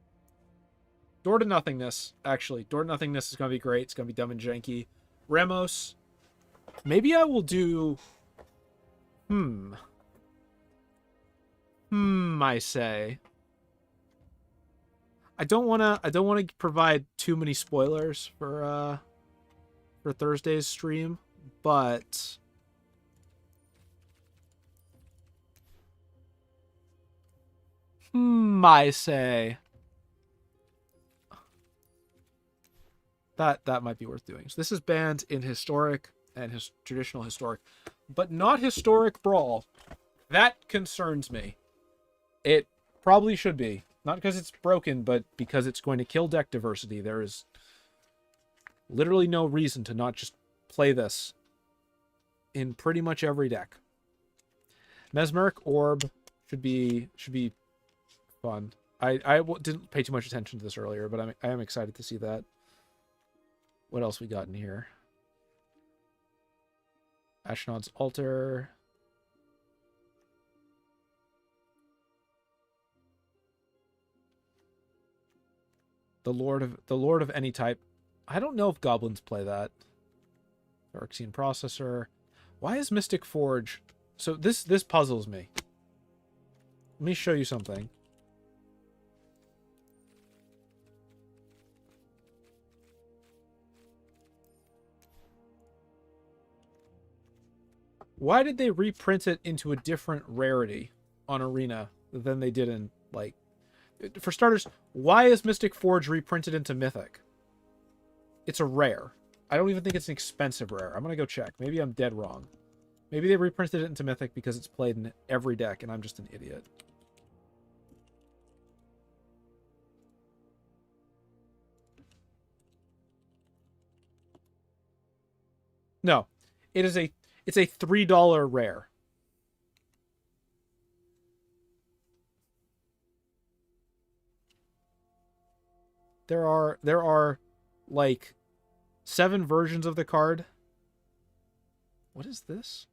[SPEAKER 1] Door to Nothingness, actually. Door to Nothingness is going to be great. It's going to be dumb and janky. Ramos. Maybe I will do... I say. I don't want to provide too many spoilers for Thursday's stream, but I say that might be worth doing. So this is banned in Historic and his traditional Historic, but not Historic Brawl. That concerns me. It probably should be. Not because it's broken, but because it's going to kill deck diversity. There is literally no reason to not just play this in pretty much every deck. Mesmeric Orb should be fun. I didn't pay too much attention to this earlier, but I am excited to see that. What else we got in here? Ashnod's Altar. The Lord of any type. I don't know if goblins play that. Phyrexian Processor. Why is Mystic Forge? So this puzzles me. Let me show you something. Why did they reprint it into a different rarity on Arena than they did in, like... For starters, why is Mystic Forge reprinted into Mythic? It's a rare. I don't even think it's an expensive rare. I'm going to go check. Maybe I'm dead wrong. Maybe they reprinted it into Mythic because it's played in every deck and I'm just an idiot. No. It's a $3 rare. There are like 7 versions of the card. What is this?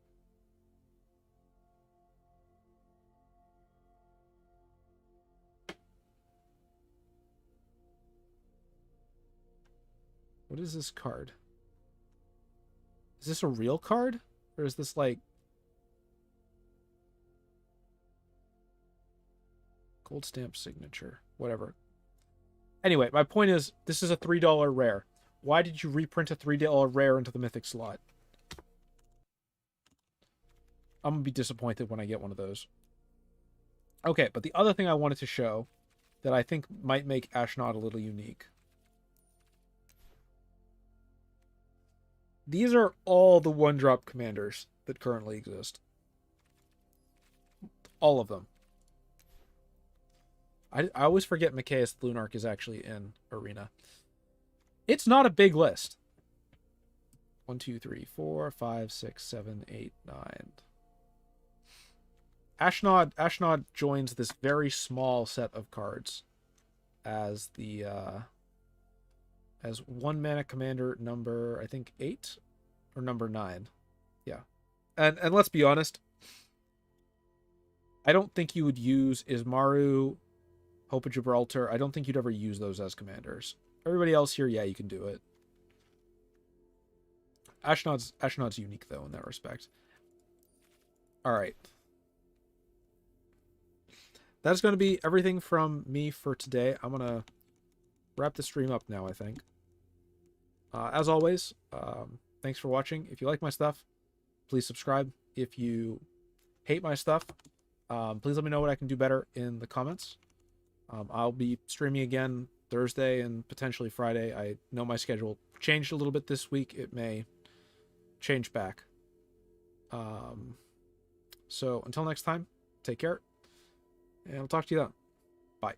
[SPEAKER 1] What is this card? Is this a real card? Or is this like gold stamp signature? Whatever. Anyway, my point is, this is a $3 rare. Why did you reprint a $3 rare into the Mythic slot? I'm going to be disappointed when I get one of those. Okay, but the other thing I wanted to show that I think might make Ashnod a little unique. These are all the one-drop commanders that currently exist. All of them. I always forget Mikaeus Lunarch is actually in Arena. It's not a big list. 1, 2, 3, 4, 5, 6, 7, 8, 9. Ashnod joins this very small set of cards as the as 1 mana commander number, I think 8 or number 9. Yeah. And let's be honest, I don't think you would use Ismaru, Hope of Gibraltar. I don't think you'd ever use those as commanders. Everybody else here, yeah, you can do it. Ashnod's unique though in that respect. All right. That's going to be everything from me for today. I'm going to wrap the stream up now, I think. As always, thanks for watching. If you like my stuff, please subscribe. If you hate my stuff, please let me know what I can do better in the comments. I'll be streaming again Thursday and potentially Friday. I know my schedule changed a little bit this week. It may change back. So until next time, take care, and I'll talk to you then. Bye.